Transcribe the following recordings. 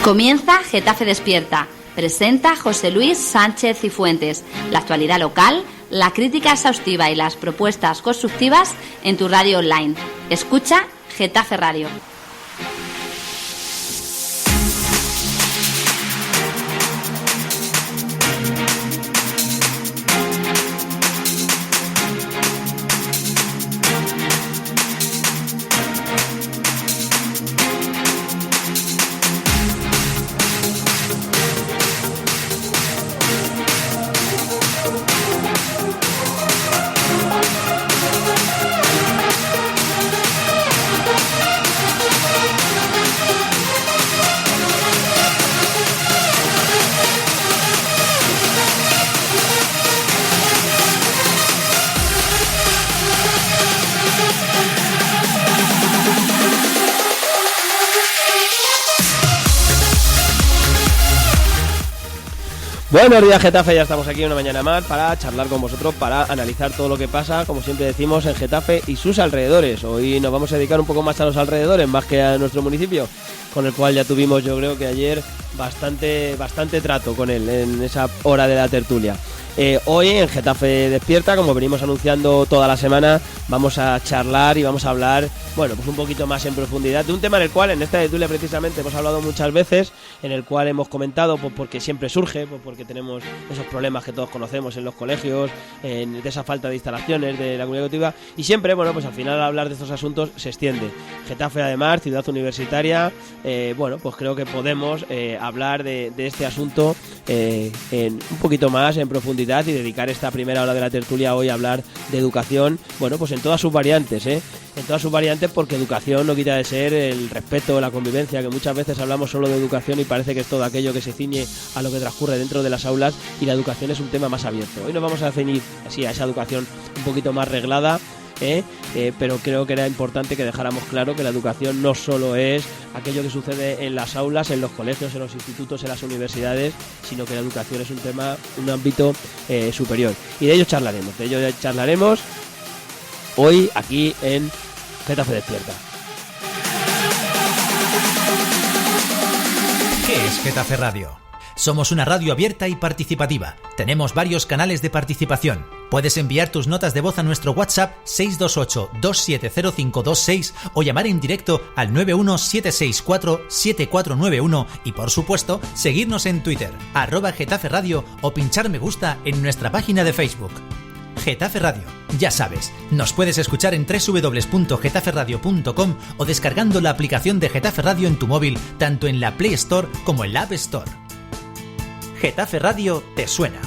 Comienza Getafe Despierta. Presenta José Luis Sánchez Cifuentes. La actualidad local, la crítica exhaustiva y las propuestas constructivas en tu radio online. Escucha Getafe Radio. Buenos días, Getafe, ya estamos aquí una mañana más para charlar con vosotros, para analizar todo lo que pasa, como siempre decimos, en Getafe y sus alrededores. Hoy nos vamos a dedicar un poco más a los alrededores, más que a nuestro municipio, con el cual ya tuvimos, yo creo que ayer, bastante trato con él en esa hora de la tertulia. Hoy en Getafe Despierta, como venimos anunciando toda la semana, vamos a charlar y vamos a hablar, bueno, pues un poquito más en profundidad de un tema en el cual en esta tertulia precisamente hemos hablado muchas veces, en el cual hemos comentado pues porque siempre surge, pues porque tenemos esos problemas que todos conocemos en los colegios, de esa falta de instalaciones de la comunidad educativa, y siempre, bueno, pues al final hablar de estos asuntos se extiende. Getafe, además, ciudad universitaria, bueno, pues creo que podemos hablar de este asunto un poquito más en profundidad y dedicar esta primera hora de la tertulia hoy a hablar de educación, bueno, pues en todas sus variantes, en todas sus variantes, porque educación no quita de ser el respeto, la convivencia, que muchas veces hablamos solo de educación y parece que es todo aquello que se ciñe a lo que transcurre dentro de las aulas, y la educación es un tema más abierto. Hoy nos vamos a ceñir así a esa educación un poquito más reglada, pero creo que era importante que dejáramos claro que la educación no solo es aquello que sucede en las aulas, en los colegios, en los institutos, en las universidades, sino que la educación es un tema, un ámbito superior. Y de ello charlaremos hoy aquí en Getafe Despierta. ¿Qué es Getafe Radio? Somos una radio abierta y participativa. Tenemos varios canales de participación. Puedes enviar tus notas de voz a nuestro WhatsApp 628-270526 o llamar en directo al 91764-7491 y, por supuesto, seguirnos en Twitter, @Getafe Radio, o pinchar me gusta en nuestra página de Facebook. Getafe Radio, ya sabes, nos puedes escuchar en www.getaferadio.com o descargando la aplicación de Getafe Radio en tu móvil, tanto en la Play Store como en la App Store. Getafe Radio te suena.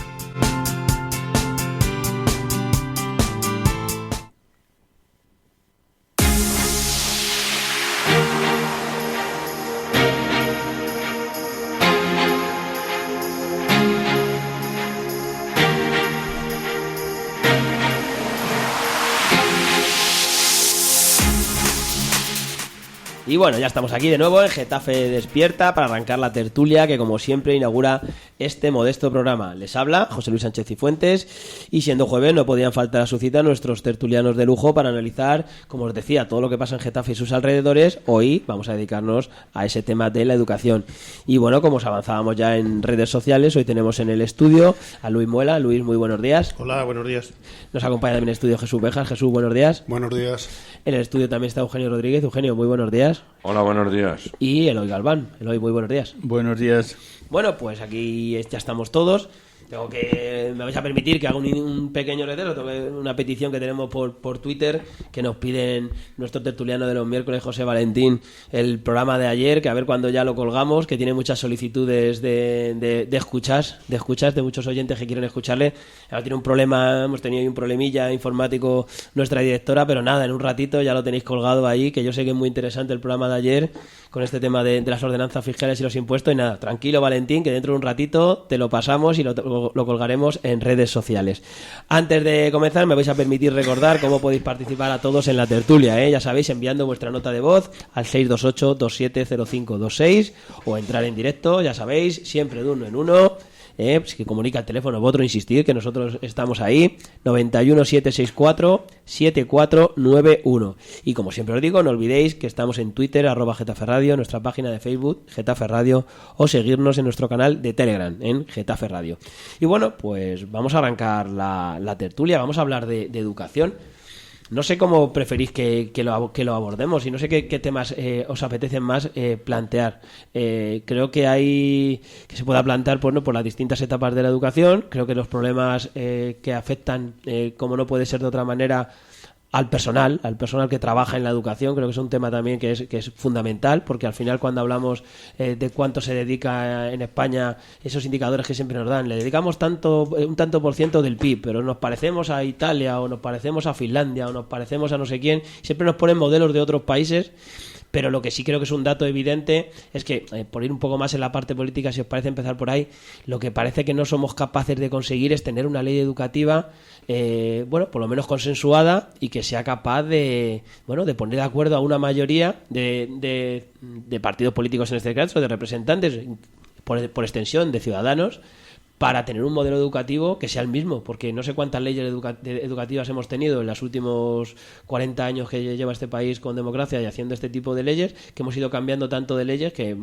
Y bueno, ya estamos aquí de nuevo en Getafe Despierta para arrancar la tertulia que, como siempre, inaugura este modesto programa. Les habla José Luis Sánchez Cifuentes, y siendo jueves no podían faltar a su cita nuestros tertulianos de lujo para analizar, como os decía, todo lo que pasa en Getafe y sus alrededores. Hoy vamos a dedicarnos a ese tema de la educación. Y bueno, como os avanzábamos ya en redes sociales, hoy tenemos en el estudio a Luis Muela. Luis, muy buenos días. Hola, buenos días. Nos acompaña también en el estudio Jesús Bejas. Jesús, buenos días. Buenos días. En el estudio también está Eugenio Rodríguez. Eugenio, muy buenos días. Hola, buenos días. Y Eloy Galván. Eloy, muy buenos días. Buenos días. Bueno, pues aquí ya estamos todos. Me vais a permitir que haga un pequeño reitero, una petición que tenemos por Twitter, que nos piden nuestro tertuliano de los miércoles, José Valentín, el programa de ayer, que a ver cuándo ya lo colgamos, que tiene muchas solicitudes de escuchas de muchos oyentes que quieren escucharle. Ahora tiene un problema, hemos tenido un problemilla informático nuestra directora, pero nada, en un ratito ya lo tenéis colgado ahí, que yo sé que es muy interesante el programa de ayer, con este tema de las ordenanzas fiscales y los impuestos. Y nada, tranquilo, Valentín, que dentro de un ratito te lo pasamos y lo colgaremos en redes sociales. Antes de comenzar, me vais a permitir recordar cómo podéis participar a todos en la tertulia, ya sabéis, enviando vuestra nota de voz al 628-270526 o entrar en directo, ya sabéis, siempre de uno en uno, pues que comunica el teléfono. Vosotros insistir que nosotros estamos ahí, 91 764 7491. Y como siempre os digo, no olvidéis que estamos en Twitter, @GetaferRadio, nuestra página de Facebook, Getafe Radio, o seguirnos en nuestro canal de Telegram, en Getafe Radio. Y bueno, pues vamos a arrancar la tertulia, vamos a hablar de educación. No sé cómo preferís que lo abordemos y no sé qué temas os apetecen más plantear. Creo que se pueda plantear por las distintas etapas de la educación. Creo que los problemas que afectan, como no puede ser de otra manera, al personal que trabaja en la educación, creo que es un tema también que es fundamental, porque al final cuando hablamos de cuánto se dedica en España, esos indicadores que siempre nos dan, le dedicamos un tanto por ciento del PIB, pero nos parecemos a Italia o nos parecemos a Finlandia o nos parecemos a no sé quién, siempre nos ponen modelos de otros países. Pero lo que sí creo que es un dato evidente es que, por ir un poco más en la parte política, si os parece empezar por ahí, lo que parece que no somos capaces de conseguir es tener una ley educativa, por lo menos consensuada, y que sea capaz de poner de acuerdo a una mayoría de partidos políticos en este caso, de representantes, por extensión de ciudadanos, para tener un modelo educativo que sea el mismo, porque no sé cuántas leyes educativas hemos tenido en los últimos 40 años que lleva este país con democracia y haciendo este tipo de leyes, que hemos ido cambiando tanto de leyes que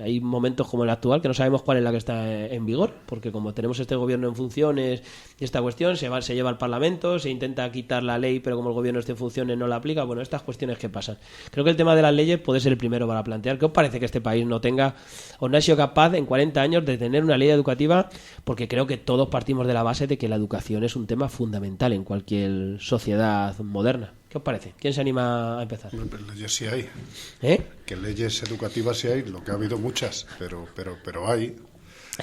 hay momentos como el actual que no sabemos cuál es la que está en vigor, porque como tenemos este gobierno en funciones y esta cuestión se lleva al Parlamento, se intenta quitar la ley, pero como el gobierno esté en funciones no la aplica. Bueno, estas cuestiones que pasan. Creo que el tema de las leyes puede ser el primero para plantear. ¿Qué os parece que este país no tenga o no ha sido capaz en 40 años de tener una ley educativa? Porque creo que todos partimos de la base de que la educación es un tema fundamental en cualquier sociedad moderna. ¿Qué os parece? ¿Quién se anima a empezar? Leyes sí hay. Que leyes educativas sí hay, lo que ha habido muchas, pero hay.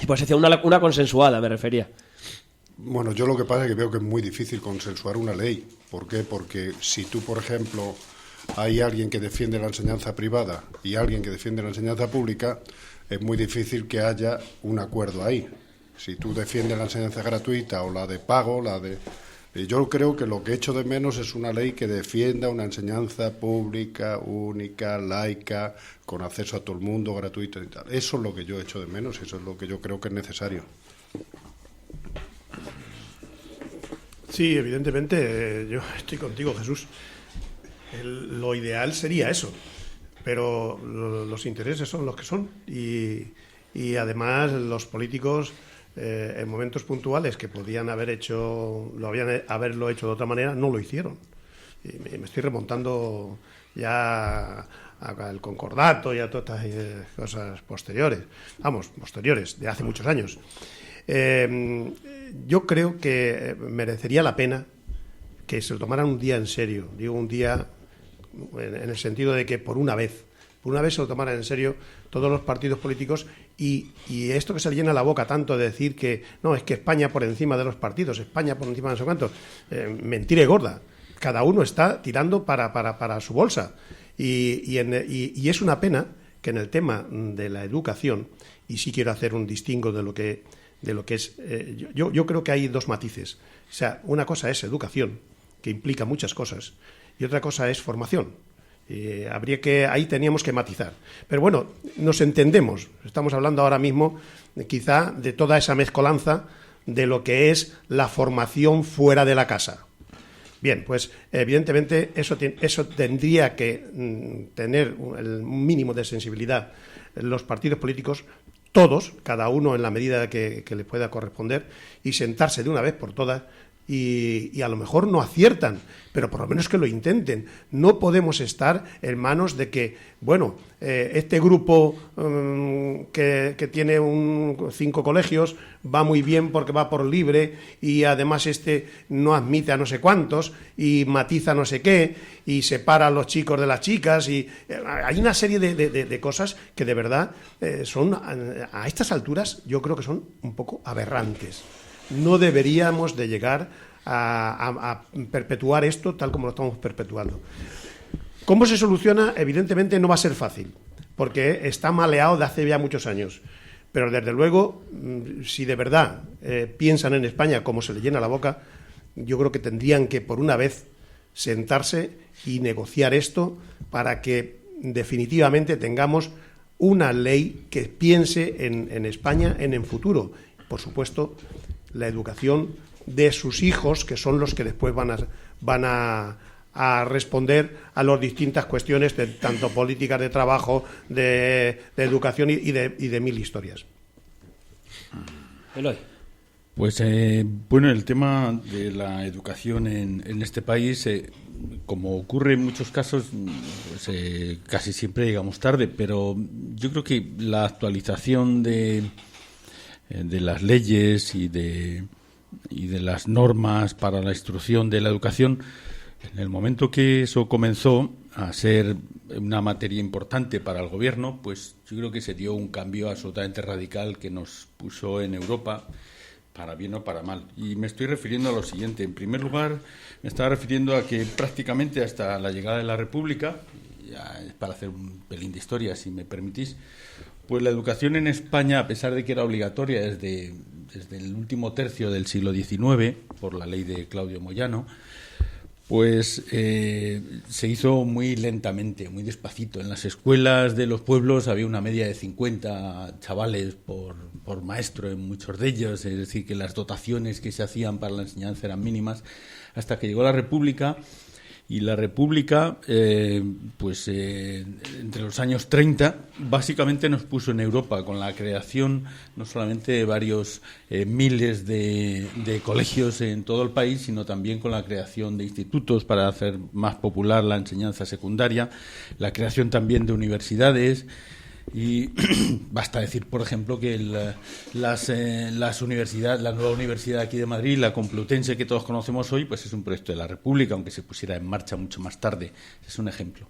Pues hacia una consensuada, me refería. Bueno, yo lo que pasa es que veo que es muy difícil consensuar una ley. ¿Por qué? Porque si tú, por ejemplo, hay alguien que defiende la enseñanza privada y alguien que defiende la enseñanza pública, es muy difícil que haya un acuerdo ahí. Si tú defiendes la enseñanza gratuita o la de pago, yo creo que lo que echo de menos es una ley que defienda una enseñanza pública, única, laica, con acceso a todo el mundo, gratuito y tal. Eso es lo que yo echo de menos, eso es lo que yo creo que es necesario. Sí, evidentemente, yo estoy contigo, Jesús. Lo ideal sería eso, pero los intereses son los que son y además los políticos en momentos puntuales que podían haberlo hecho de otra manera, no lo hicieron. Y me estoy remontando ya al concordato y a todas estas cosas posteriores, de hace muchos años. Yo creo que merecería la pena que se lo tomaran un día en serio. Digo un día en el sentido de que por una vez se lo tomaran en serio todos los partidos políticos y esto que se le llena la boca tanto de decir que no, es que España por encima de los partidos, España por encima de no sé cuántos, mentira y gorda. Cada uno está tirando para su bolsa y es una pena que en el tema de la educación, y sí quiero hacer un distingo de lo que es, yo creo que hay dos matices. O sea, una cosa es educación, que implica muchas cosas, y otra cosa es formación. Ahí teníamos que matizar. Pero bueno, nos entendemos. Estamos hablando ahora mismo quizá de toda esa mezcolanza de lo que es la formación fuera de la casa. Bien, pues evidentemente eso tendría que tener un mínimo de sensibilidad los partidos políticos, todos, cada uno en la medida que le pueda corresponder, y sentarse de una vez por todas. Y a lo mejor no aciertan, pero por lo menos que lo intenten. No podemos estar en manos de que, este grupo que tiene 5 colegios va muy bien porque va por libre y además no admite a no sé cuántos y matiza no sé qué y separa a los chicos de las chicas y hay una serie de cosas que de verdad son, a estas alturas, yo creo que son un poco aberrantes. No deberíamos de llegar a perpetuar esto tal como lo estamos perpetuando. ¿Cómo se soluciona? Evidentemente no va a ser fácil, porque está maleado de hace ya muchos años. Pero desde luego, si de verdad piensan en España como se le llena la boca, yo creo que tendrían que por una vez sentarse y negociar esto para que definitivamente tengamos una ley que piense en España en el futuro. por supuesto, la educación de sus hijos, que son los que después van a responder a las distintas cuestiones, de tanto políticas de trabajo, de educación y de mil historias. Eloy. Pues bueno, el tema de la educación en este país, como ocurre en muchos casos, pues casi siempre llegamos tarde, pero yo creo que la actualización de las leyes y de las normas para la instrucción de la educación, en el momento que eso comenzó a ser una materia importante para el gobierno, pues yo creo que se dio un cambio absolutamente radical que nos puso en Europa, para bien o para mal. Y me estoy refiriendo a lo siguiente. En primer lugar, me estaba refiriendo a que prácticamente hasta la llegada de la República, ya para hacer un pelín de historia, si me permitís, pues la educación en España, a pesar de que era obligatoria desde el último tercio del siglo XIX, por la ley de Claudio Moyano, pues se hizo muy lentamente, muy despacito. En las escuelas de los pueblos había una media de 50 chavales por maestro en muchos de ellos, es decir, que las dotaciones que se hacían para la enseñanza eran mínimas, hasta que llegó la República. Y la República, entre los años 30, básicamente nos puso en Europa con la creación no solamente de varios miles de colegios en todo el país, sino también con la creación de institutos para hacer más popular la enseñanza secundaria, la creación también de universidades. Y basta decir, por ejemplo, que las universidades, la nueva universidad aquí de Madrid, la Complutense que todos conocemos hoy, pues es un proyecto de la República, aunque se pusiera en marcha mucho más tarde. Es un ejemplo.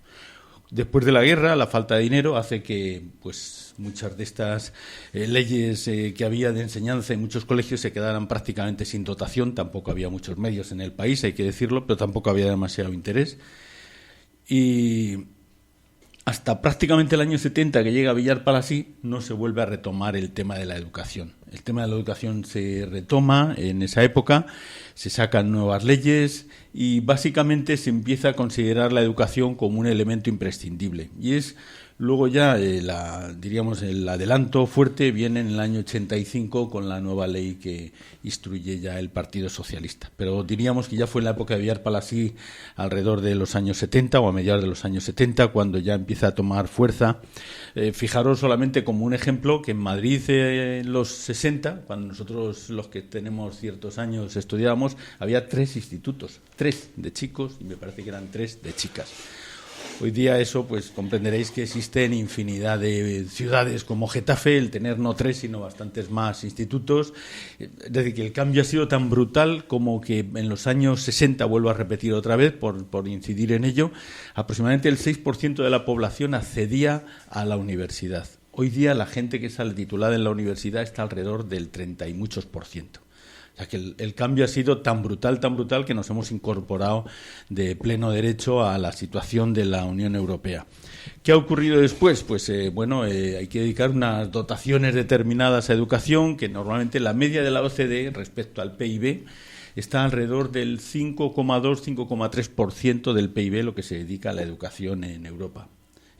Después de la guerra, la falta de dinero hace que pues muchas de estas leyes que había de enseñanza en muchos colegios se quedaran prácticamente sin dotación. Tampoco había muchos medios en el país, hay que decirlo, pero tampoco había demasiado interés. Y hasta prácticamente el año 70, que llega Villar Palasí, no se vuelve a retomar el tema de la educación. El tema de la educación se retoma en esa época, se sacan nuevas leyes y básicamente se empieza a considerar la educación como un elemento imprescindible. Y es luego ya, el adelanto fuerte viene en el año 85 con la nueva ley que instruye ya el Partido Socialista. Pero diríamos que ya fue en la época de Villar Palasí, alrededor de los años 70 o a mediados de los años 70, cuando ya empieza a tomar fuerza. Fijaros solamente como un ejemplo que en Madrid en los 60, cuando nosotros los que tenemos ciertos años estudiábamos, había 3 institutos, 3 de chicos y me parece que eran 3 de chicas. Hoy día eso, pues comprenderéis que existen infinidad de ciudades como Getafe, el tener no 3 sino bastantes más institutos. Es decir, que el cambio ha sido tan brutal como que en los años 60, vuelvo a repetir otra vez por incidir en ello, aproximadamente el 6% de la población accedía a la universidad. Hoy día la gente que sale titulada en la universidad está alrededor del 30 y muchos %. O sea que el cambio ha sido tan brutal que nos hemos incorporado de pleno derecho a la situación de la Unión Europea. ¿Qué ha ocurrido después? Pues hay que dedicar unas dotaciones determinadas a educación, que normalmente la media de la OCDE respecto al PIB está alrededor del 5,2-5,3% del PIB lo que se dedica a la educación en Europa.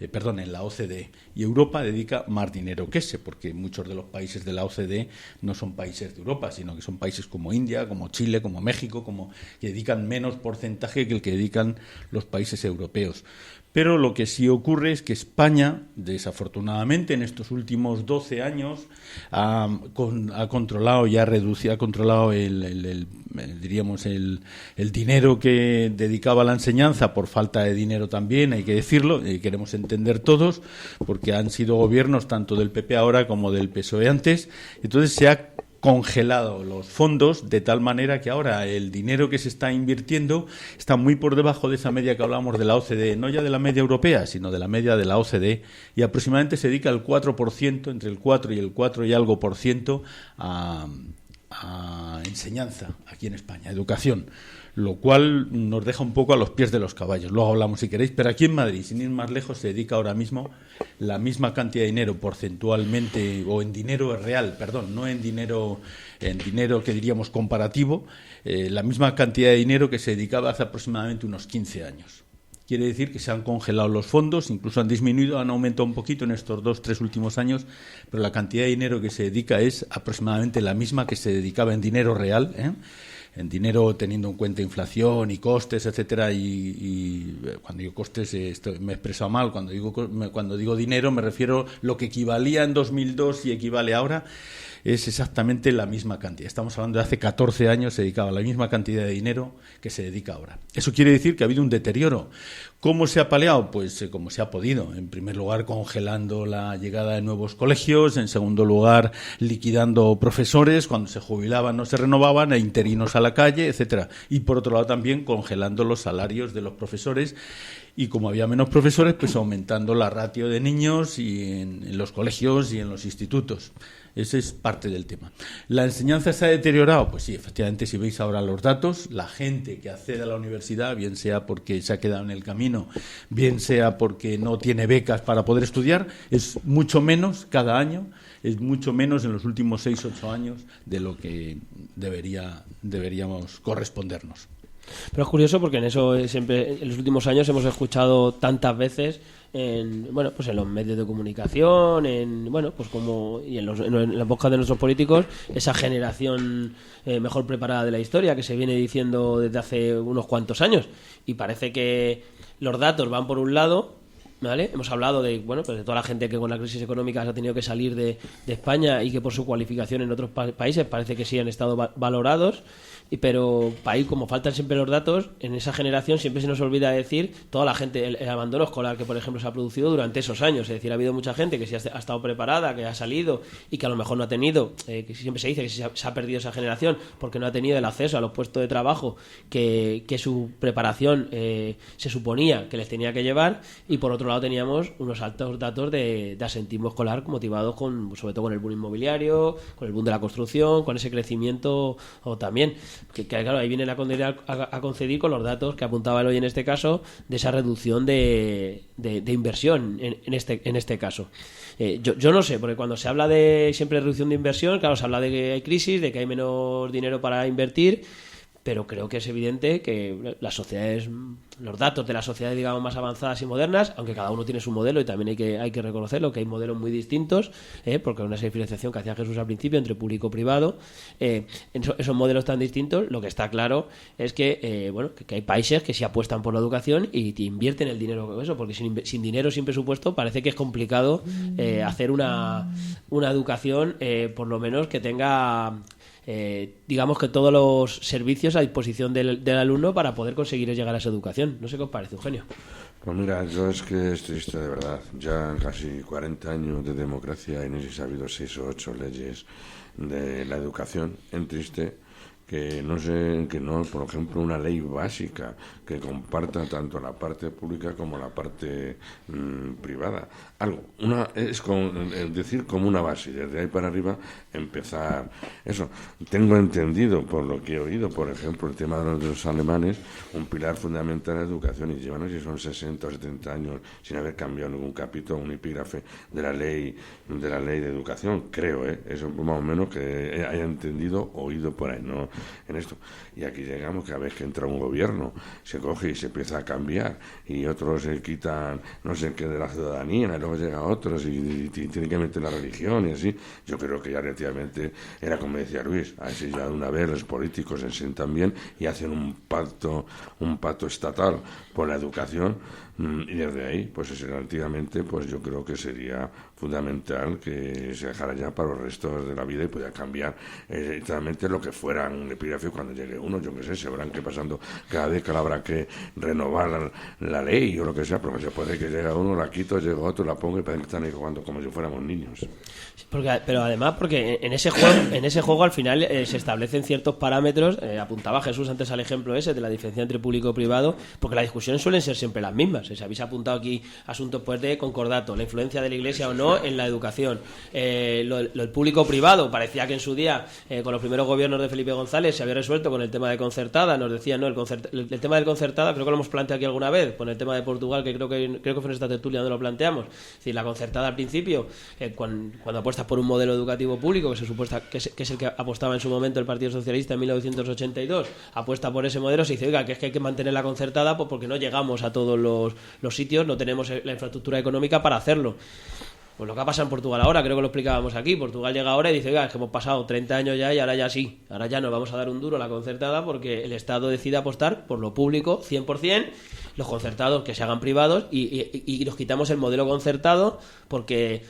En la OCDE. Y Europa dedica más dinero que ese, porque muchos de los países de la OCDE no son países de Europa, sino que son países como India, como Chile, como México, que dedican menos porcentaje que el que dedican los países europeos. Pero lo que sí ocurre es que España, desafortunadamente, en estos últimos 12 años, ha controlado y ha controlado el dinero que dedicaba a la enseñanza, por falta de dinero también, hay que decirlo, queremos entender todos, porque han sido gobiernos tanto del PP ahora como del PSOE antes. Entonces se ha congelado los fondos de tal manera que ahora el dinero que se está invirtiendo está muy por debajo de esa media que hablábamos de la OCDE, no ya de la media europea, sino de la media de la OCDE, y aproximadamente se dedica el 4%, entre el 4 y el 4 y algo por ciento a enseñanza aquí en España, educación, lo cual nos deja un poco a los pies de los caballos. Luego hablamos si queréis, pero aquí en Madrid, sin ir más lejos, se dedica ahora mismo la misma cantidad de dinero porcentualmente, o en dinero real, no en dinero que diríamos comparativo, la misma cantidad de dinero que se dedicaba hace aproximadamente unos 15 años. quiere decir que se han congelado los fondos, incluso han disminuido, han aumentado un poquito en estos 2-3 últimos años, pero la cantidad de dinero que se dedica es aproximadamente la misma que se dedicaba en dinero real, en dinero teniendo en cuenta inflación y costes, etcétera, y cuando digo costes me he expresado mal, cuando digo dinero me refiero a lo que equivalía en 2002 y equivale ahora, es exactamente la misma cantidad. Estamos hablando de hace 14 años se dedicaba la misma cantidad de dinero que se dedica ahora. Eso quiere decir que ha habido un deterioro. ¿Cómo se ha paliado? Pues como se ha podido. En primer lugar, congelando la llegada de nuevos colegios. En segundo lugar, liquidando profesores. Cuando se jubilaban no se renovaban, e interinos a la calle, etcétera. Y por otro lado también congelando los salarios de los profesores. Y como había menos profesores, pues aumentando la ratio de niños y en los colegios y en los institutos. Ese es parte del tema. ¿La enseñanza se ha deteriorado? Pues sí, efectivamente, si veis ahora los datos, la gente que accede a la universidad, bien sea porque se ha quedado en el camino, bien sea porque no tiene becas para poder estudiar, es mucho menos cada año, es mucho menos en los últimos 6-8 años de lo que deberíamos correspondernos. Pero es curioso porque en eso siempre en los últimos años hemos escuchado tantas veces en los medios de comunicación, en las bocas de nuestros políticos, esa generación mejor preparada de la historia que se viene diciendo desde hace unos cuantos años, y parece que los datos van por un lado, ¿vale? Hemos hablado de toda la gente que con la crisis económica ha tenido que salir de España y que por su cualificación en otros países parece que sí han estado valorados. Pero ahí, como faltan siempre los datos, en esa generación siempre se nos olvida decir toda la gente, el abandono escolar que, por ejemplo, se ha producido durante esos años. Es decir, ha habido mucha gente que sí ha estado preparada, que ha salido y que a lo mejor no ha tenido, que siempre se dice que se ha perdido esa generación porque no ha tenido el acceso a los puestos de trabajo que su preparación se suponía que les tenía que llevar. Y por otro lado teníamos unos altos datos de asentismo escolar motivados sobre todo con el boom inmobiliario, con el boom de la construcción, con ese crecimiento también. Que claro, ahí vienen a conceder con los datos que apuntaba él hoy en este caso, de esa reducción de inversión en este caso. Yo no sé, porque cuando se habla de siempre reducción de inversión, claro, se habla de que hay crisis, de que hay menos dinero para invertir, pero creo que es evidente que las sociedades, los datos de las sociedades, digamos, más avanzadas y modernas, aunque cada uno tiene su modelo y también hay que reconocerlo, que hay modelos muy distintos, porque una diferenciación que hacía Jesús al principio entre público y privado, esos modelos tan distintos, lo que está claro es que hay países que sí apuestan por la educación y te invierten el dinero con eso, porque sin dinero, sin presupuesto, parece que es complicado hacer una educación, por lo menos que tenga... digamos que todos los servicios a disposición del alumno para poder conseguir llegar a esa educación. No sé qué os parece, Eugenio. Pues mira, yo es que es triste de verdad. Ya casi 40 años de democracia y no sé si ha habido 6 o 8 leyes de la educación. Es triste que no, por ejemplo, una ley básica que comparta tanto la parte pública como la parte privada. Decir como una base, y desde ahí para arriba empezar eso. Tengo entendido, por lo que he oído, por ejemplo, el tema de los alemanes, un pilar fundamental en la educación, y llevan, no sé si son 60 o 70 años sin haber cambiado ningún capítulo, un epígrafe de la ley de educación, creo, eso más o menos que haya entendido, oído por ahí, ¿no? En esto. Y aquí llegamos, cada vez que entra un gobierno, se coge y se empieza a cambiar, y otros se quitan no sé qué de la ciudadanía, y luego llega otros y tienen que meter la religión y así. Yo creo que ya relativamente era como decía Luis, a ver si ya de una vez los políticos se sientan bien y hacen un pacto estatal por la educación, y desde ahí, pues relativamente, pues yo creo que sería fundamental que se dejara ya para los restos de la vida y pudiera cambiar literalmente lo que fuera un epígrafe cuando llegue uno, yo qué sé, se habrán que pasando cada década habrá que renovar la ley o lo que sea, pero se puede que llegue uno, la quito, llega otro, la pongo y parece que están ahí jugando como si fuéramos niños. Pero además, porque en ese juego al final se establecen ciertos parámetros, apuntaba Jesús antes al ejemplo ese de la diferencia entre público y privado, porque las discusiones suelen ser siempre las mismas. Si habéis apuntado aquí asuntos pues de concordato, la influencia de la Iglesia o no en la educación, el público-privado, parecía que en su día, con los primeros gobiernos de Felipe González se había resuelto con el tema de concertada, nos decía, no, el tema del concertada creo que lo hemos planteado aquí alguna vez, con el tema de Portugal, que creo que fue en esta tertulia donde lo planteamos. Es decir, la concertada al principio, cuando apuestas por un modelo educativo público, que es el que apostaba en su momento el Partido Socialista en 1982, apuesta por ese modelo, se dice, oiga, que es que hay que mantener la concertada pues porque no llegamos a todos los sitios, no tenemos la infraestructura económica para hacerlo. Pues lo que ha pasado en Portugal ahora, creo que lo explicábamos aquí. Portugal llega ahora y dice, oiga, es que hemos pasado 30 años ya y ahora ya sí. Ahora ya nos vamos a dar un duro a la concertada porque el Estado decide apostar por lo público 100%, los concertados que se hagan privados y nos quitamos el modelo concertado porque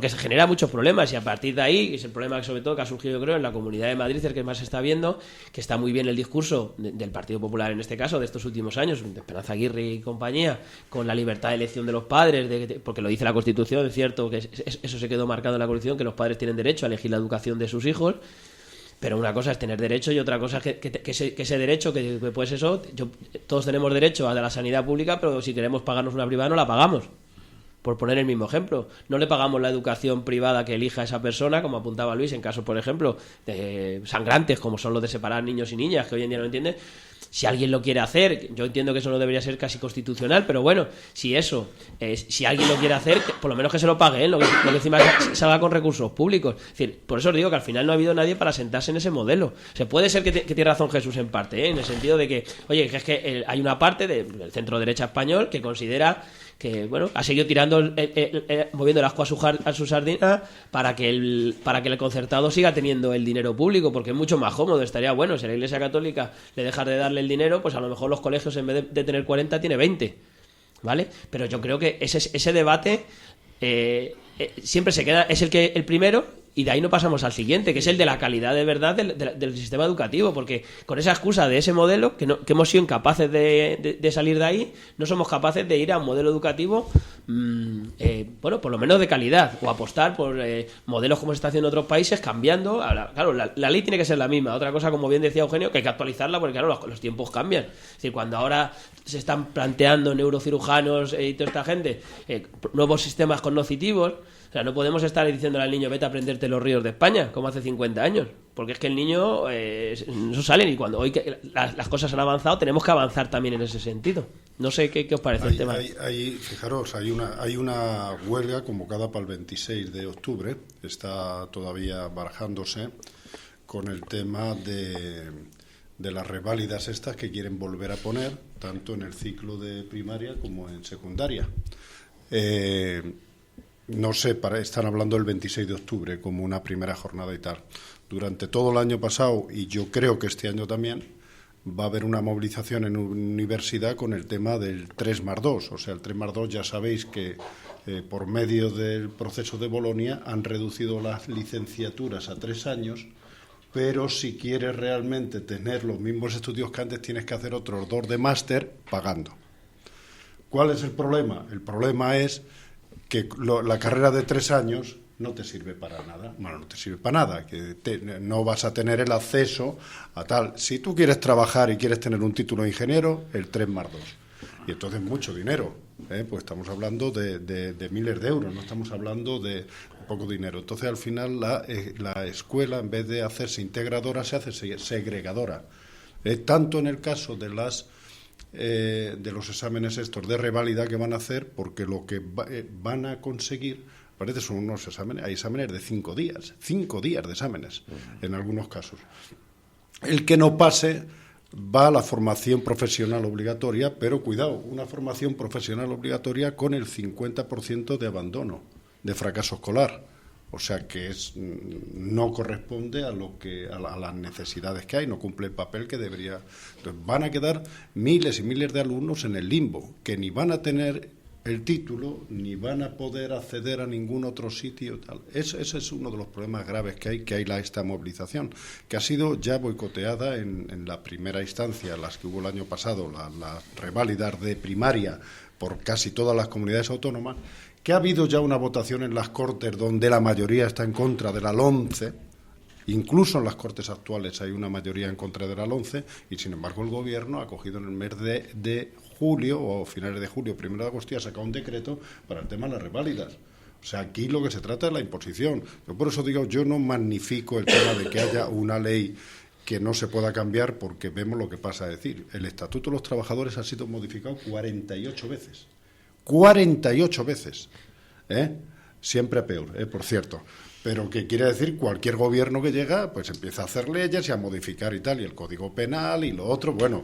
se genera muchos problemas y a partir de ahí, es el problema que sobre todo que ha surgido yo creo en la Comunidad de Madrid, el que más se está viendo, que está muy bien el discurso del Partido Popular en este caso, de estos últimos años, de Esperanza Aguirre y compañía, con la libertad de elección de los padres, porque lo dice la Constitución, es cierto que eso se quedó marcado en la Constitución, que los padres tienen derecho a elegir la educación de sus hijos. Pero una cosa es tener derecho y otra cosa es que ese derecho, que pues eso, todos tenemos derecho a la sanidad pública, pero si queremos pagarnos una privada no la pagamos. Por poner el mismo ejemplo, no le pagamos la educación privada que elija esa persona, como apuntaba Luis, en casos, por ejemplo, de sangrantes, como son los de separar niños y niñas, que hoy en día no entienden. Si alguien lo quiere hacer, yo entiendo que eso no debería ser casi constitucional, pero bueno, si alguien lo quiere hacer, por lo menos que se lo pague, lo que encima salga con recursos públicos. Es decir, por eso os digo que al final no ha habido nadie para sentarse en ese modelo. Puede ser que tiene razón Jesús en parte, en el sentido de que, oye, que es que hay una parte del centro derecha español que considera que, bueno, ha seguido tirando, moviendo el ascua a su sardina para que el concertado siga teniendo el dinero público, porque es mucho más cómodo. Estaría bueno, si la Iglesia Católica le deja de darle el dinero, pues a lo mejor los colegios en vez de tener 40 tiene 20, ¿vale? Pero yo creo que ese debate siempre se queda, es el primero, y de ahí no pasamos al siguiente, que es el de la calidad de verdad del sistema educativo, porque con esa excusa de ese modelo, que hemos sido incapaces de salir de ahí, no somos capaces de ir a un modelo educativo, bueno, por lo menos de calidad, o apostar por modelos como se está haciendo en otros países, cambiando. Ahora, claro, la ley tiene que ser la misma. Otra cosa, como bien decía Eugenio, que hay que actualizarla, porque claro, los tiempos cambian. Es decir, cuando ahora se están planteando neurocirujanos y toda esta gente nuevos sistemas cognitivos, o sea, no podemos estar diciéndole al niño, vete a aprenderte los ríos de España, como hace 50 años, porque es que el niño no salen, y cuando hoy que las cosas han avanzado, tenemos que avanzar también en ese sentido. No sé qué os parece el tema. Fijaros, hay una huelga convocada para el 26 de octubre, está todavía barajándose con el tema de las reválidas estas que quieren volver a poner, tanto en el ciclo de primaria como en secundaria. No sé, están hablando del 26 de octubre como una primera jornada y tal. Durante todo el año pasado, y yo creo que este año también, va a haber una movilización en universidad con el tema del 3+2. O sea, el 3+2 ya sabéis que por medio del proceso de Bolonia han reducido las licenciaturas a 3 años, pero si quieres realmente tener los mismos estudios que antes, tienes que hacer otros 2 de máster pagando. ¿Cuál es el problema? El problema es que la carrera de 3 años no te sirve para nada. Bueno, no te sirve para nada, que no vas a tener el acceso a tal. Si tú quieres trabajar y quieres tener un título de ingeniero, el 3+2. Y entonces mucho dinero, pues estamos hablando de miles de euros, no estamos hablando de poco dinero. Entonces al final la escuela, en vez de hacerse integradora, se hace segregadora. Tanto en el caso de los exámenes estos de reválida que van a hacer, porque lo que van a conseguir, parece, son unos exámenes, hay exámenes de 5 días de exámenes en algunos casos. El que no pase va a la formación profesional obligatoria, pero cuidado, una formación profesional obligatoria con el 50% de abandono, de fracaso escolar. O sea que no corresponde a las necesidades que hay, no cumple el papel que debería. Entonces van a quedar miles y miles de alumnos en el limbo, que ni van a tener el título, ni van a poder acceder a ningún otro sitio. Tal. Ese es uno de los problemas graves que hay esta movilización, que ha sido ya boicoteada en la primera instancia, las que hubo el año pasado, las reválidas de primaria por casi todas las comunidades autónomas, que ha habido ya una votación en las Cortes donde la mayoría está en contra de la LOMCE, incluso en las Cortes actuales hay una mayoría en contra de la LOMCE, y sin embargo el Gobierno ha cogido en el mes de julio, o finales de julio, 1 de agosto, y ha sacado un decreto para el tema de las reválidas. O sea, aquí lo que se trata es la imposición. Yo por eso digo, yo no magnifico el tema de que haya una ley que no se pueda cambiar porque vemos lo que pasa. Es decir, el Estatuto de los Trabajadores ha sido modificado 48 veces. 48 veces. Siempre peor, por cierto. Pero que quiere decir, cualquier gobierno que llega, pues empieza a hacer leyes y a modificar y tal, y el Código Penal y lo otro, bueno,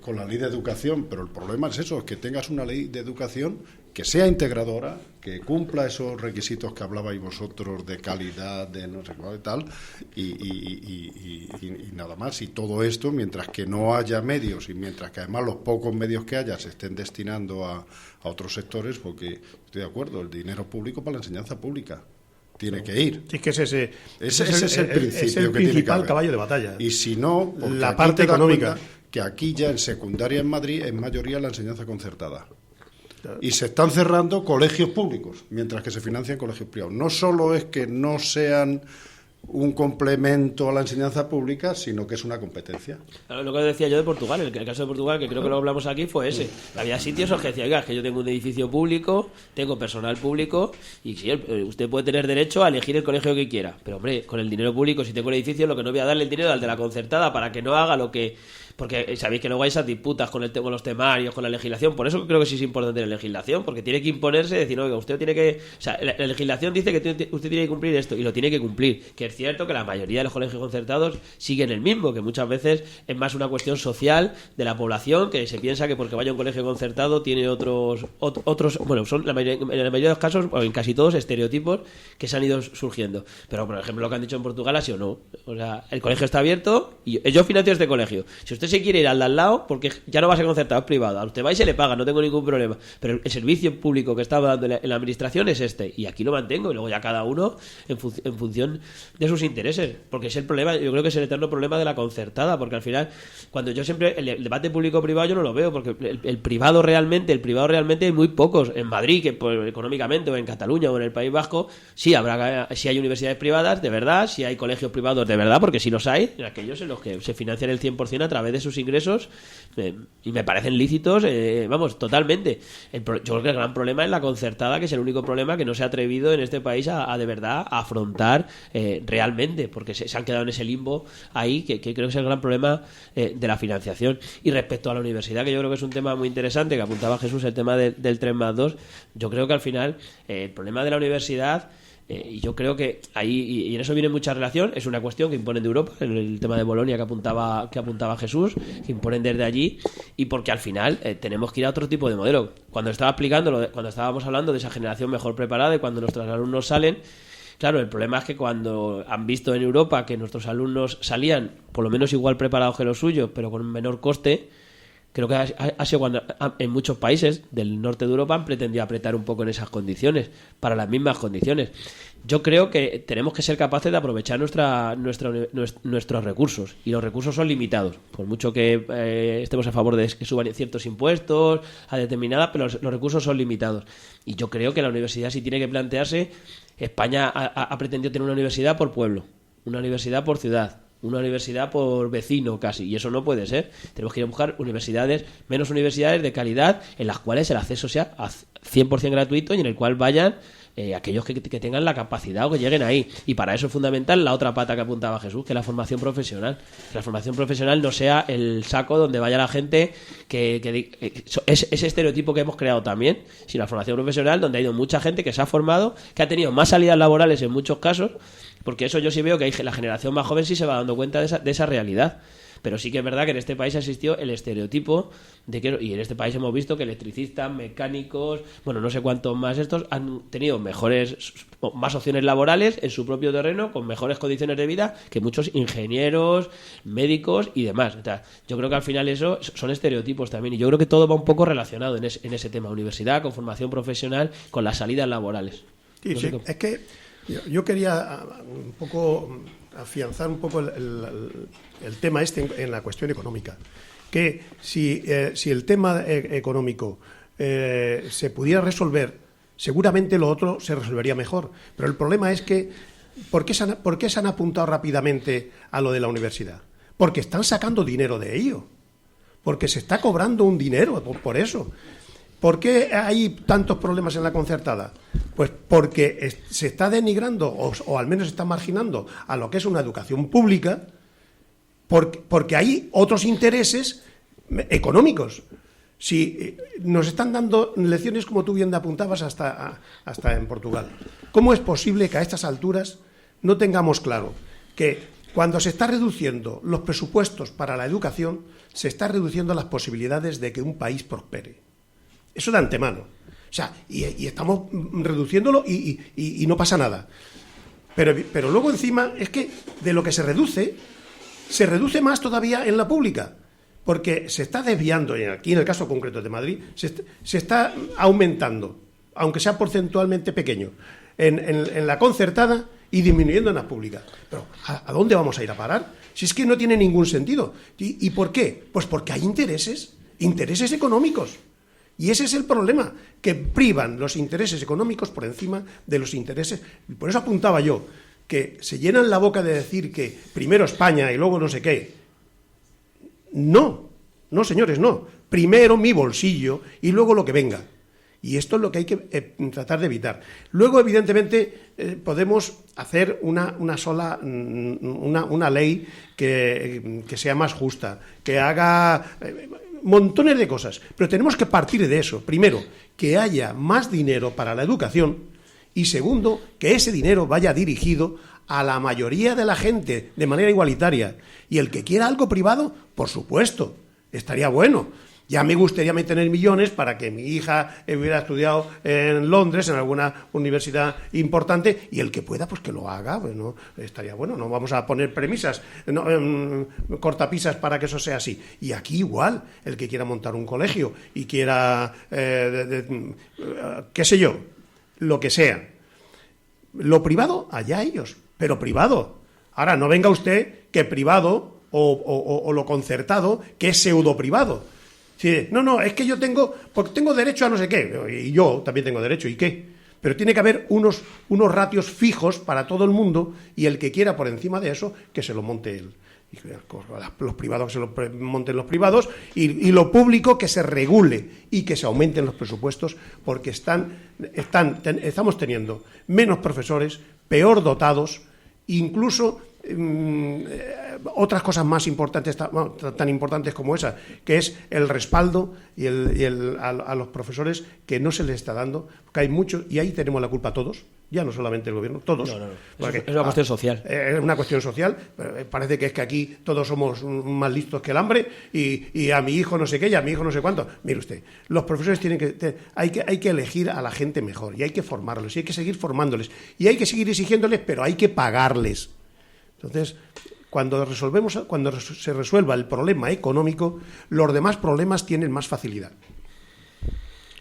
con la ley de educación, pero el problema es eso, es que tengas una ley de educación que sea integradora, que cumpla esos requisitos que hablabais vosotros de calidad, de no sé cuál y tal, y nada más. Y todo esto, mientras que no haya medios y mientras que además los pocos medios que haya se estén destinando a otros sectores, porque estoy de acuerdo, el dinero público para la enseñanza pública tiene que ir. Sí, que ese es el principio es el que tiene que principal haber. caballo de batalla. Y si no, la parte económica, que aquí ya en secundaria en Madrid es mayoría la enseñanza concertada. Y se están cerrando colegios públicos, mientras que se financian colegios privados. No solo es que no sean un complemento a la enseñanza pública, sino que es una competencia. Claro, lo que decía yo de Portugal, el caso de Portugal, que creo que lo hablamos aquí, fue ese. Había sitios que decía, oiga, es que yo tengo un edificio público, tengo personal público, y sí, usted puede tener derecho a elegir el colegio que quiera. Pero, hombre, con el dinero público, si tengo el edificio, lo que no voy a darle el dinero al de la concertada para que no haga lo que... Porque sabéis que luego hay esas disputas con los temarios, con la legislación. Por eso creo que sí es importante la legislación, porque tiene que imponerse, decir, oiga, usted tiene que... O sea, la legislación dice que usted tiene que cumplir esto, y lo tiene que cumplir. Que es cierto que la mayoría de los colegios concertados siguen el mismo, que muchas veces es más una cuestión social de la población, que se piensa que porque vaya a un colegio concertado tiene otros bueno, son en la mayoría de los casos, o en casi todos, estereotipos que se han ido surgiendo. Pero, por ejemplo, lo que han dicho en Portugal ha sido no. O sea, el colegio está abierto y yo financio este colegio. Si usted se quiere ir al de al lado, porque ya no va a ser concertado, es privado. A usted va y se le paga, no tengo ningún problema. Pero el servicio público que estaba dando en la administración es este. Y aquí lo mantengo. Y luego ya cada uno en función de sus intereses. Porque es el problema, yo creo que es el eterno problema de la concertada. Porque al final, cuando yo siempre, el debate público-privado yo no lo veo. Porque el privado realmente hay muy pocos. En Madrid, que pues, económicamente, o en Cataluña, o en el País Vasco, sí hay universidades privadas, de verdad, sí hay colegios privados, de verdad, porque sí los hay, aquellos en los que se financian el 100% a través de sus ingresos, y me parecen lícitos, vamos, totalmente. Yo creo que el gran problema es la concertada, que es el único problema que no se ha atrevido en este país a de verdad a afrontar realmente, porque se han quedado en ese limbo ahí, que creo que es el gran problema de la financiación. Y respecto a la universidad, que yo creo que es un tema muy interesante, que apuntaba Jesús, el tema del 3+2, yo creo que al final el problema de la universidad... y yo creo que ahí, y en eso viene mucha relación, es una cuestión que imponen de Europa, en el tema de Bolonia que apuntaba Jesús, que imponen desde allí, y porque al final tenemos que ir a otro tipo de modelo. Cuando estábamos hablando de esa generación mejor preparada y cuando nuestros alumnos salen, claro, el problema es que cuando han visto en Europa que nuestros alumnos salían por lo menos igual preparados que los suyos, pero con un menor coste, creo que ha sido cuando en muchos países del norte de Europa han pretendido apretar un poco en esas condiciones, para las mismas condiciones. Yo creo que tenemos que ser capaces de aprovechar nuestros recursos, y los recursos son limitados, por mucho que estemos a favor de que suban ciertos impuestos a determinadas, pero los recursos son limitados. Y yo creo que la universidad sí tiene que plantearse. España ha pretendido tener una universidad por pueblo, una universidad por ciudad, una universidad por vecino casi, y eso no puede ser. Tenemos que ir a buscar menos universidades de calidad, en las cuales el acceso sea 100% gratuito y en el cual vayan aquellos que tengan la capacidad o que lleguen ahí. Y para eso es fundamental la otra pata que apuntaba Jesús, que es la formación profesional. Que la formación profesional no sea el saco donde vaya la gente es ese estereotipo que hemos creado también, sino la formación profesional donde ha ido mucha gente que se ha formado, que ha tenido más salidas laborales en muchos casos, porque eso yo sí veo que la generación más joven sí se va dando cuenta de esa realidad. Pero sí que es verdad que en este país existió el estereotipo y en este país hemos visto que electricistas, mecánicos, bueno, no sé cuántos más estos han tenido más opciones laborales en su propio terreno, con mejores condiciones de vida que muchos ingenieros, médicos y demás. O sea, yo creo que al final eso son estereotipos también, y yo creo que todo va un poco relacionado en ese tema, universidad, con formación profesional, con las salidas laborales. Sí, no sé es que yo quería un poco afianzar un poco el tema en la cuestión económica, que si el tema económico se pudiera resolver, seguramente lo otro se resolvería mejor, pero el problema es que ¿por qué se han apuntado rápidamente a lo de la universidad? Porque están sacando dinero de ello, porque se está cobrando un dinero por eso. ¿Por qué hay tantos problemas en la concertada? Pues porque se está denigrando o al menos se está marginando a lo que es una educación pública porque hay otros intereses económicos. Si nos están dando lecciones, como tú bien apuntabas, hasta en Portugal. ¿Cómo es posible que a estas alturas no tengamos claro que cuando se está reduciendo los presupuestos para la educación, se está reduciendo las posibilidades de que un país prospere? Eso de antemano. O sea, y estamos reduciéndolo y no pasa nada. Pero luego encima es que de lo que se reduce más todavía en la pública. Porque se está desviando, y aquí en el caso concreto de Madrid, se está aumentando, aunque sea porcentualmente pequeño, en la concertada y disminuyendo en la pública. Pero ¿a dónde vamos a ir a parar? Si es que no tiene ningún sentido. ¿Y por qué? Pues porque hay intereses económicos. Y ese es el problema, que privan los intereses económicos por encima de los intereses. Y por eso apuntaba yo, que se llenan la boca de decir que primero España y luego no sé qué. No, señores, no. Primero mi bolsillo y luego lo que venga. Y esto es lo que hay que tratar de evitar. Luego, evidentemente, podemos hacer una ley que sea más justa, que haga montones de cosas. Pero tenemos que partir de eso. Primero, que haya más dinero para la educación y segundo, que ese dinero vaya dirigido a la mayoría de la gente de manera igualitaria. Y el que quiera algo privado, por supuesto, estaría bueno. Ya me gustaría tener millones para que mi hija hubiera estudiado en Londres, en alguna universidad importante, y el que pueda, pues que lo haga. Bueno, estaría bueno. No vamos a poner premisas, cortapisas para que eso sea así. Y aquí igual, el que quiera montar un colegio y quiera, qué sé yo, lo que sea. Lo privado, allá ellos, pero privado. Ahora, no venga usted que privado o lo concertado, que es pseudo privado. Sí, no, es que yo tengo derecho a no sé qué, y yo también tengo derecho, ¿y qué? Pero tiene que haber unos ratios fijos para todo el mundo, y el que quiera por encima de eso, que se lo monte él. Y los privados que se lo monten los privados, y lo público que se regule y que se aumenten los presupuestos, porque estamos teniendo menos profesores, peor dotados, incluso otras cosas más importantes, tan importantes como esa, que es el respaldo a los profesores, que no se les está dando, porque hay muchos, y ahí tenemos la culpa todos, ya no solamente el gobierno, todos. No. Porque, es una cuestión social. Es una cuestión social. Parece que es que aquí todos somos más listos que el hambre, y a mi hijo no sé qué, y a mi hijo no sé cuánto. Mire usted, los profesores hay que elegir a la gente mejor, y hay que formarlos, y hay que seguir formándoles, y hay que seguir exigiéndoles, pero hay que pagarles. Entonces, cuando se resuelva el problema económico, los demás problemas tienen más facilidad.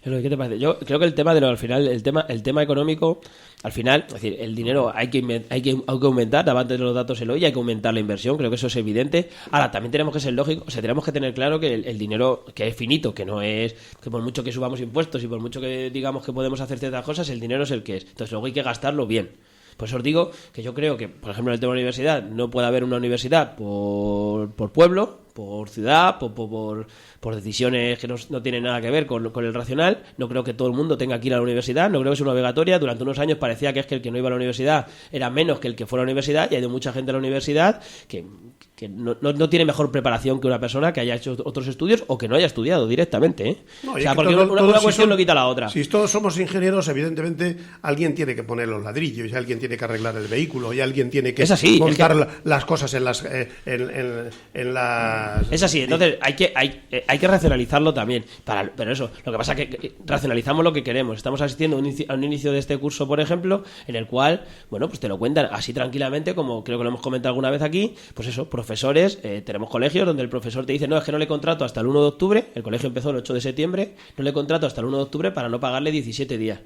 ¿Qué te parece? Yo creo que el tema al final, el tema económico, al final, es decir, el dinero hay que aumentar, daba antes los datos el hoy, hay que aumentar la inversión, creo que eso es evidente. Ahora, también tenemos que ser lógicos, o sea, tenemos que tener claro que el dinero, que es finito, que no es, que por mucho que subamos impuestos y por mucho que digamos que podemos hacer ciertas cosas, el dinero es el que es. Entonces, luego hay que gastarlo bien. Por eso os digo que yo creo que, por ejemplo, en el tema de la universidad, no puede haber una universidad por pueblo, por ciudad, por decisiones que no tienen nada que ver con el racional. No creo que todo el mundo tenga que ir a la universidad, no creo que sea una obligatoria. Durante unos años parecía que el que no iba a la universidad era menos que el que fuera a la universidad, y ha ido mucha gente a la universidad que no tiene mejor preparación que una persona que haya hecho otros estudios o que no haya estudiado directamente, ¿eh? No, o sea, porque una cuestión no quita la otra. Si todos somos ingenieros, evidentemente alguien tiene que poner los ladrillos, y alguien tiene que arreglar el vehículo, y alguien tiene que montar las cosas en las Es así, entonces hay que racionalizarlo también. Pero eso, lo que pasa es que racionalizamos lo que queremos. Estamos asistiendo a un inicio de este curso, por ejemplo, en el cual, bueno, pues te lo cuentan así tranquilamente, como creo que lo hemos comentado alguna vez aquí, pues eso, profesores, tenemos colegios donde el profesor te dice, no, es que no le contrato hasta el 1 de octubre, el colegio empezó el 8 de septiembre, no le contrato hasta el 1 de octubre para no pagarle 17 días.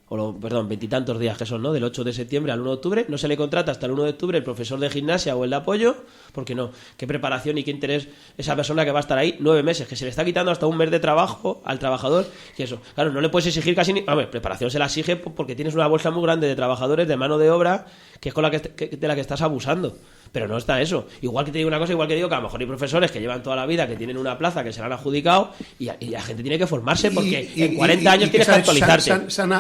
Veintitantos días que son, ¿no? Del 8 de septiembre al 1 de octubre, no se le contrata hasta el 1 de octubre el profesor de gimnasia o el de apoyo, porque no, qué preparación y qué interés esa persona que va a estar ahí 9 meses, que se le está quitando hasta un mes de trabajo al trabajador, y eso, claro, no le puedes exigir casi preparación se la exige porque tienes una bolsa muy grande de trabajadores, de mano de obra, que es con de la que estás abusando. Pero no está eso. Igual que te digo una cosa, igual que digo que a lo mejor hay profesores que llevan toda la vida, que tienen una plaza, que se la han adjudicado, y la gente tiene que formarse porque en 40 años tienes que actualizarte. Se han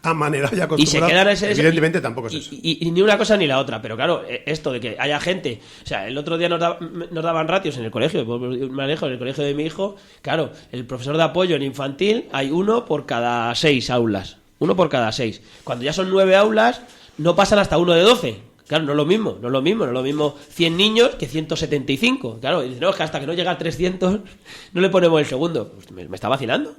amanelado y acostumbrado. Y se quedan Evidentemente tampoco es eso. Y ni una cosa ni la otra. Pero claro, esto de que haya gente... O sea, el otro día nos daban ratios en el colegio, me alejo, en el colegio de mi hijo. Claro, el profesor de apoyo en infantil hay 1 por cada 6 aulas. 1 por cada 6. Cuando ya son 9 aulas, no pasan hasta 1 de 12. Claro, no es lo mismo 100 niños que 175. Claro, y dice, no, es que hasta que no llega a 300 no le ponemos el segundo. Pues me está vacilando.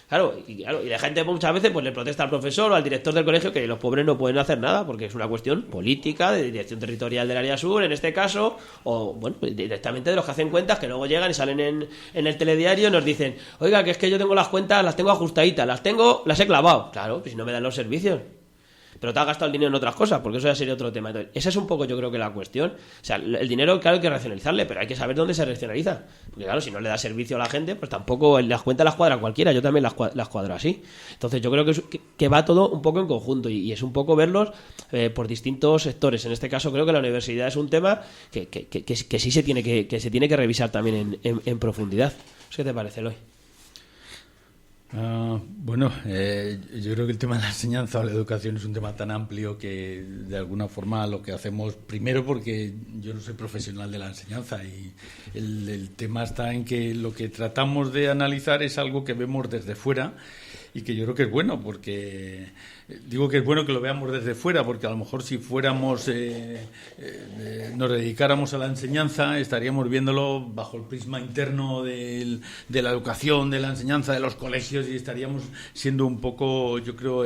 Claro, y la gente muchas veces pues le protesta al profesor o al director del colegio que los pobres no pueden hacer nada porque es una cuestión política de dirección territorial del área sur, en este caso, o bueno, directamente de los que hacen cuentas que luego llegan y salen en el telediario y nos dicen, oiga, que es que yo tengo las cuentas, las tengo ajustaditas, las he clavado. Claro, pues si no me dan los servicios. Pero te has gastado el dinero en otras cosas, porque eso ya sería otro tema. Entonces, esa es un poco, yo creo que la cuestión. O sea, el dinero, claro, hay que racionalizarle, pero hay que saber dónde se racionaliza. Porque claro, si no le da servicio a la gente, pues tampoco las cuentas las cuadra cualquiera. Yo también las cuadro así. Entonces, yo creo que va todo un poco en conjunto y es un poco verlos por distintos sectores. En este caso, creo que la universidad es un tema que sí se tiene que revisar también en profundidad. ¿Qué te parece, Eloy? Bueno, yo creo que el tema de la enseñanza o la educación es un tema tan amplio que de alguna forma lo que hacemos, primero porque yo no soy profesional de la enseñanza y el tema está en que lo que tratamos de analizar es algo que vemos desde fuera y que yo creo que es bueno, porque digo que es bueno que lo veamos desde fuera, porque a lo mejor si fuéramos nos dedicáramos a la enseñanza estaríamos viéndolo bajo el prisma interno de la educación, de la enseñanza, de los colegios, y estaríamos siendo un poco, yo creo,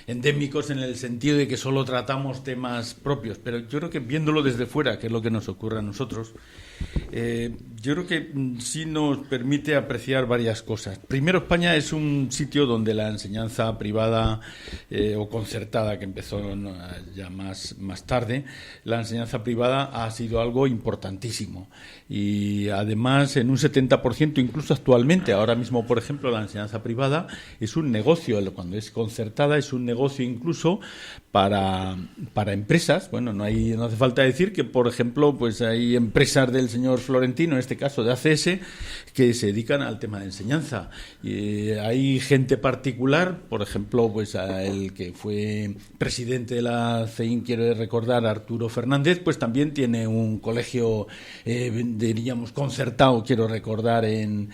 endémicos en el sentido de que solo tratamos temas propios. Pero yo creo que viéndolo desde fuera, que es lo que nos ocurre a nosotros, yo creo que sí nos permite apreciar varias cosas. Primero, España es un sitio donde la enseñanza privada o concertada, que empezó ya más tarde, la enseñanza privada ha sido algo importantísimo. Y además, en un 70%, incluso actualmente, ahora mismo, por ejemplo, la enseñanza privada es un negocio. Cuando es concertada es un negocio incluso para empresas. Bueno, no hace falta decir que, por ejemplo, pues hay empresas del señor Florentino, en este caso de ACS, que se dedican al tema de enseñanza. Y hay gente particular, por ejemplo, pues el que fue presidente de la CEIN, quiero recordar, Arturo Fernández, pues también tiene un colegio, diríamos, concertado, quiero recordar, en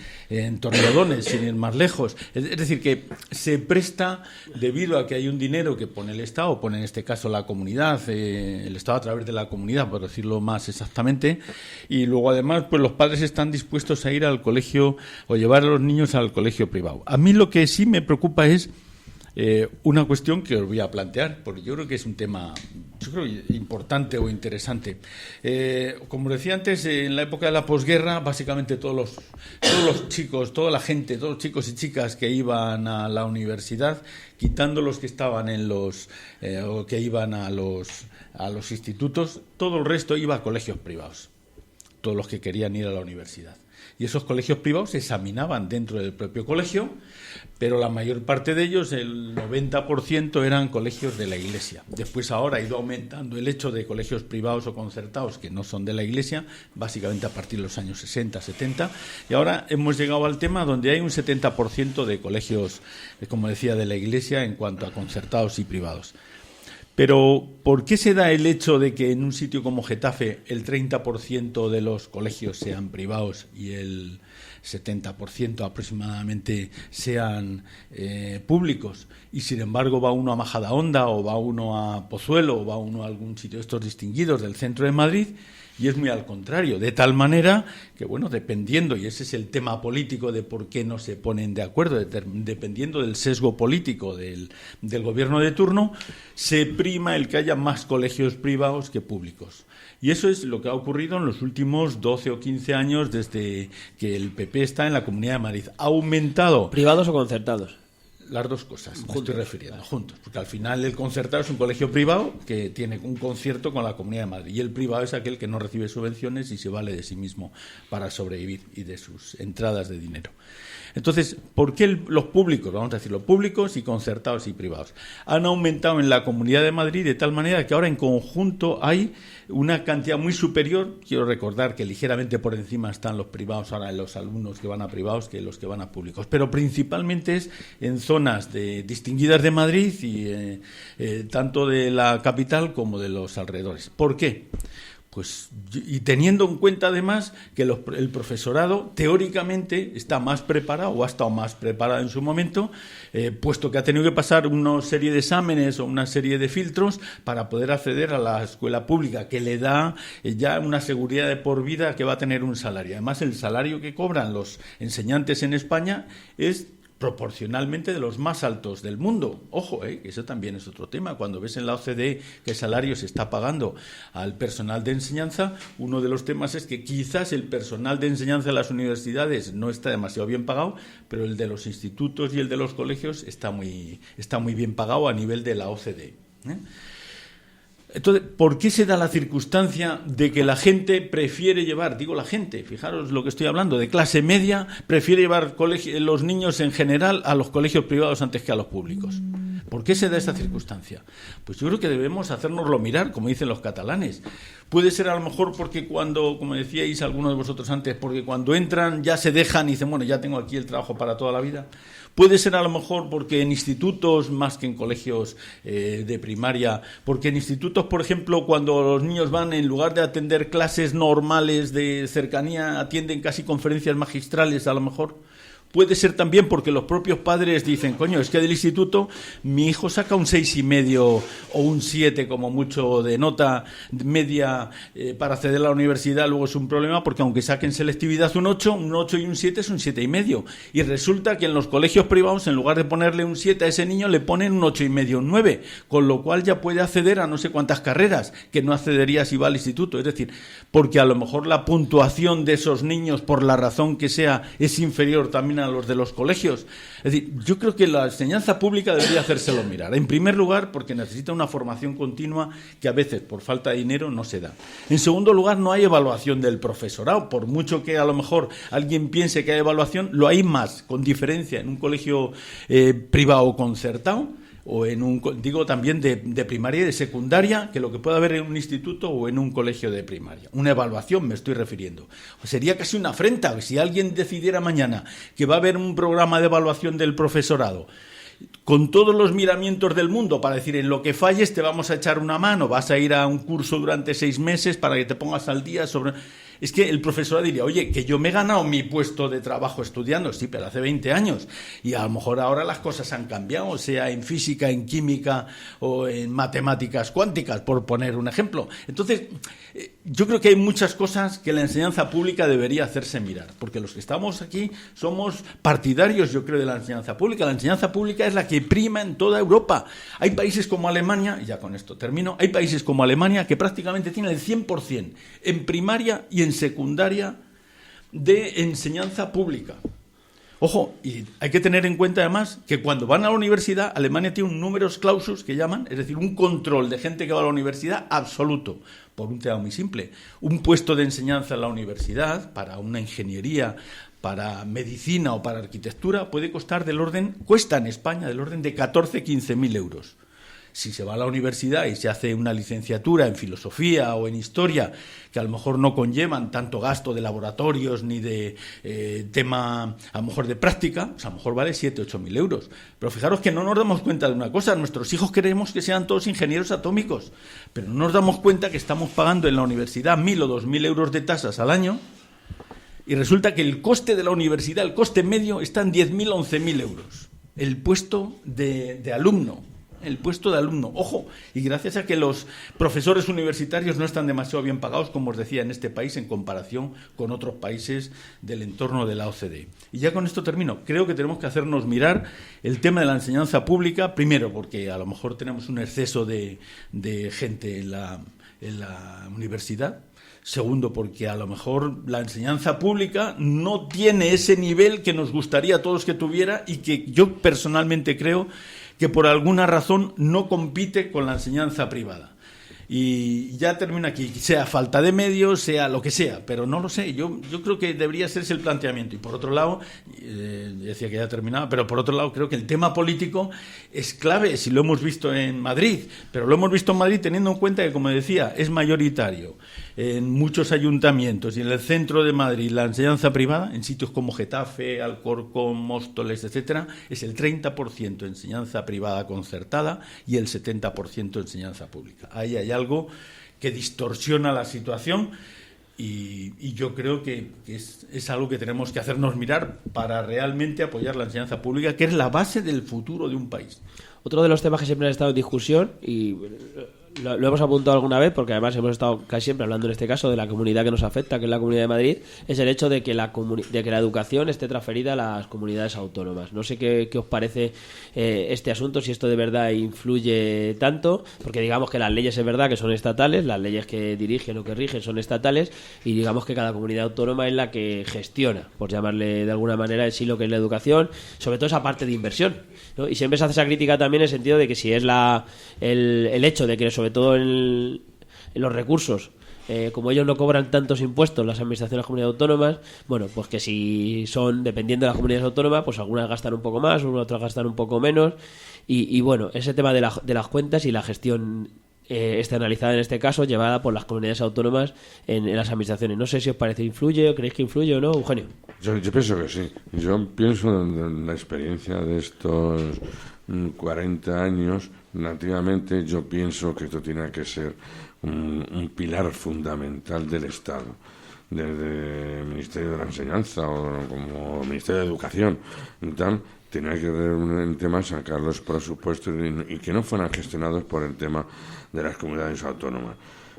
Torrelodones, sin ir más lejos. Es decir, que se presta, debido a que hay un dinero que pone el Estado, pone en este caso la comunidad, el Estado a través de la comunidad, por decirlo más exactamente, y luego además pues los padres están dispuestos a ir al colegio o llevar a los niños al colegio privado. A mí lo que sí me preocupa es una cuestión que os voy a plantear, porque yo creo que es un tema, yo creo, importante o interesante. Como decía antes, en la época de la posguerra, básicamente todos los chicos, toda la gente, todos los chicos y chicas que iban a la universidad, quitando los que estaban o que iban a los institutos, todo el resto iba a colegios privados, todos los que querían ir a la universidad. Y esos colegios privados se examinaban dentro del propio colegio, pero la mayor parte de ellos, el 90%, eran colegios de la Iglesia. Después ahora ha ido aumentando el hecho de colegios privados o concertados que no son de la Iglesia, básicamente a partir de los años 60, 70, y ahora hemos llegado al tema donde hay un 70% de colegios, como decía, de la Iglesia en cuanto a concertados y privados. Pero, ¿por qué se da el hecho de que en un sitio como Getafe el 30% de los colegios sean privados y el 70% aproximadamente sean públicos? Y, sin embargo, va uno a Majadahonda o va uno a Pozuelo o va uno a algún sitio de estos distinguidos del centro de Madrid, y es muy al contrario, de tal manera que, bueno, dependiendo, y ese es el tema político de por qué no se ponen de acuerdo, dependiendo del sesgo político del gobierno de turno, se prima el que haya más colegios privados que públicos. Y eso es lo que ha ocurrido en los últimos 12 o 15 años desde que el PP está en la Comunidad de Madrid. Ha aumentado... ¿Privados o concertados? Las dos cosas, me estoy refiriendo, juntos, porque al final el concertado es un colegio privado que tiene un concierto con la Comunidad de Madrid, y el privado es aquel que no recibe subvenciones y se vale de sí mismo para sobrevivir y de sus entradas de dinero. Entonces, ¿por qué los públicos, vamos a decir, los públicos y concertados y privados, han aumentado en la Comunidad de Madrid de tal manera que ahora en conjunto hay una cantidad muy superior? Quiero recordar que ligeramente por encima están los privados, ahora los alumnos que van a privados que los que van a públicos, pero principalmente es en zonas distinguidas de Madrid y tanto de la capital como de los alrededores. ¿Por qué? Pues, y teniendo en cuenta además que el profesorado teóricamente está más preparado o ha estado más preparado en su momento, puesto que ha tenido que pasar una serie de exámenes o una serie de filtros para poder acceder a la escuela pública, que le da ya una seguridad de por vida que va a tener un salario. Además, el salario que cobran los enseñantes en España es proporcionalmente de los más altos del mundo. Ojo, que eso también es otro tema. Cuando ves en la OCDE qué salario se está pagando al personal de enseñanza, uno de los temas es que quizás el personal de enseñanza de las universidades no está demasiado bien pagado, pero el de los institutos y el de los colegios está muy bien pagado a nivel de la OCDE. Entonces, ¿por qué se da la circunstancia de que la gente prefiere llevar, digo la gente, fijaros lo que estoy hablando, de clase media, prefiere llevar los niños en general a los colegios privados antes que a los públicos? ¿Por qué se da esta circunstancia? Pues yo creo que debemos hacérnoslo mirar, como dicen los catalanes. Puede ser a lo mejor porque cuando, como decíais algunos de vosotros antes, porque cuando entran ya se dejan y dicen, bueno, ya tengo aquí el trabajo para toda la vida. Puede ser a lo mejor porque en institutos, más que en colegios de primaria, porque en institutos, por ejemplo, cuando los niños van, en lugar de atender clases normales de cercanía, atienden casi conferencias magistrales a lo mejor. Puede ser también porque los propios padres dicen, coño, es que del instituto mi hijo saca un 6,5 o un 7 como mucho de nota media para acceder a la universidad, luego es un problema porque aunque saquen selectividad un 8 y un 7 es un 7,5. Y resulta que en los colegios privados, en lugar de ponerle un 7 a ese niño, le ponen un 8,5, un 9, con lo cual ya puede acceder a no sé cuántas carreras que no accedería si va al instituto. Es decir, porque a lo mejor la puntuación de esos niños, por la razón que sea, es inferior también a los de los colegios. Es decir, yo creo que la enseñanza pública debería hacérselo mirar. En primer lugar, porque necesita una formación continua que a veces, por falta de dinero, no se da. En segundo lugar, no hay evaluación del profesorado. Por mucho que a lo mejor alguien piense que hay evaluación, lo hay más, con diferencia, en un colegio privado o concertado, o digo también de primaria y de secundaria, que lo que puede haber en un instituto o en un colegio de primaria. Una evaluación me estoy refiriendo. Sería casi una afrenta si alguien decidiera mañana que va a haber un programa de evaluación del profesorado con todos los miramientos del mundo para decir, en lo que falles te vamos a echar una mano, vas a ir a un curso durante 6 meses para que te pongas al día sobre... Es que el profesor diría, oye, que yo me he ganado mi puesto de trabajo estudiando, sí, pero hace 20 años, y a lo mejor ahora las cosas han cambiado, sea en física, en química o en matemáticas cuánticas, por poner un ejemplo. Entonces, yo creo que hay muchas cosas que la enseñanza pública debería hacerse mirar, porque los que estamos aquí somos partidarios, yo creo, de la enseñanza pública. La enseñanza pública es la que prima en toda Europa. Hay países como Alemania, y ya con esto termino, hay países como Alemania que prácticamente tienen el 100% en primaria y en secundaria de enseñanza pública. Ojo, y hay que tener en cuenta además que cuando van a la universidad, Alemania tiene un numerus clausus que llaman, es decir, un control de gente que va a la universidad absoluto, por un tema muy simple. Un puesto de enseñanza en la universidad, para una ingeniería, para medicina o para arquitectura, cuesta en España del orden de 14-15.000 euros. Si se va a la universidad y se hace una licenciatura en filosofía o en historia, que a lo mejor no conllevan tanto gasto de laboratorios ni de tema, a lo mejor de práctica, pues a lo mejor vale 7-8.000 euros. Pero fijaros que no nos damos cuenta de una cosa, nuestros hijos queremos que sean todos ingenieros atómicos, pero no nos damos cuenta que estamos pagando en la universidad 1.000 o 2.000 euros de tasas al año, y resulta que el coste de la universidad, el coste medio, está en 10.000 o 11.000 euros. El puesto de alumno. El puesto de alumno, ojo, y gracias a que los profesores universitarios no están demasiado bien pagados, como os decía, en este país en comparación con otros países del entorno de la OCDE. Y ya con esto termino. Creo que tenemos que hacernos mirar el tema de la enseñanza pública, primero porque a lo mejor tenemos un exceso de gente en la universidad. Segundo, porque a lo mejor la enseñanza pública no tiene ese nivel que nos gustaría a todos que tuviera y que yo personalmente creo que por alguna razón no compite con la enseñanza privada. Y ya termino aquí, sea falta de medios, sea lo que sea, pero no lo sé, yo creo que debería serse el planteamiento. Y por otro lado, decía que ya terminaba, pero por otro lado creo que el tema político es clave, si lo hemos visto en Madrid, pero lo hemos visto en Madrid teniendo en cuenta que, como decía, es mayoritario en muchos ayuntamientos y en el centro de Madrid la enseñanza privada, en sitios como Getafe, Alcorcón, Móstoles, etcétera, es el 30% enseñanza privada concertada y el 70% enseñanza pública. Ahí hay algo que distorsiona la situación y yo creo que es algo que tenemos que hacernos mirar para realmente apoyar la enseñanza pública, que es la base del futuro de un país. Otro de los temas que siempre han estado en discusión, y lo hemos apuntado alguna vez, porque además hemos estado casi siempre hablando en este caso de la comunidad que nos afecta, que es la Comunidad de Madrid, es el hecho de que la educación esté transferida a las comunidades autónomas. No sé qué os parece este asunto, si esto de verdad influye tanto, porque digamos que las leyes es verdad que son estatales, las leyes que dirigen o que rigen son estatales, y digamos que cada comunidad autónoma es la que gestiona, por llamarle de alguna manera, en sí lo que es la educación, sobre todo esa parte de inversión, ¿no? Y siempre se hace esa crítica también en el sentido de que si es el hecho de que sobre todo en los recursos, como ellos no cobran tantos impuestos, las administraciones de las comunidades autónomas, bueno, pues que si son, dependiendo de las comunidades autónomas, pues algunas gastan un poco más, otras gastan un poco menos, y bueno, ese tema de las cuentas y la gestión externalizada en este caso, llevada por las comunidades autónomas en las administraciones. No sé si os parece influye, o creéis que influye o no, Eugenio. Yo pienso que sí. Yo pienso en la experiencia de estos 40 años. Nativamente yo pienso que esto tiene que ser un pilar fundamental del Estado, desde el Ministerio de la Enseñanza o como Ministerio de Educación y tal. Tenía que ver un tema, sacar los presupuestos y que no fueran gestionados por el tema de las comunidades autónomas.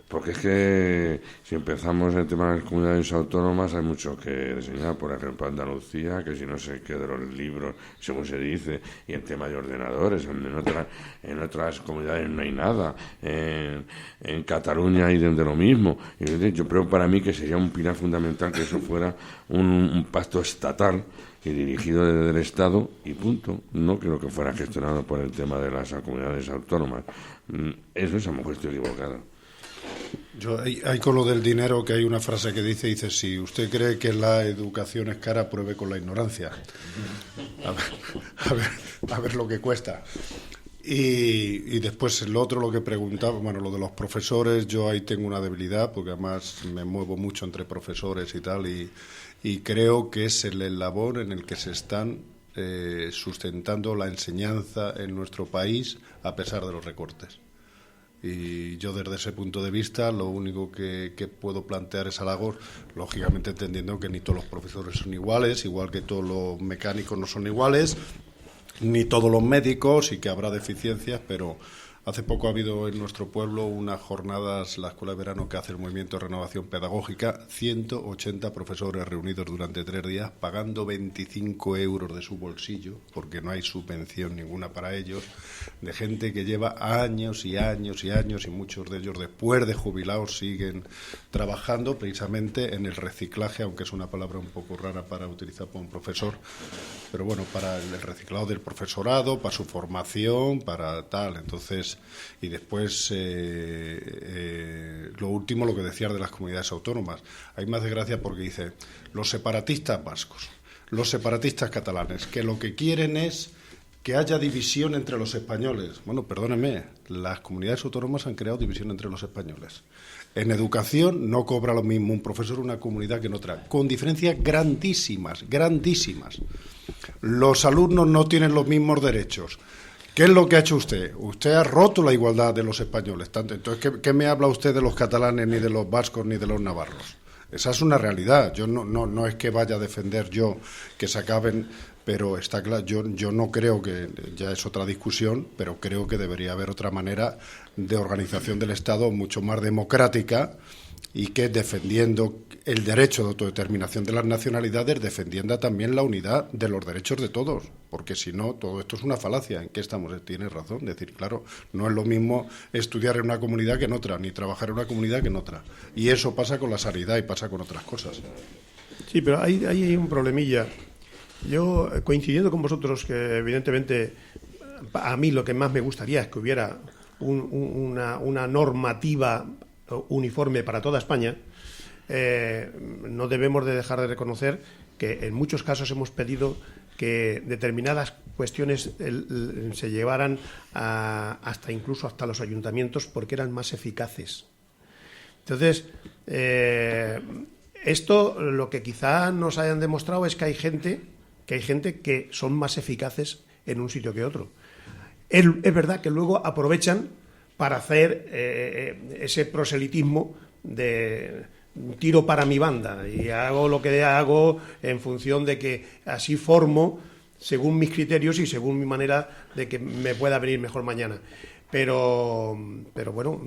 Porque es que si empezamos el tema de las comunidades autónomas hay mucho que enseñar, por ejemplo Andalucía, que si no sé qué de los libros, según se dice, y el tema de ordenadores, en otras comunidades no hay nada, en Cataluña hay de lo mismo. Y yo creo para mí que sería un pilar fundamental que eso fuera un pacto estatal y dirigido desde el Estado y punto. No creo que fuera gestionado por el tema de las comunidades autónomas. Eso es, a lo mejor estoy equivocado. Yo hay con lo del dinero que hay una frase que dice, si usted cree que la educación es cara, pruebe con la ignorancia. A ver lo que cuesta. Y después lo otro, lo que preguntaba, bueno, lo de los profesores, yo ahí tengo una debilidad, porque además me muevo mucho entre profesores y tal, y creo que es el eslabón en el que se están sustentando la enseñanza en nuestro país a pesar de los recortes. Y yo desde ese punto de vista lo único que puedo plantear es halagos, lógicamente entendiendo que ni todos los profesores son iguales, igual que todos los mecánicos no son iguales, ni todos los médicos, y que habrá deficiencias, pero hace poco ha habido en nuestro pueblo unas jornadas, la Escuela de Verano que hace el Movimiento de Renovación Pedagógica, 180 profesores reunidos durante 3 días, pagando 25 euros de su bolsillo, porque no hay subvención ninguna para ellos, de gente que lleva años y años y años, y muchos de ellos después de jubilados siguen trabajando precisamente en el reciclaje, aunque es una palabra un poco rara para utilizar por un profesor, pero bueno, para el reciclado del profesorado, para su formación, para tal. Entonces, y después lo último, lo que decías de las comunidades autónomas, hay más desgracia porque dice los separatistas vascos, los separatistas catalanes, que lo que quieren es que haya división entre los españoles. Bueno, perdónenme, las comunidades autónomas han creado división entre los españoles. En educación no cobra lo mismo un profesor de una comunidad que en otra, con diferencias grandísimas, grandísimas. Los alumnos no tienen los mismos derechos. ¿Qué es lo que ha hecho usted? Usted ha roto la igualdad de los españoles. Entonces, ¿qué me habla usted de los catalanes, ni de los vascos, ni de los navarros? Esa es una realidad. Yo no es que vaya a defender yo que se acaben, pero está claro, yo no creo que, ya es otra discusión, pero creo que debería haber otra manera de organización del Estado mucho más democrática, y que defendiendo el derecho de autodeterminación de las nacionalidades defendienda también la unidad de los derechos de todos, porque si no, todo esto es una falacia. ¿En qué estamos? Tienes razón, es decir, claro, no es lo mismo estudiar en una comunidad que en otra, ni trabajar en una comunidad que en otra, y eso pasa con la sanidad y pasa con otras cosas. Sí, pero ahí hay un problemilla. Yo, coincidiendo con vosotros, que evidentemente a mí lo que más me gustaría es que hubiera una normativa uniforme para toda España, no debemos de dejar de reconocer que en muchos casos hemos pedido que determinadas cuestiones se llevaran incluso hasta los ayuntamientos porque eran más eficaces. Entonces, esto lo que quizá nos hayan demostrado es que hay gente que son más eficaces en un sitio que otro. Es verdad que luego aprovechan para hacer ese proselitismo de tiro para mi banda y hago lo que hago en función de que así formo según mis criterios y según mi manera de que me pueda venir mejor mañana. Pero bueno,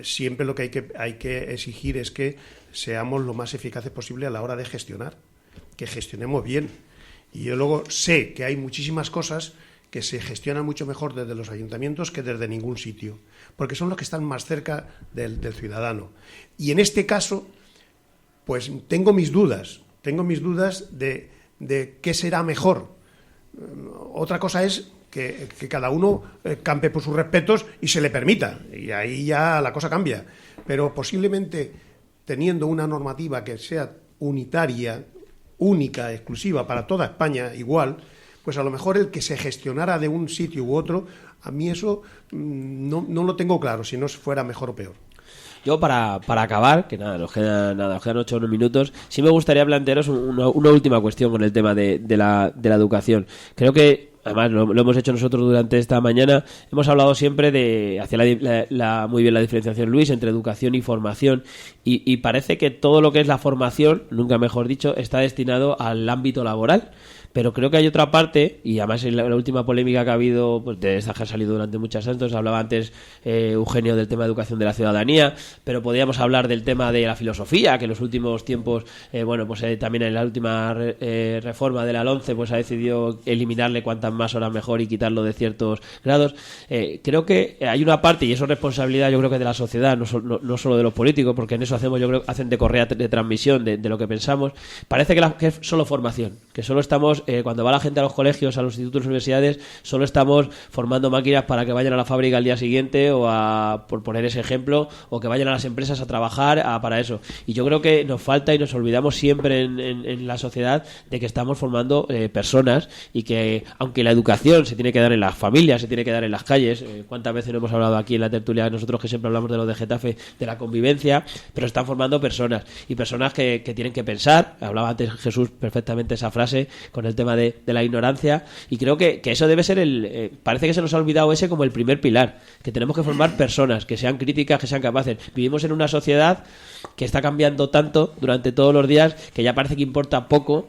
siempre lo que hay que exigir es que seamos lo más eficaces posible a la hora de gestionar, que gestionemos bien. Y yo luego sé que hay muchísimas cosas que se gestionan mucho mejor desde los ayuntamientos que desde ningún sitio, porque son los que están más cerca del ciudadano. Y en este caso, pues tengo mis dudas de qué será mejor. Otra cosa es que cada uno campe por sus respetos y se le permita, y ahí ya la cosa cambia. Pero posiblemente teniendo una normativa que sea unitaria, única, exclusiva para toda España, igual, pues a lo mejor el que se gestionara de un sitio u otro, a mí eso no lo tengo claro, si no fuera mejor o peor. Yo para acabar, que nos quedan 8 o 9 minutos, sí me gustaría plantearos una última cuestión con el tema de la educación. Creo que, además lo hemos hecho nosotros durante esta mañana, hemos hablado siempre hacía muy bien la diferenciación Luis, entre educación y formación, y parece que todo lo que es la formación, nunca mejor dicho, está destinado al ámbito laboral. Pero creo que hay otra parte, y además en la última polémica que ha habido, pues de esta que ha salido durante muchos años, hablaba antes Eugenio del tema de educación de la ciudadanía, pero podríamos hablar del tema de la filosofía, que en los últimos tiempos, también en la última reforma de la LOMCE, pues ha decidido eliminarle cuantas más horas mejor y quitarlo de ciertos grados. Creo que hay una parte, y eso es responsabilidad yo creo que de la sociedad, no solo de los políticos, porque en eso hacen de correa de transmisión de lo que pensamos. Parece que es solo formación, que solo estamos cuando va la gente a los colegios, a los institutos, universidades, solo estamos formando máquinas para que vayan a la fábrica al día siguiente por poner ese ejemplo, o que vayan a las empresas a trabajar para eso. Y yo creo que nos falta y nos olvidamos siempre en la sociedad de que estamos formando personas, y que aunque la educación se tiene que dar en las familias, se tiene que dar en las calles, cuántas veces no hemos hablado aquí en la tertulia nosotros, que siempre hablamos de lo de Getafe, de la convivencia, pero están formando personas, y personas que tienen que pensar. Hablaba antes Jesús perfectamente esa frase con el tema de la ignorancia, y creo que eso debe ser parece que se nos ha olvidado ese como el primer pilar, que tenemos que formar personas que sean críticas, que sean capaces. Vivimos en una sociedad que está cambiando tanto durante todos los días que ya parece que importa poco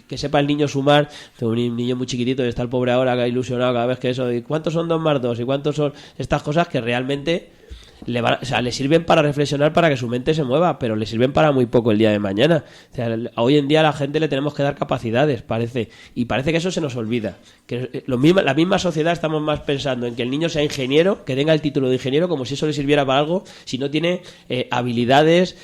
que sepa el niño sumar. Un niño muy chiquitito y está el pobre ahora que ha ilusionado cada vez que eso, y cuántos son 2 más 2 y cuántos son estas cosas que realmente le sirven para reflexionar, para que su mente se mueva, pero le sirven para muy poco el día de mañana. O sea, hoy en día a la gente le tenemos que dar capacidades, parece que eso se nos olvida, que la misma sociedad estamos más pensando en que el niño sea ingeniero, que tenga el título de ingeniero, como si eso le sirviera para algo, si no tiene habilidades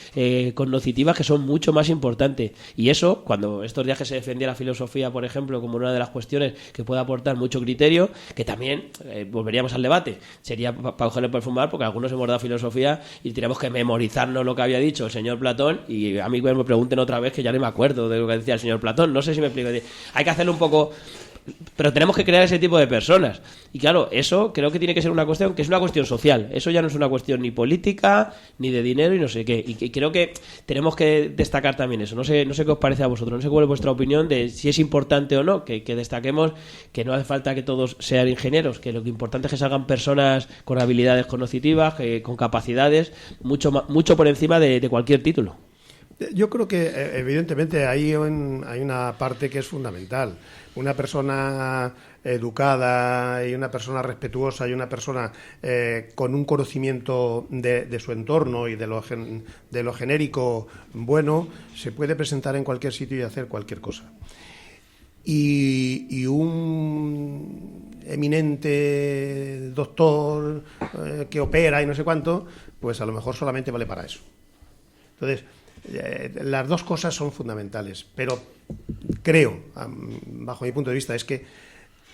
cognitivas que son mucho más importantes. Y eso, cuando estos días que se defendía la filosofía, por ejemplo, como una de las cuestiones que puede aportar mucho criterio, que también volveríamos al debate, sería para cogerle por fumar, porque algunos hemos dado filosofía y tenemos que memorizarnos lo que había dicho el señor Platón, y a mí me pregunten otra vez que ya no me acuerdo de lo que decía el señor Platón. No sé si me explico. Hay que hacerlo un poco, pero tenemos que crear ese tipo de personas. Y claro, eso creo que tiene que ser una cuestión que es una cuestión social. Eso ya no es una cuestión ni política, ni de dinero y no sé qué. Y creo que tenemos que destacar también eso. No sé qué os parece a vosotros, no sé cuál es vuestra opinión de si es importante o no, que destaquemos que no hace falta que todos sean ingenieros, que lo que importante es que salgan personas con habilidades cognitivas, con capacidades, mucho por encima de cualquier título. Yo creo que evidentemente hay una parte que es fundamental. Una persona educada y una persona respetuosa y una persona con un conocimiento de su entorno y de lo genérico bueno, se puede presentar en cualquier sitio y hacer cualquier cosa. Y un eminente doctor que opera y no sé cuánto, pues a lo mejor solamente vale para eso. Entonces, las dos cosas son fundamentales, pero creo, bajo mi punto de vista, es que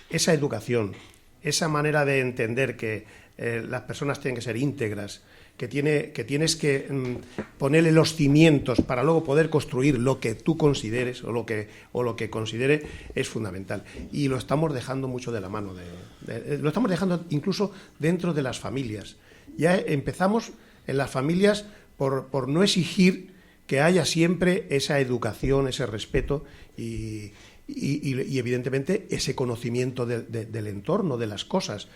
esa educación, esa manera de entender que las personas tienen que ser íntegras, que tienes que ponerle los cimientos para luego poder construir lo que tú consideres o lo que considere, es fundamental. Y lo estamos dejando mucho de la mano, lo estamos dejando incluso dentro de las familias. Ya empezamos en las familias por no exigir que haya siempre esa educación, ese respeto y evidentemente ese conocimiento del entorno, de las cosas.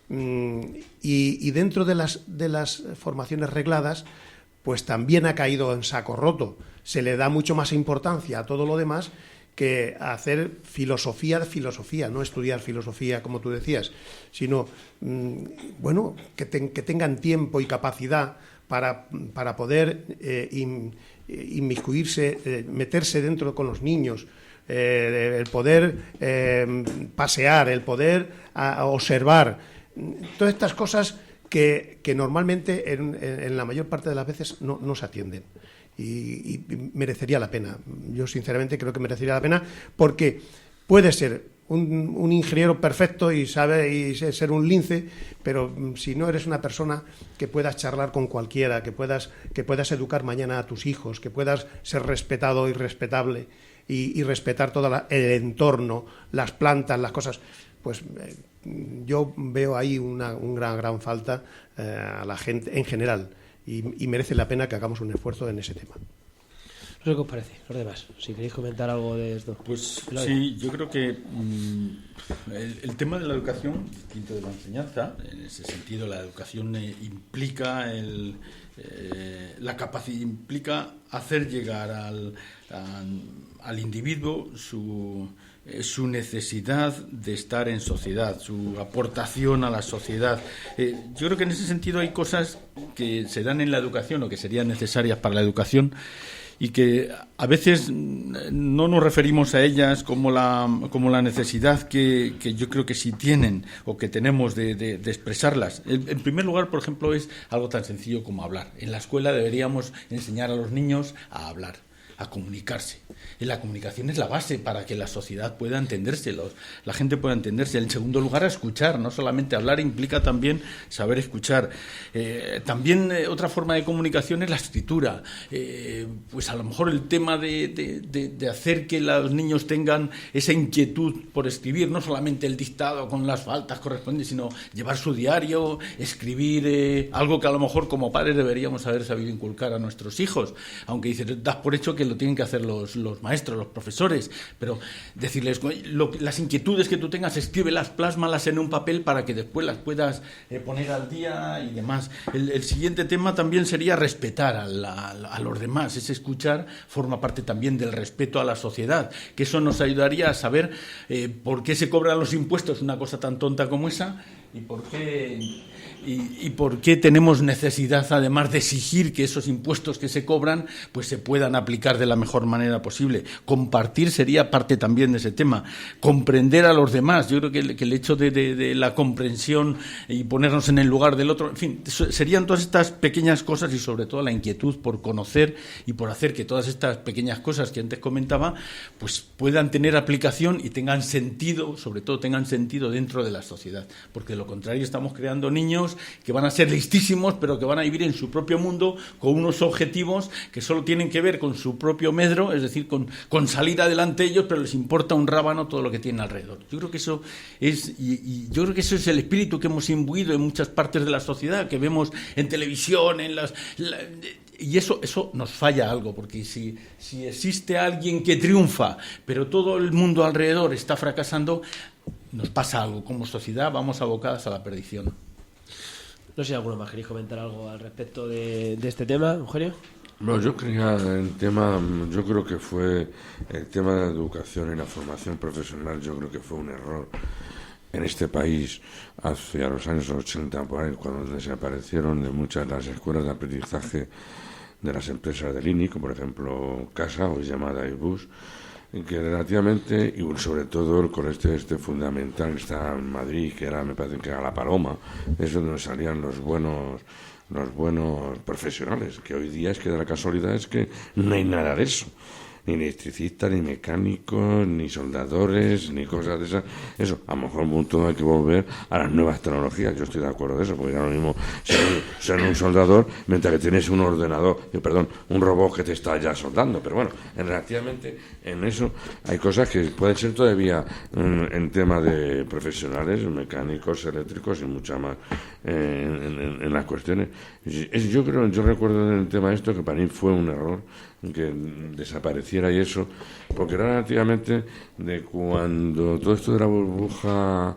Y dentro de las formaciones regladas, pues también ha caído en saco roto. Se le da mucho más importancia a todo lo demás que a hacer filosofía de filosofía, no estudiar filosofía como tú decías, sino que tengan tiempo y capacidad para poder inmiscuirse, meterse dentro con los niños, el poder pasear, el poder observar. Todas estas cosas que normalmente en la mayor parte de las veces no se atienden y merecería la pena. Yo sinceramente creo que merecería la pena, porque puede ser un ingeniero perfecto y ser un lince, pero si no eres una persona que puedas charlar con cualquiera, que puedas educar mañana a tus hijos, que puedas ser respetado y respetable y respetar todo el entorno, las plantas, las cosas, pues yo veo ahí una gran falta a la gente en general, y merece la pena que hagamos un esfuerzo en ese tema. No sé qué os parece, los demás, si queréis comentar algo de esto. Pues sí, yo creo que el tema de la educación, distinto de la enseñanza, en ese sentido la educación implica la capacidad, implica hacer llegar al individuo su necesidad de estar en sociedad, su aportación a la sociedad. Yo creo que en ese sentido hay cosas que se dan en la educación o que serían necesarias para la educación y que a veces no nos referimos a ellas como la necesidad que yo creo que sí tienen o que tenemos de expresarlas. En primer lugar, por ejemplo, es algo tan sencillo como hablar. En la escuela deberíamos enseñar a los niños a hablar, a comunicarse. La comunicación es la base para que la sociedad pueda entenderse, la gente pueda entenderse. En segundo lugar, a escuchar. No solamente hablar implica también saber escuchar. También otra forma de comunicación es la escritura. Pues a lo mejor el tema de hacer que los niños tengan esa inquietud por escribir, no solamente el dictado con las faltas correspondientes, sino llevar su diario, escribir algo que a lo mejor como padres deberíamos haber sabido inculcar a nuestros hijos, aunque dices, das por hecho que lo tienen que hacer los maestros, los profesores, pero decirles las inquietudes que tú tengas, escríbelas, plásmalas en un papel para que después las puedas poner al día y demás. El siguiente tema también sería respetar a los demás. Ese escuchar forma parte también del respeto a la sociedad, que eso nos ayudaría a saber por qué se cobran los impuestos, una cosa tan tonta como esa, y por qué tenemos necesidad, además de exigir que esos impuestos que se cobran pues se puedan aplicar de la mejor manera posible. Compartir sería parte también de ese tema. Comprender a los demás. Yo creo que el hecho de la comprensión y ponernos en el lugar del otro, en fin, serían todas estas pequeñas cosas, y sobre todo la inquietud por conocer y por hacer que todas estas pequeñas cosas que antes comentaba pues puedan tener aplicación y tengan sentido, sobre todo tengan sentido dentro de la sociedad, porque de lo contrario estamos creando niños que van a ser listísimos, pero que van a vivir en su propio mundo con unos objetivos que solo tienen que ver con su propio medro, es decir, con salir adelante ellos, pero les importa un rábano todo lo que tienen alrededor. Yo creo que eso es, y yo creo que eso es el espíritu que hemos imbuido en muchas partes de la sociedad, que vemos en televisión, y eso nos falla algo, porque si existe alguien que triunfa, pero todo el mundo alrededor está fracasando, nos pasa algo. Como sociedad vamos abocadas a la perdición. No sé si alguno más queréis comentar algo al respecto de este tema, Eugenio. Bueno, yo creo que fue el tema de la educación y la formación profesional. Yo creo que fue un error en este país hacia los años 80, por ahí, cuando desaparecieron de muchas de las escuelas de aprendizaje de las empresas del INI, como por ejemplo Casa, hoy llamada Airbus, que relativamente, y sobre todo el colegio fundamental que está en Madrid, me parece que era La Paloma, es donde salían los buenos profesionales, que hoy día es que de la casualidad es que no hay nada de eso. ni electricistas, ni mecánicos, ni soldadores, ni cosas de esas. Eso, a lo mejor un punto hay que volver a las nuevas tecnologías. Yo estoy de acuerdo de eso, porque ahora mismo ser un soldador mientras que tienes un ordenador, un robot que te está ya soldando. Pero bueno, relativamente en eso hay cosas que pueden ser todavía en tema de profesionales, mecánicos, eléctricos y mucha más en las cuestiones. Yo recuerdo en el tema de esto que para mí fue un error que desapareciera y eso, porque era relativamente de cuando todo esto de la burbuja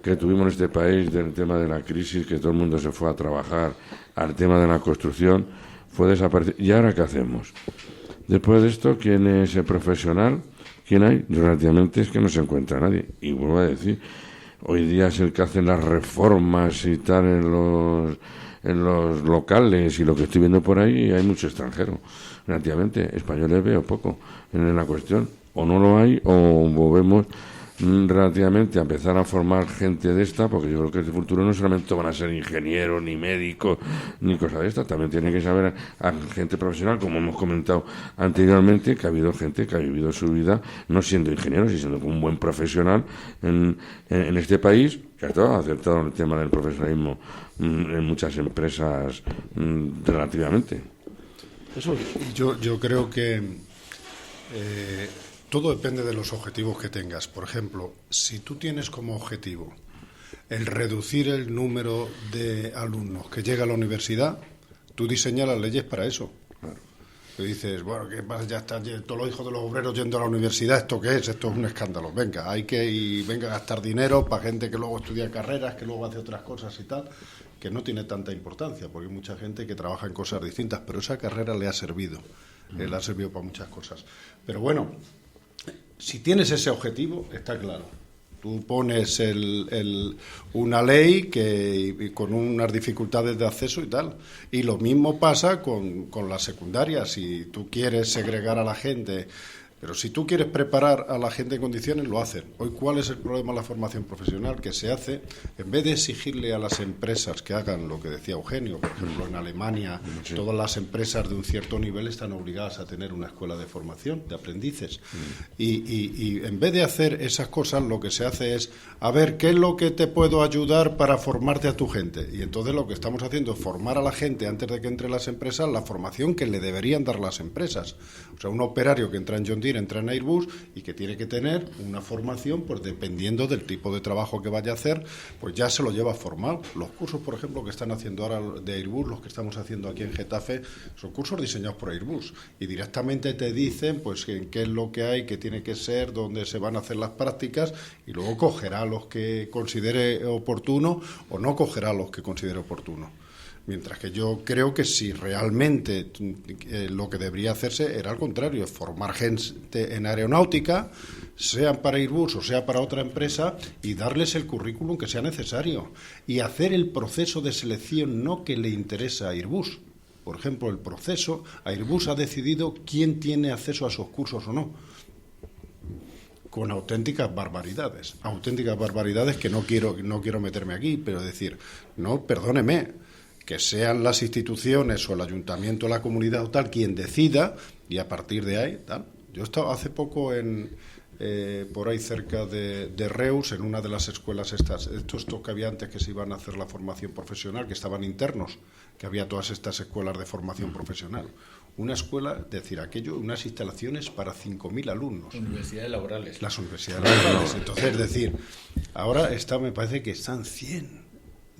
que tuvimos en este país, del tema de la crisis, que todo el mundo se fue a trabajar al tema de la construcción, fue desaparecer. ¿Y ahora qué hacemos? Después de esto, ¿quién es el profesional? ¿Quién hay? Relativamente es que no se encuentra nadie. Y vuelvo a decir, hoy día es el que hacen las reformas y tal en los locales, y lo que estoy viendo por ahí, hay mucho extranjero. Relativamente, españoles veo poco en la cuestión. O no lo hay, o volvemos relativamente a empezar a formar gente de esta, porque yo creo que en el futuro no solamente van a ser ingenieros, ni médicos, ni cosas de estas, también tienen que saber a gente profesional, como hemos comentado anteriormente, que ha habido gente que ha vivido su vida no siendo ingenieros, sino siendo un buen profesional en este país, que ha aceptado el tema del profesionalismo en muchas empresas relativamente. Eso, yo creo que todo depende de los objetivos que tengas. Por ejemplo, si tú tienes como objetivo el reducir el número de alumnos que llega a la universidad, tú diseñas las leyes para eso. Claro. Tú dices, bueno, ¿qué pasa? Ya están todos los hijos de los obreros yendo a la universidad. ¿Esto qué es? Esto es un escándalo. Venga, venga a gastar dinero para gente que luego estudia carreras, que luego hace otras cosas y tal, que no tiene tanta importancia, porque hay mucha gente que trabaja en cosas distintas, pero esa carrera le ha servido. Le ha servido para muchas cosas. Pero bueno, si tienes ese objetivo, está claro. Tú pones una ley con unas dificultades de acceso y tal. Y lo mismo pasa con la secundaria. Si tú quieres segregar a la gente, pero si tú quieres preparar a la gente en condiciones, lo hacen. Hoy, ¿cuál es el problema de la formación profesional? Que se hace, en vez de exigirle a las empresas que hagan lo que decía Eugenio, por ejemplo, en Alemania, todas las empresas de un cierto nivel están obligadas a tener una escuela de formación de aprendices. Y en vez de hacer esas cosas, lo que se hace es, a ver, ¿qué es lo que te puedo ayudar para formarte a tu gente? Y entonces lo que estamos haciendo es formar a la gente antes de que entre las empresas la formación que le deberían dar las empresas. O sea, un operario que entra en John Deere entra en Airbus y que tiene que tener una formación, pues dependiendo del tipo de trabajo que vaya a hacer, pues ya se lo lleva formado. Los cursos, por ejemplo, que están haciendo ahora de Airbus, los que estamos haciendo aquí en Getafe, son cursos diseñados por Airbus y directamente te dicen pues qué es lo que hay, qué tiene que ser, dónde se van a hacer las prácticas, y luego cogerá a los que considere oportuno o no cogerá a los que considere oportuno. Mientras que yo creo que si realmente lo que debería hacerse era al contrario, formar gente en aeronáutica, sea para Airbus o sea para otra empresa, y darles el currículum que sea necesario y hacer el proceso de selección no que le interesa a Airbus. Por ejemplo, el proceso, Airbus ha decidido quién tiene acceso a esos cursos o no, con auténticas barbaridades que no quiero meterme aquí, pero decir, no, perdóneme, que sean las instituciones o el ayuntamiento o la comunidad o tal quien decida, y a partir de ahí tal. Yo estaba hace poco por ahí cerca de Reus, en una de las escuelas estos que había antes, que se iban a hacer la formación profesional, que estaban internos, que había todas estas escuelas de formación profesional. Una escuela, unas instalaciones para 5.000 alumnos. Universidades laborales. Las universidades laborales. Entonces, es decir, ahora me parece que están 100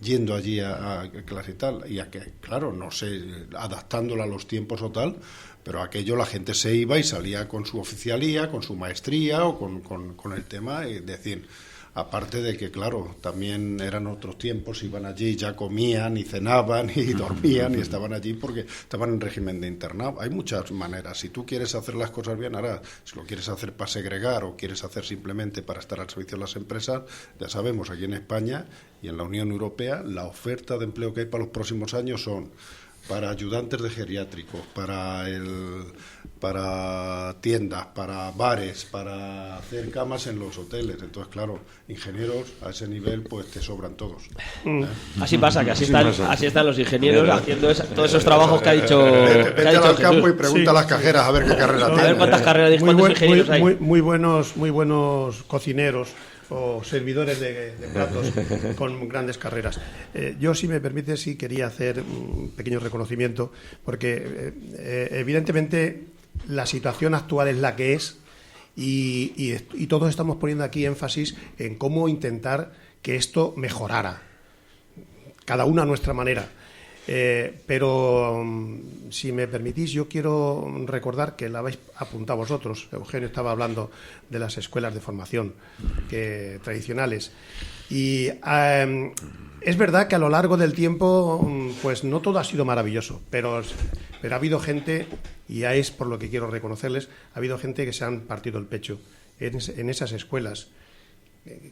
yendo allí a clase y tal, y a que, claro, no sé, adaptándola a los tiempos o tal, pero aquello la gente se iba y salía con su oficialía, con su maestría o con el tema, es decir, aparte de que, claro, también eran otros tiempos, iban allí, ya comían y cenaban y dormían y estaban allí porque estaban en régimen de internado. Hay muchas maneras. Si tú quieres hacer las cosas bien, ahora, si lo quieres hacer para segregar o quieres hacer simplemente para estar al servicio de las empresas, ya sabemos, aquí en España y en la Unión Europea, la oferta de empleo que hay para los próximos años son para ayudantes de geriátricos, para tiendas, para bares, para hacer camas en los hoteles. Entonces, claro, ingenieros a ese nivel pues te sobran todos. Así pasa, que así están los ingenieros haciendo todos esos trabajos que ha dicho. Vete al campo y pregunta a las cajeras a ver qué carrera tienen. A ver cuántas carreras, cuántos ingenieros hay. Muy buenos cocineros o servidores de platos con grandes carreras. Yo, si me permite, sí quería hacer un pequeño reconocimiento, porque evidentemente la situación actual es la que es y todos estamos poniendo aquí énfasis en cómo intentar que esto mejorara, cada uno a nuestra manera. Pero si me permitís, yo quiero recordar que la habéis apuntado vosotros. Eugenio estaba hablando de las escuelas de formación tradicionales. Y es verdad que a lo largo del tiempo, pues no todo ha sido maravilloso, pero ha habido gente, y ya es por lo que quiero reconocerles, ha habido gente que se han partido el pecho en esas escuelas,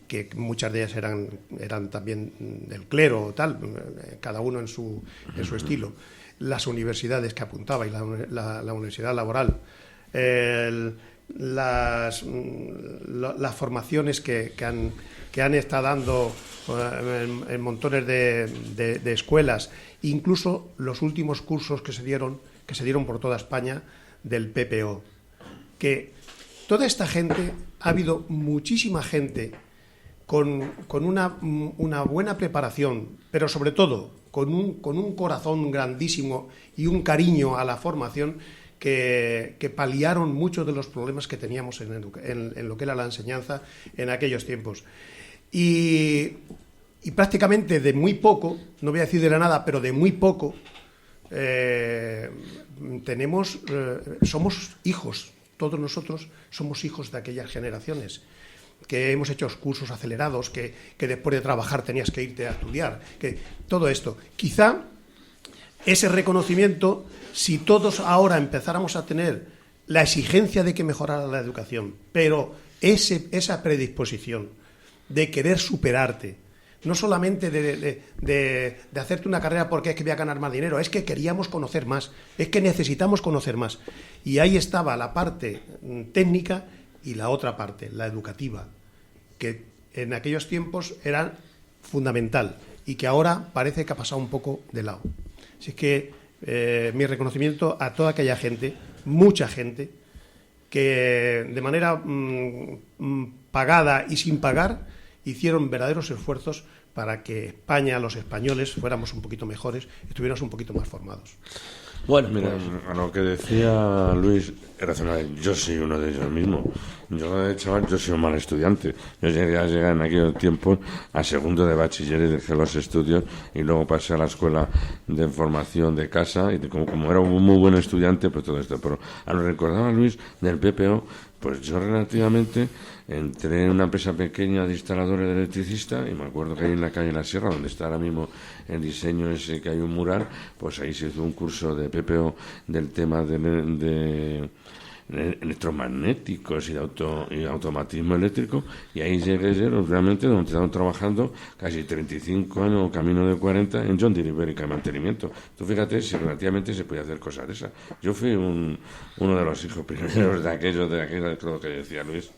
que muchas de ellas eran también del clero o tal, cada uno en su estilo. Las universidades que apuntaba y la universidad laboral, las formaciones que han estado dando en montones de escuelas, incluso los últimos cursos que se dieron por toda España del PPO, que toda esta gente, ha habido muchísima gente con una buena preparación, pero sobre todo con un corazón grandísimo y un cariño a la formación que paliaron muchos de los problemas que teníamos en lo que era la enseñanza en aquellos tiempos. Y prácticamente de muy poco, no voy a decir de la nada, pero de muy poco, somos hijos. Todos nosotros somos hijos de aquellas generaciones que hemos hecho cursos acelerados, que después de trabajar tenías que irte a estudiar, que todo esto. Quizá ese reconocimiento, si todos ahora empezáramos a tener la exigencia de que mejorara la educación, pero esa predisposición de querer superarte, no solamente de hacerte una carrera porque es que voy a ganar más dinero, es que queríamos conocer más, es que necesitamos conocer más. Y ahí estaba la parte técnica y la otra parte, la educativa, que en aquellos tiempos era fundamental y que ahora parece que ha pasado un poco de lado. Así que mi reconocimiento a toda aquella gente, mucha gente, que de manera pagada y sin pagar hicieron verdaderos esfuerzos para que España, los españoles, fuéramos un poquito mejores, estuviéramos un poquito más formados. Bueno, mira, a lo que decía Luis, es racional. Yo soy uno de ellos mismos. Yo, de chaval, yo soy un mal estudiante. Yo llegué en aquel tiempo a segundo de bachiller y dejé los estudios y luego pasé a la escuela de formación de casa y como era un muy buen estudiante, pues todo esto. Pero a lo que recordaba Luis del PPO, pues yo relativamente entré en una empresa pequeña de instaladores de electricista y me acuerdo que ahí en la calle La Sierra, donde está ahora mismo el diseño ese que hay un mural, pues ahí se hizo un curso de PPO del tema de electromagnéticos y automatismo eléctrico, y ahí llegué yo realmente donde estaban trabajando casi 35 años, camino de 40 en John Deere Ibérica de mantenimiento. Tú fíjate si relativamente se podía hacer cosas de esas. Yo fui uno de los hijos primeros de aquello creo que decía Luis.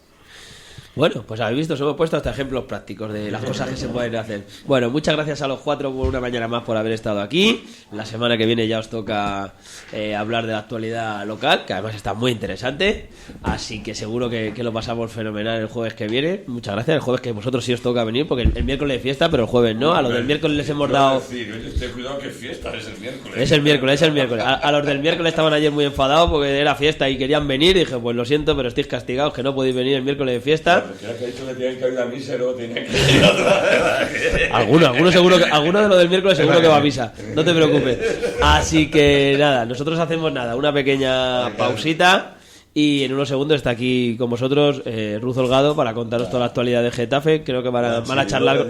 Bueno, pues habéis visto, os hemos puesto hasta ejemplos prácticos de las cosas que se pueden hacer. Bueno, muchas gracias a los cuatro por una mañana más por haber estado aquí. La semana que viene ya os toca hablar de la actualidad local, que además está muy interesante. Así que seguro que lo pasamos fenomenal el jueves que viene. Muchas gracias. El jueves que vosotros sí os toca venir, porque el miércoles es fiesta, pero el jueves no. A los del miércoles les hemos dado... Cuidado que fiesta, es el miércoles. Es el miércoles. A los del miércoles estaban ayer muy enfadados porque era fiesta y querían venir. Y dije, pues lo siento, pero estáis castigados, que no podéis venir el miércoles de fiesta. Ya que ha dicho que tienen que ir a misa y luego tienen que ir a otra. Alguno seguro que, alguno de los del miércoles seguro que va a misa, no te preocupes. Así que nada, nosotros hacemos una pequeña pausita y en unos segundos está aquí con vosotros Ruth Holgado para contaros toda la actualidad de Getafe. Creo que van a charlar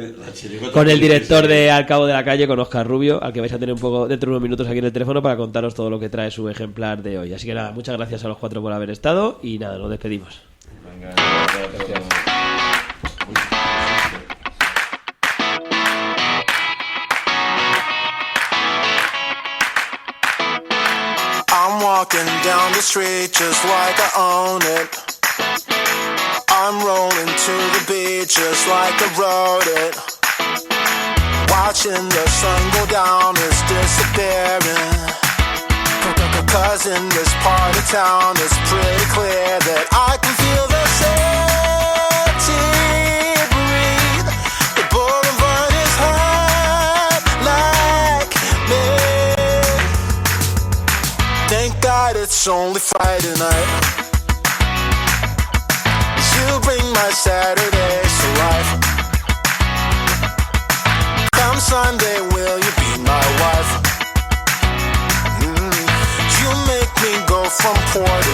con el director de Al Cabo de la Calle, con Óscar Rubio, al que vais a tener un poco dentro de unos minutos aquí en el teléfono para contaros todo lo que trae su ejemplar de hoy. Así que nada, muchas gracias a los cuatro por haber estado y nada, nos despedimos. Venga, gracias. the street just like I own it. I'm rolling to the beat just like I wrote it. Watching the sun go down is disappearing. Cause in this part of town it's pretty clear that I can feel the city breathe. The boulevard is hot like me. Thank God it's only Friday night. You bring my Saturdays to life. Come Sunday, will you be my wife? You make me go from Puerto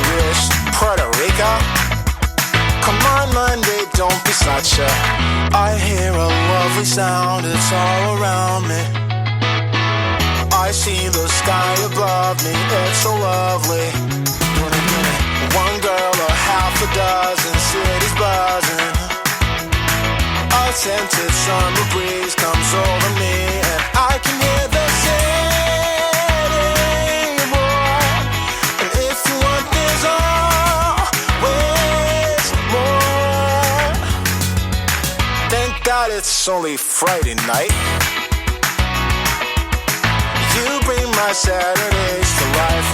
Rico. Come on Monday, don't be such a. I hear a lovely sound, it's all around me. I see the sky above me, it's so lovely. One girl or half a dozen cities buzzing. A scented summer breeze comes over me, and I can hear the city roar. And if you want, there's always more. Thank God it's only Friday night. You bring my Saturdays to life.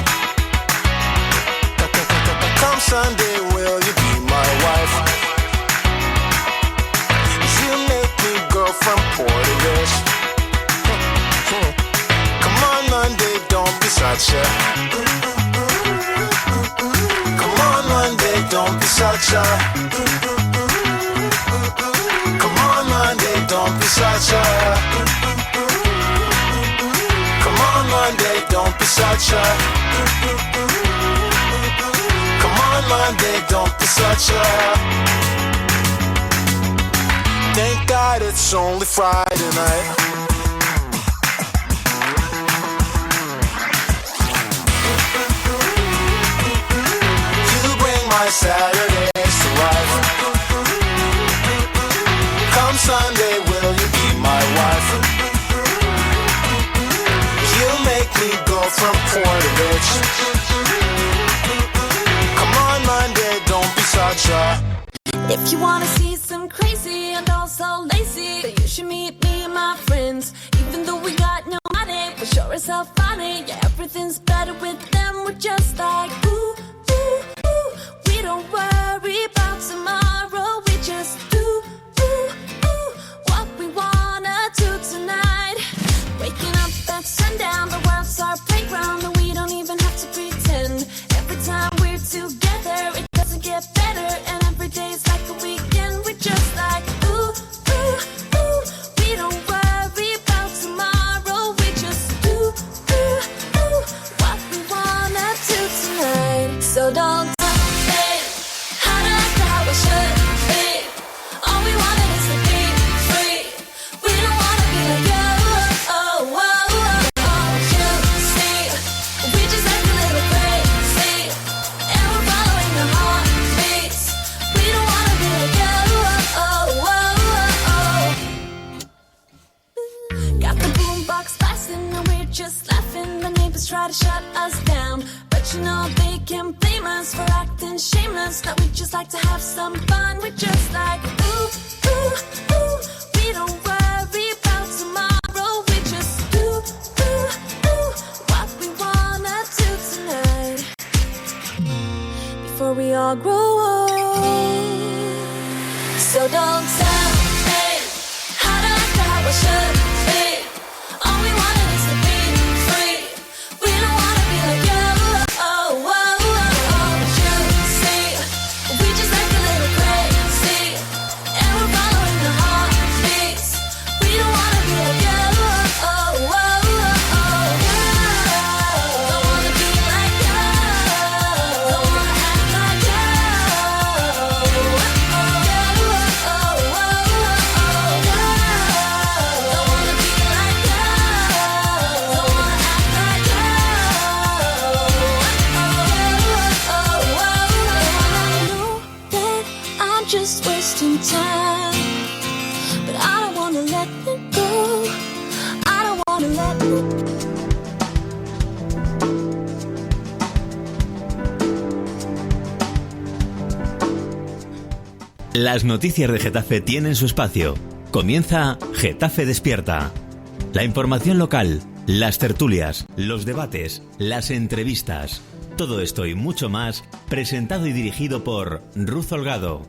Come Sunday, will you be my wife? You make me go from Puerto Rico. Come on Monday, don't be such a. Come on Monday, don't be such a. Come on Monday, don't be such a. Come on Monday, don't be such a. Monday, don't be such a. Thank God it's only Friday night. You bring my Saturdays to life. Come Sunday, will you be my wife? You make me go from Puerto Rico. Monday, don't be such a. If you wanna see some crazy and also lazy, then you should meet me and my friends. Even though we got no money, we're sure as hell funny. Yeah, everything's better with them. We're just like ooh, ooh, ooh. We don't worry about tomorrow. We just do ooh, ooh, what we wanna do tonight. Waking up at sundown, the world's our playground, and we don't even have to pretend. Every time we're together, it doesn't get better, and every day's like a weekend. We're just like ooh, ooh, ooh. We don't worry about tomorrow. We just do ooh, ooh, what we wanna do tonight. So don't tell me how to act or how we should be. All we wanted is to be free. We don't wanna be like you. Oh, oh, oh, oh. You see, we just act a little crazy, and we're following the heartbeats. We don't wanna be like you. Oh, oh, oh, oh. Got the boombox blasting and we're just laughing. The neighbors try to shut us down, but you know they can't blame us for acting shameless. Now we just like to have some fun. We're just like ooh, ooh, ooh. We don't worry about tomorrow. We just do ooh, ooh, what we wanna do tonight. Before we all grow old. So don't tell me how to act or how I should be. All we wanted is to be free. We don't wanna be like you. Oh, oh, oh, oh. You see, we just act a little crazy, and we're following the heartbeats. We don't wanna be like you. Oh, oh, oh, oh. Don't wanna be like you. Don't wanna act like you. Oh, oh, oh, oh, oh. Don't wanna be like you. Don't wanna act like you. Oh, oh, oh, oh. I know that I'm just wasting time, but I don't wanna let it go. I don't wanna let it go. Las noticias de Getafe tienen su espacio. Comienza Getafe Despierta. La información local, las tertulias, los debates, las entrevistas. Todo esto y mucho más, presentado y dirigido por Ruth Holgado.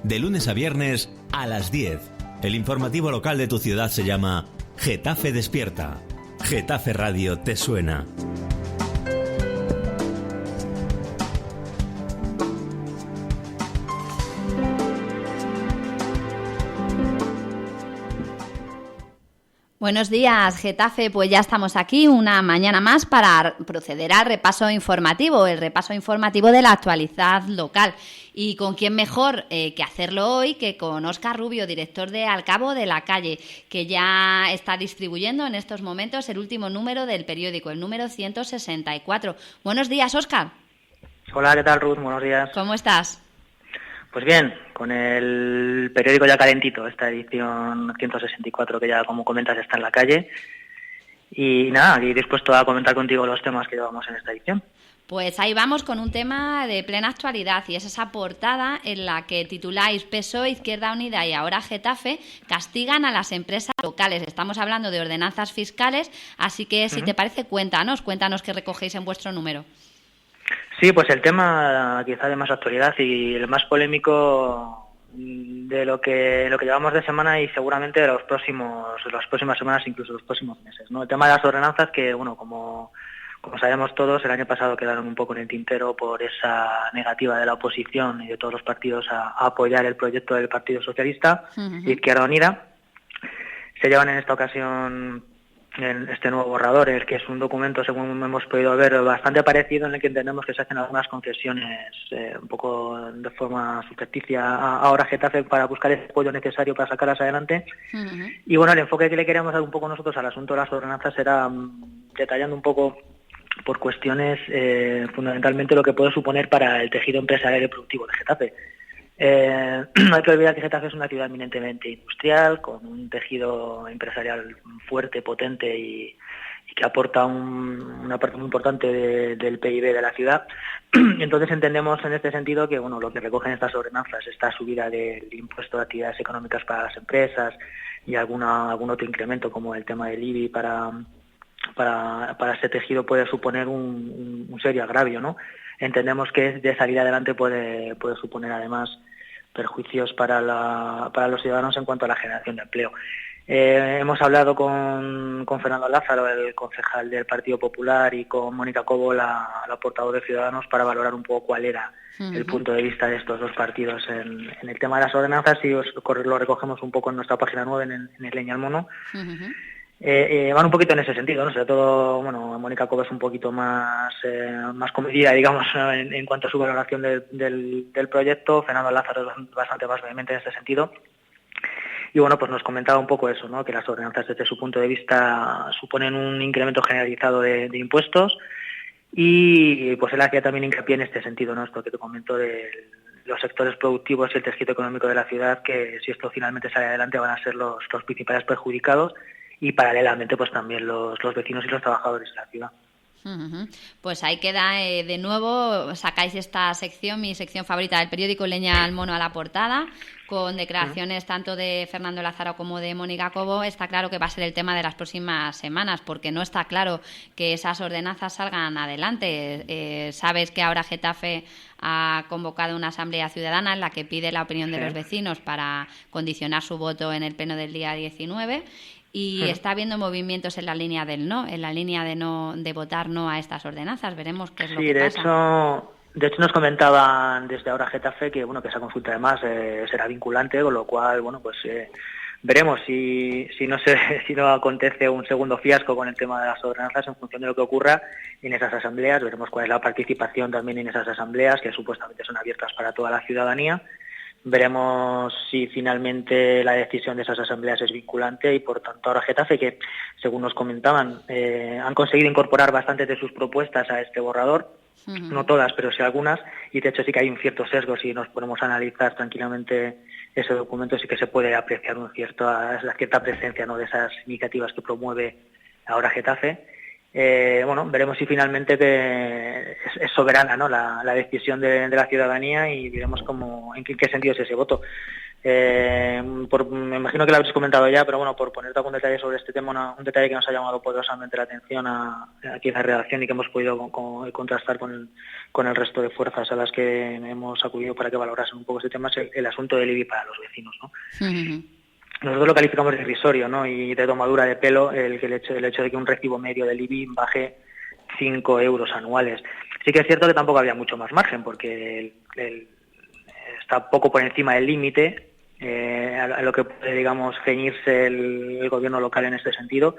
De lunes a viernes a las 10. El informativo local de tu ciudad se llama Getafe Despierta. Getafe Radio te suena. Buenos días, Getafe. Pues ya estamos aquí una mañana más para proceder al repaso informativo, el repaso informativo de la actualidad local. Y con quién mejor que hacerlo hoy que con Óscar Rubio, director de Al Cabo de la Calle, que ya está distribuyendo en estos momentos el último número del periódico, el número 164. Buenos días, Óscar. Hola, ¿qué tal, Ruth? Buenos días. ¿Cómo estás? Pues bien, con el periódico ya calentito, esta edición 164 que ya, como comentas, está en la calle. Y nada, aquí dispuesto a comentar contigo los temas que llevamos en esta edición. Pues ahí vamos con un tema de plena actualidad y es esa portada en la que tituláis PSOE, Izquierda Unida y ahora Getafe castigan a las empresas locales. Estamos hablando de ordenanzas fiscales, así que si te parece, cuéntanos qué recogéis en vuestro número. Sí, pues el tema quizá de más actualidad y el más polémico de lo que llevamos de semana y seguramente de las próximas semanas, incluso los próximos meses, ¿no? El tema de las ordenanzas que, bueno, como sabemos todos, el año pasado quedaron un poco en el tintero por esa negativa de la oposición y de todos los partidos a apoyar el proyecto del Partido Socialista, Izquierda Unida. Se llevan en esta ocasión en este nuevo borrador, el que es un documento, según hemos podido ver, bastante parecido, en el que entendemos que se hacen algunas concesiones un poco de forma subrepticia ahora Getafe para buscar el apoyo necesario para sacarlas adelante. Y bueno, el enfoque que le queríamos dar un poco nosotros al asunto de las ordenanzas era detallando un poco por cuestiones fundamentalmente lo que puede suponer para el tejido empresarial y productivo de Getafe. No hay que olvidar que Getafe es una ciudad eminentemente industrial, con un tejido empresarial fuerte, potente y que aporta una parte muy importante del PIB de la ciudad. Entonces entendemos en este sentido que bueno, lo que recogen estas ordenanzas, esta subida del impuesto de actividades económicas para las empresas y algún otro incremento como el tema del IBI para este tejido puede suponer un serio agravio, ¿no? Entendemos que de salir adelante puede suponer además perjuicios para los ciudadanos en cuanto a la generación de empleo. Hemos hablado con Fernando Lázaro, el concejal del Partido Popular, y con Mónica Cobo, la portavoz de Ciudadanos, para valorar un poco cuál era el punto de vista de estos dos partidos en el tema de las ordenanzas, y lo recogemos un poco en nuestra página 9, en el Leña al Mono. Van un poquito en ese sentido, ¿no? Sobre todo, bueno, Mónica Cobo es un poquito más comedida, digamos, en cuanto a su valoración del proyecto. Fernando Lázaro es bastante más vehemente en ese sentido. Y bueno, pues nos comentaba un poco eso, ¿no? Que las ordenanzas desde su punto de vista suponen un incremento generalizado de impuestos, y pues él hacía también hincapié en este sentido, ¿no? Esto que te comento de los sectores productivos y el tejido económico de la ciudad, que si esto finalmente sale adelante van a ser los principales perjudicados, y paralelamente pues también los vecinos y los trabajadores de la ciudad. Pues ahí queda de nuevo, sacáis esta sección, mi sección favorita del periódico, Leña al Mono, a la portada, con declaraciones tanto de Fernando Lázaro como de Mónica Cobo. Está claro que va a ser el tema de las próximas semanas, porque no está claro que esas ordenanzas salgan adelante. Sabes que ahora Getafe ha convocado una asamblea ciudadana en la que pide la opinión de los vecinos para condicionar su voto en el pleno del día 19. Y está habiendo movimientos en la línea del no, en la línea de votar no a estas ordenanzas. Veremos qué es lo que pasa. De hecho nos comentaban desde ahora Getafe que bueno, que esa consulta además será vinculante, con lo cual bueno, pues veremos si no acontece un segundo fiasco con el tema de las ordenanzas en función de lo que ocurra en esas asambleas. Veremos cuál es la participación también en esas asambleas, que supuestamente son abiertas para toda la ciudadanía. Veremos si finalmente la decisión de esas asambleas es vinculante, y por tanto ahora Getafe, que según nos comentaban han conseguido incorporar bastantes de sus propuestas a este borrador, no todas, pero sí algunas, y de hecho sí que hay un cierto sesgo. Si nos ponemos a analizar tranquilamente ese documento, sí que se puede apreciar una cierta presencia, ¿no?, de esas iniciativas que promueve ahora Getafe. Bueno, veremos si finalmente es soberana, ¿no?, la decisión de la ciudadanía, y veremos en qué sentido es ese voto. Me imagino que lo habréis comentado ya, pero bueno, por ponerte algún detalle sobre este tema, un detalle que nos ha llamado poderosamente la atención aquí en la redacción y que hemos podido contrastar con el resto de fuerzas a las que hemos acudido para que valorasen un poco este tema, es el asunto del IBI para los vecinos, ¿no? Uh-huh. Nosotros lo calificamos de irrisorio, ¿no?, y de tomadura de pelo el hecho de que un recibo medio del IBI baje 5 euros anuales. Sí que es cierto que tampoco había mucho más margen, porque está poco por encima del límite a lo que puede, digamos, ceñirse el gobierno local en este sentido.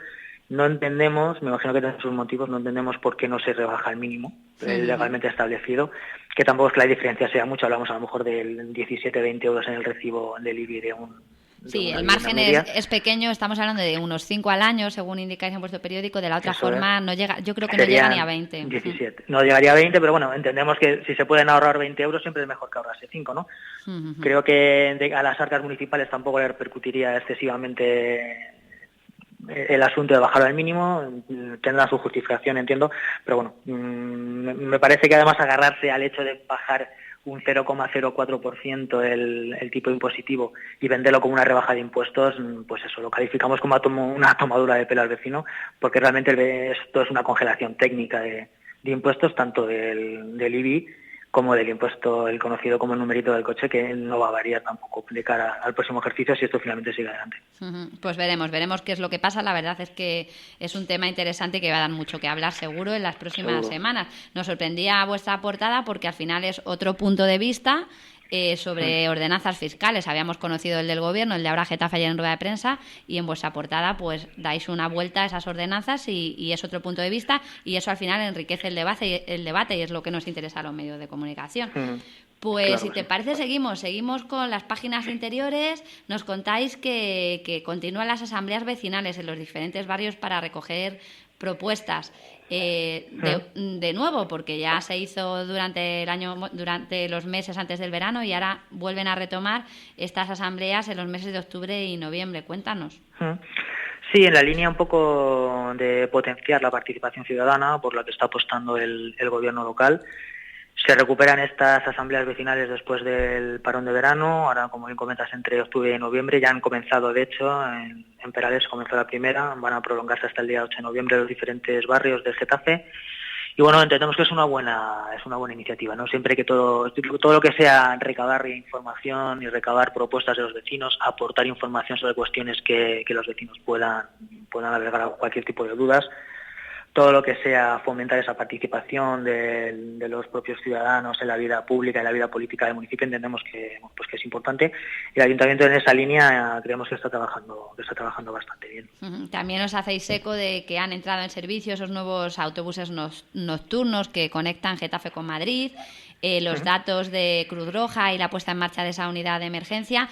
No entendemos, me imagino que tienen sus motivos, no entendemos por qué no se rebaja el mínimo legalmente establecido, que tampoco es que la diferencia sea mucho, hablamos a lo mejor del 17-20 euros en el recibo del IBI de un... Sí, el margen es pequeño, estamos hablando de unos 5 al año, según indicáis en vuestro periódico. De la otra forma, no llega, yo creo que no llega ni a 20. 17. No llegaría a 20, pero bueno, entendemos que si se pueden ahorrar 20 euros, siempre es mejor que ahorrarse 5, ¿no? Uh-huh. Creo que a las arcas municipales tampoco le repercutiría excesivamente el asunto de bajarlo al mínimo, tendrá su justificación, entiendo, pero bueno, me parece que además agarrarse al hecho de bajar un 0,04% el tipo impositivo y venderlo como una rebaja de impuestos, pues eso, lo calificamos como una tomadura de pelo al vecino, porque realmente esto es una congelación técnica de impuestos, tanto del IBI como del impuesto, el conocido como el numerito del coche, que no va a variar tampoco de cara al próximo ejercicio si esto finalmente sigue adelante. Pues veremos qué es lo que pasa. La verdad es que es un tema interesante que va a dar mucho que hablar seguro en las próximas semanas. Nos sorprendía vuestra portada porque al final es otro punto de vista sobre ordenanzas fiscales. Habíamos conocido el del gobierno, el de ahora Getafe ayer en rueda de prensa, y en vuestra portada pues dais una vuelta a esas ordenanzas y es otro punto de vista, y eso al final enriquece el debate y es lo que nos interesa a los medios de comunicación. Pues claro, si te parece seguimos con las páginas interiores. Nos contáis que continúan las asambleas vecinales en los diferentes barrios para recoger propuestas. De nuevo, porque ya se hizo durante los meses antes del verano, y ahora vuelven a retomar estas asambleas en los meses de octubre y noviembre. Cuéntanos. Sí, en la línea un poco de potenciar la participación ciudadana, por la que está apostando el gobierno local. Se recuperan estas asambleas vecinales después del parón de verano. Ahora, como bien comentas, entre octubre y noviembre ya han comenzado, de hecho, en Perales comenzó la primera, van a prolongarse hasta el día 8 de noviembre en los diferentes barrios del Getafe. Y bueno, entendemos que es una buena iniciativa, ¿no? Siempre que todo lo que sea recabar información y recabar propuestas de los vecinos, aportar información sobre cuestiones que los vecinos puedan albergar a cualquier tipo de dudas, todo lo que sea fomentar esa participación de los propios ciudadanos en la vida pública y en la vida política del municipio, entendemos que es importante. Y el ayuntamiento en esa línea creemos que está trabajando bastante bien. También os hacéis eco de que han entrado en servicio esos nuevos autobuses nocturnos que conectan Getafe con Madrid, los datos de Cruz Roja y la puesta en marcha de esa unidad de emergencia.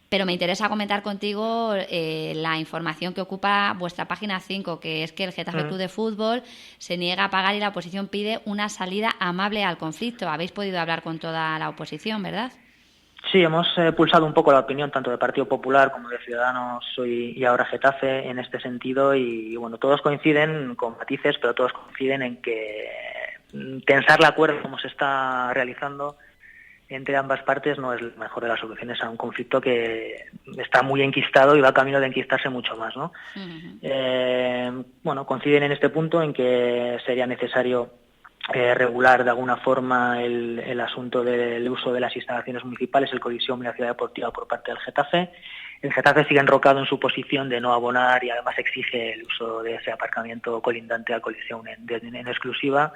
Pero me interesa comentar contigo la información que ocupa vuestra página 5, que es que el Getafe Club de Fútbol se niega a pagar y la oposición pide una salida amable al conflicto. Habéis podido hablar con toda la oposición, ¿verdad? Sí, hemos pulsado un poco la opinión tanto del Partido Popular como de Ciudadanos y ahora Getafe en este sentido, y bueno, todos coinciden con matices, pero todos coinciden en que tensar el acuerdo como se está realizando entre ambas partes no es la mejor de las soluciones a un conflicto que está muy enquistado y va camino de enquistarse mucho más, ¿no? Bueno, coinciden en este punto en que sería necesario regular de alguna forma el asunto del uso de las instalaciones municipales, el Coliseum y la ciudad deportiva por parte del Getafe. El Getafe sigue enrocado en su posición de no abonar y además exige el uso de ese aparcamiento colindante al Coliseum en exclusiva.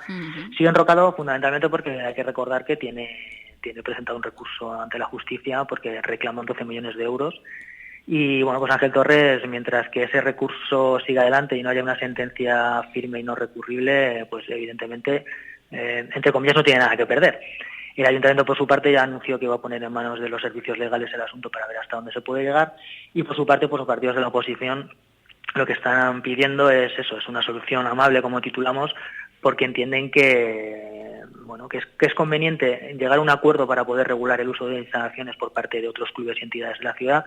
Sigue enrocado fundamentalmente porque hay que recordar que tiene presentado un recurso ante la justicia porque reclaman 12 millones de euros. Y bueno, pues Ángel Torres, mientras que ese recurso siga adelante y no haya una sentencia firme y no recurrible, pues evidentemente, entre comillas, no tiene nada que perder. El ayuntamiento, por su parte, ya anunció que iba a poner en manos de los servicios legales el asunto para ver hasta dónde se puede llegar. Y por su parte, pues los partidos de la oposición lo que están pidiendo es eso, es una solución amable, como titulamos, porque entienden que es conveniente llegar a un acuerdo para poder regular el uso de instalaciones por parte de otros clubes y entidades de la ciudad,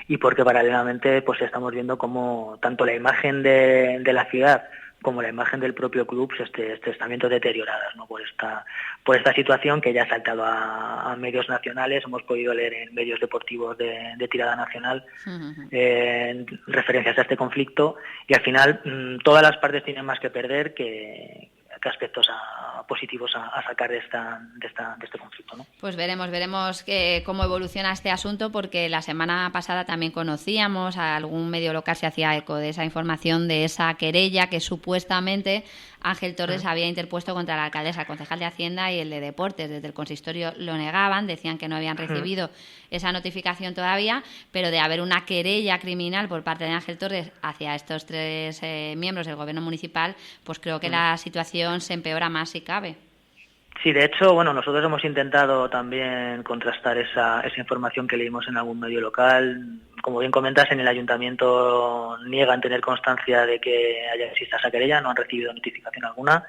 y porque paralelamente pues estamos viendo cómo tanto la imagen de la ciudad como la imagen del propio club se están viendo deterioradas, ¿no? por esta situación que ya ha saltado a medios nacionales. Hemos podido leer en medios deportivos de tirada nacional referencias a este conflicto, y al final todas las partes tienen más que perder que aspectos positivos a sacar de este conflicto, ¿no? Pues veremos cómo evoluciona este asunto, porque la semana pasada también conocíamos, a algún medio local se hacía eco de esa información, de esa querella que supuestamente Ángel Torres había interpuesto contra la alcaldesa, el concejal de Hacienda y el de Deportes. Desde el consistorio lo negaban, decían que no habían recibido esa notificación todavía, pero de haber una querella criminal por parte de Ángel Torres hacia estos 3 miembros del gobierno municipal, pues creo que la situación se empeora más si cabe. Sí, de hecho, bueno, nosotros hemos intentado también contrastar esa información que leímos en algún medio local. Como bien comentas, en el ayuntamiento niegan tener constancia de que exista esa querella, no han recibido notificación alguna.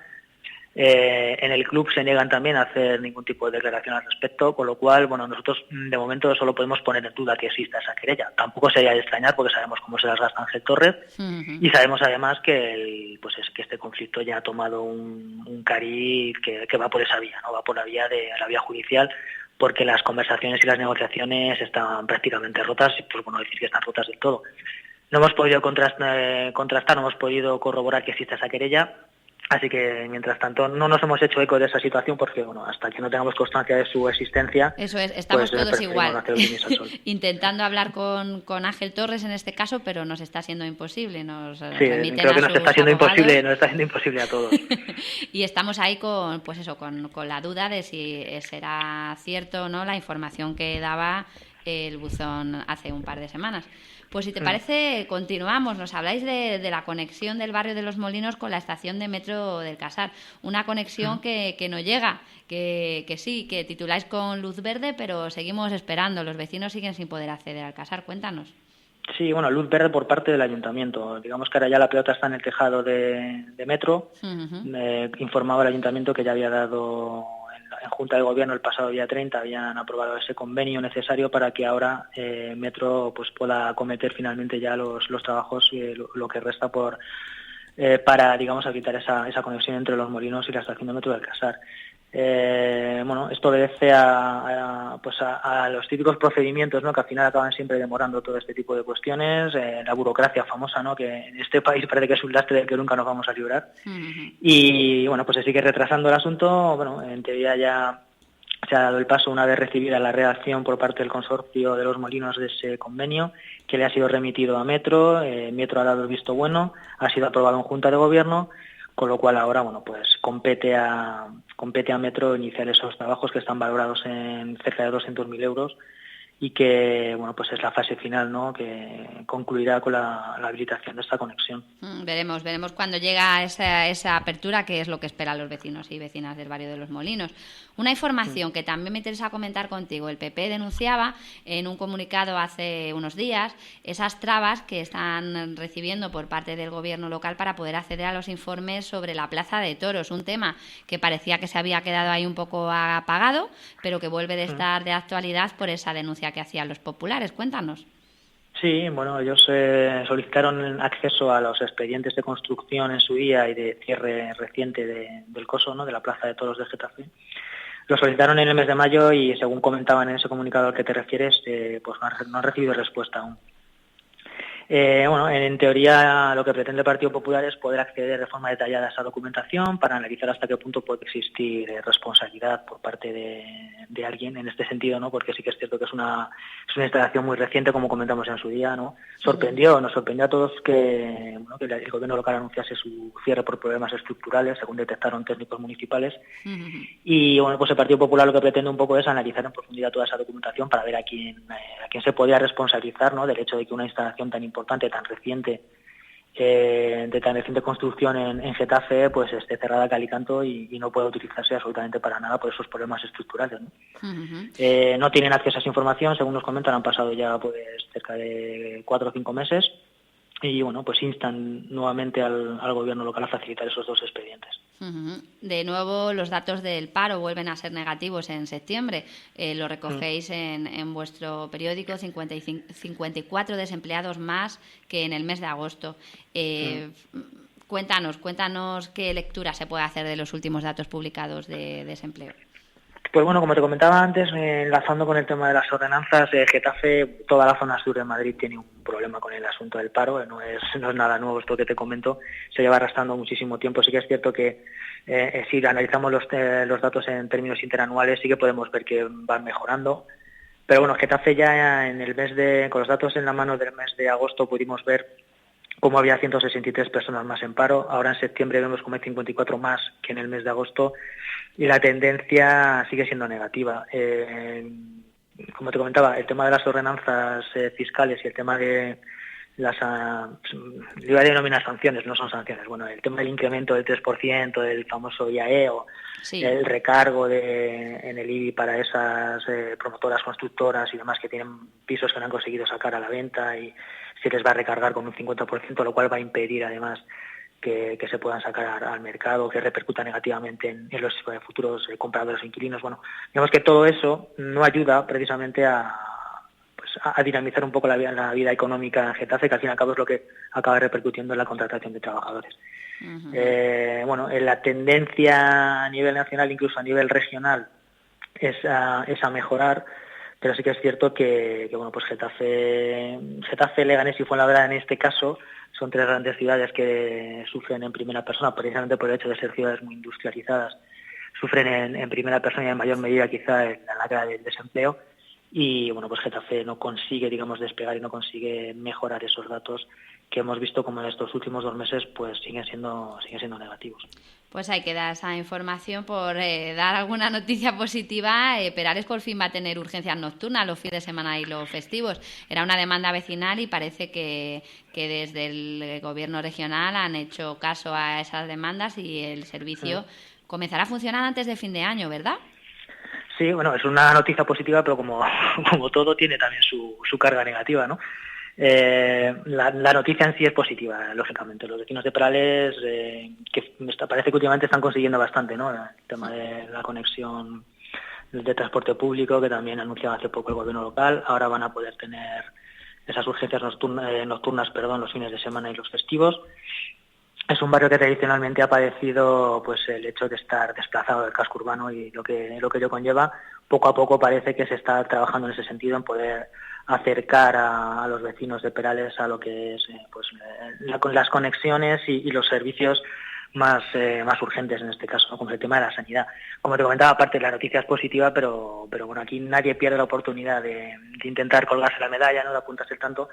En el club se niegan también a hacer ningún tipo de declaración al respecto, con lo cual, bueno, nosotros de momento solo podemos poner en duda que exista esa querella. Tampoco sería de extrañar, porque sabemos cómo se las gasta Ángel Torres, y sabemos además que este conflicto ya ha tomado un cariz que va por esa vía, ¿no? Va por la vía judicial, porque las conversaciones y las negociaciones están prácticamente rotas, y pues bueno, decir que están rotas del todo. No hemos podido contrastar, no hemos podido corroborar que exista esa querella. Así que, mientras tanto, no nos hemos hecho eco de esa situación, porque, bueno, hasta que no tengamos constancia de su existencia... Eso es, estamos pues, todos igual, no intentando hablar con Ángel Torres en este caso, pero nos está siendo imposible. Sí, creo que nos está siendo imposible a todos. Y estamos ahí con la duda de si será cierto o no la información que daba el buzón hace un par de semanas. Pues si te parece, continuamos. Nos habláis de la conexión del barrio de Los Molinos con la estación de metro del Casar. Una conexión que no llega, que sí, que tituláis con luz verde, pero seguimos esperando. Los vecinos siguen sin poder acceder al Casar. Cuéntanos. Sí, bueno, luz verde por parte del ayuntamiento. Digamos que ahora ya la pelota está en el tejado de metro. Informaba el ayuntamiento que ya había dado... En Junta de Gobierno el pasado día 30 habían aprobado ese convenio necesario para que ahora Metro pues pueda acometer finalmente ya los trabajos, lo que resta para, digamos, habilitar esa conexión entre Los Molinos y la estación de metro del Casar. Bueno, esto obedece a los típicos procedimientos, ¿no?, que al final acaban siempre demorando todo este tipo de cuestiones, la burocracia famosa, ¿no?, que en este país parece que es un lastre del que nunca nos vamos a librar. Y bueno, pues se sigue retrasando el asunto. Bueno, en teoría ya se ha dado el paso una vez recibida la redacción por parte del consorcio de Los Molinos de ese convenio, que le ha sido remitido a Metro. Metro ha dado el visto bueno, ha sido aprobado en Junta de Gobierno, con lo cual ahora, bueno, pues compete a Metro iniciar esos trabajos que están valorados en cerca de 200.000 euros y que, bueno, pues es la fase final, ¿no?, que concluirá con la habilitación de esta conexión. Veremos cuando llega esa apertura, qué es lo que esperan los vecinos y vecinas del barrio de Los Molinos. Una información que también me interesa comentar contigo. El PP denunciaba en un comunicado hace unos días esas trabas que están recibiendo por parte del gobierno local para poder acceder a los informes sobre la Plaza de Toros, un tema que parecía que se había quedado ahí un poco apagado, pero que vuelve de estar de actualidad por esa denuncia que hacían los populares. Cuéntanos. Sí, bueno, ellos solicitaron acceso a los expedientes de construcción en su día y de cierre reciente del coso, ¿no?, de la Plaza de Toros de Getafe. Lo solicitaron en el mes de mayo y, según comentaban en ese comunicado al que te refieres, pues no han recibido respuesta aún. Bueno, en teoría lo que pretende el Partido Popular es poder acceder de forma detallada a esa documentación para analizar hasta qué punto puede existir responsabilidad por parte de alguien en este sentido, ¿no? Porque sí que es cierto que es una instalación muy reciente, como comentamos en su día, ¿no? Nos sorprendió a todos que el gobierno local anunciase su cierre por problemas estructurales, según detectaron técnicos municipales. Y bueno, pues el Partido Popular lo que pretende un poco es analizar en profundidad toda esa documentación para ver a quién se podía responsabilizar, ¿no?, del hecho de que una instalación tan importante, tan reciente, de tan reciente construcción en Getafe, pues esté cerrada a cal y canto y no pueda utilizarse absolutamente para nada por esos problemas estructurales, ¿no? No tienen acceso a esa información, según nos comentan, han pasado ya pues cerca de 4 o 5 meses y bueno, pues instan nuevamente al gobierno local a facilitar esos 2 expedientes. De nuevo, los datos del paro vuelven a ser negativos en septiembre. Lo recogéis en vuestro periódico, 54 desempleados más que en el mes de agosto. Cuéntanos qué lectura se puede hacer de los últimos datos publicados de desempleo. Pues bueno, como te comentaba antes, enlazando con el tema de las ordenanzas, Getafe, toda la zona sur de Madrid tiene un problema con el asunto del paro, no es nada nuevo esto que te comento, se lleva arrastrando muchísimo tiempo. Sí que es cierto que si analizamos los datos en términos interanuales sí que podemos ver que van mejorando, pero bueno, Getafe ya con los datos en la mano del mes de agosto pudimos ver cómo había 163 personas más en paro. Ahora en septiembre vemos como hay 54 más que en el mes de agosto y la tendencia sigue siendo negativa. Como te comentaba, el tema de las ordenanzas fiscales y el tema de las iba a denominar sanciones, no son sanciones. Bueno, el tema del incremento del 3%, del famoso IAE o el recargo en el IBI para esas promotoras, constructoras y demás que tienen pisos que no han conseguido sacar a la venta y se les va a recargar con un 50%, lo cual va a impedir además que se puedan sacar al mercado, que repercuta negativamente en los futuros compradores o inquilinos. Bueno, digamos que todo eso no ayuda precisamente a dinamizar un poco la vida económica en Getafe, que al fin y al cabo es lo que acaba repercutiendo en la contratación de trabajadores. Bueno, la tendencia a nivel nacional, incluso a nivel regional, es a mejorar, pero sí que es cierto que bueno, pues Getafe, Leganés y Fuenlabrada en este caso son tres grandes ciudades que sufren en primera persona, precisamente por el hecho de ser ciudades muy industrializadas, sufren en primera persona y en mayor medida quizá en la lacra del desempleo. Y bueno, pues Getafe no consigue, digamos, despegar y no consigue mejorar esos datos que hemos visto como en estos últimos 2 meses pues siguen siendo negativos. Pues hay que dar esa información por dar alguna noticia positiva. Perales por fin va a tener urgencias nocturnas los fines de semana y los festivos. Era una demanda vecinal y parece que desde el gobierno regional han hecho caso a esas demandas y el servicio comenzará a funcionar antes de fin de año, ¿verdad? Sí, bueno, es una noticia positiva, pero como todo tiene también su carga negativa, ¿no? La noticia en sí es positiva, lógicamente. Los vecinos de Perales, parece que últimamente están consiguiendo bastante, ¿no? El tema de la conexión de transporte público, que también anunciaba hace poco el gobierno local. Ahora van a poder tener esas urgencias nocturnas, los fines de semana y los festivos. Es un barrio que tradicionalmente ha padecido pues el hecho de estar desplazado del casco urbano y lo que ello conlleva. Poco a poco parece que se está trabajando en ese sentido, en poder acercar a los vecinos de Perales a lo que es las conexiones y los servicios más urgentes en este caso, ¿no? Como el tema de la sanidad. Como te comentaba, aparte la noticia es positiva, pero bueno, aquí nadie pierde la oportunidad de intentar colgarse la medalla, no de apuntarse el tanto.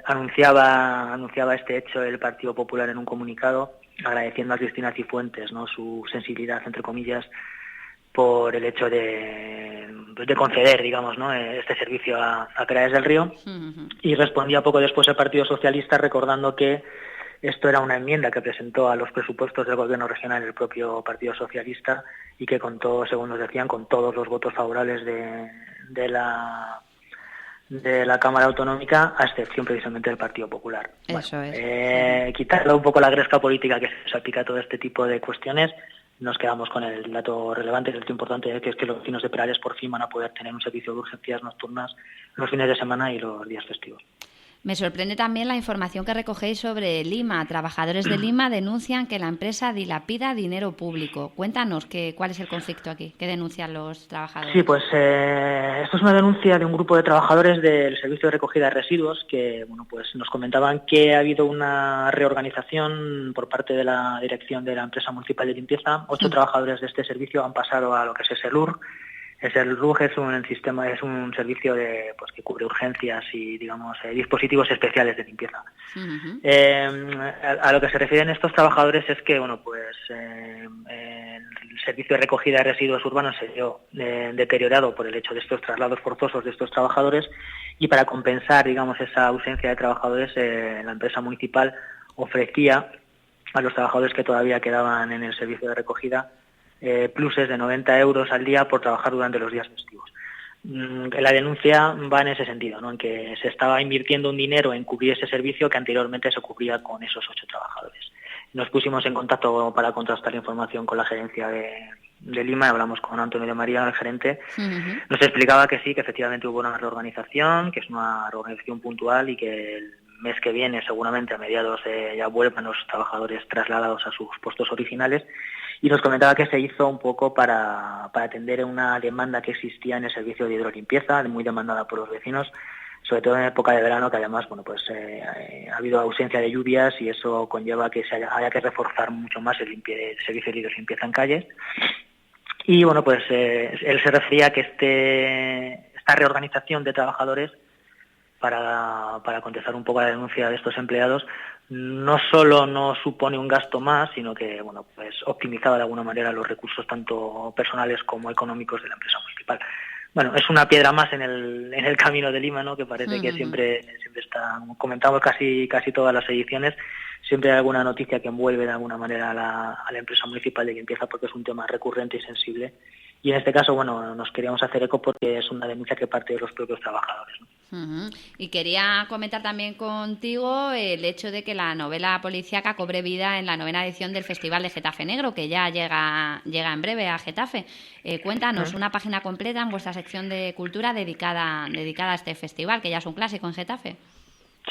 Anunciaba este hecho el Partido Popular en un comunicado, agradeciendo a Cristina Cifuentes, ¿no?, su sensibilidad, entre comillas, por el hecho de conceder, digamos, ¿no?, este servicio a Perales del Río. Y respondía poco después el Partido Socialista recordando que esto era una enmienda que presentó a los presupuestos del gobierno regional el propio Partido Socialista y que contó, según nos decían, con todos los votos favorables de la Cámara Autonómica, a excepción precisamente del Partido Popular. Eso es. Quitarle un poco la gresca política que se aplica a todo este tipo de cuestiones, nos quedamos con el dato relevante, el dato importante, que es que los vecinos de Perales por fin van a poder tener un servicio de urgencias nocturnas los fines de semana y los días festivos. Me sorprende también la información que recogéis sobre Lima. Trabajadores de Lima denuncian que la empresa dilapida dinero público. Cuéntanos cuál es el conflicto aquí, qué denuncian los trabajadores. Sí, pues esto es una denuncia de un grupo de trabajadores del Servicio de Recogida de Residuos que pues nos comentaban que ha habido una reorganización por parte de la dirección de la empresa municipal de limpieza. 8 trabajadores de este servicio han pasado a lo que es SELUR. El RUG es un servicio que cubre urgencias y, digamos, dispositivos especiales de limpieza. A lo que se refieren estos trabajadores es que, bueno, pues el servicio de recogida de residuos urbanos se vio deteriorado por el hecho de estos traslados forzosos de estos trabajadores, y para compensar, digamos, esa ausencia de trabajadores, la empresa municipal ofrecía a los trabajadores que todavía quedaban en el servicio de recogida pluses de 90 euros al día por trabajar durante los días festivos. La denuncia va en ese sentido, ¿no?, en que se estaba invirtiendo un dinero en cubrir ese servicio que anteriormente se cubría con esos 8 trabajadores. Nos pusimos en contacto para contrastar la información con la gerencia de Lima, hablamos con Antonio de María, el gerente. Nos explicaba que sí, que efectivamente hubo una reorganización, que es una reorganización puntual y que mes que viene, seguramente a mediados, ya vuelvan los trabajadores trasladados a sus puestos originales, y nos comentaba que se hizo un poco para atender una demanda que existía en el servicio de hidrolimpieza, muy demandada por los vecinos, sobre todo en época de verano, que además ha habido ausencia de lluvias y eso conlleva que haya que reforzar mucho más el servicio de hidrolimpieza en calles. Y bueno, pues él se refería a que esta reorganización de trabajadores para contestar un poco a la denuncia de estos empleados no solo no supone un gasto más, sino que pues optimizaba de alguna manera los recursos tanto personales como económicos de la empresa municipal. Bueno, es una piedra más en el camino de Lima, ¿no? Que parece que siempre está, comentamos casi todas las ediciones, siempre hay alguna noticia que envuelve de alguna manera a la empresa municipal de limpieza, porque es un tema recurrente y sensible. Y en este caso, nos queríamos hacer eco porque es una denuncia que parte de los propios trabajadores, ¿no? Y quería comentar también contigo el hecho de que la novela policíaca cobre vida en la 9ª edición del Festival de Getafe Negro, que ya llega en breve a Getafe. Cuéntanos una página completa en vuestra sección de cultura dedicada a este festival, que ya es un clásico en Getafe.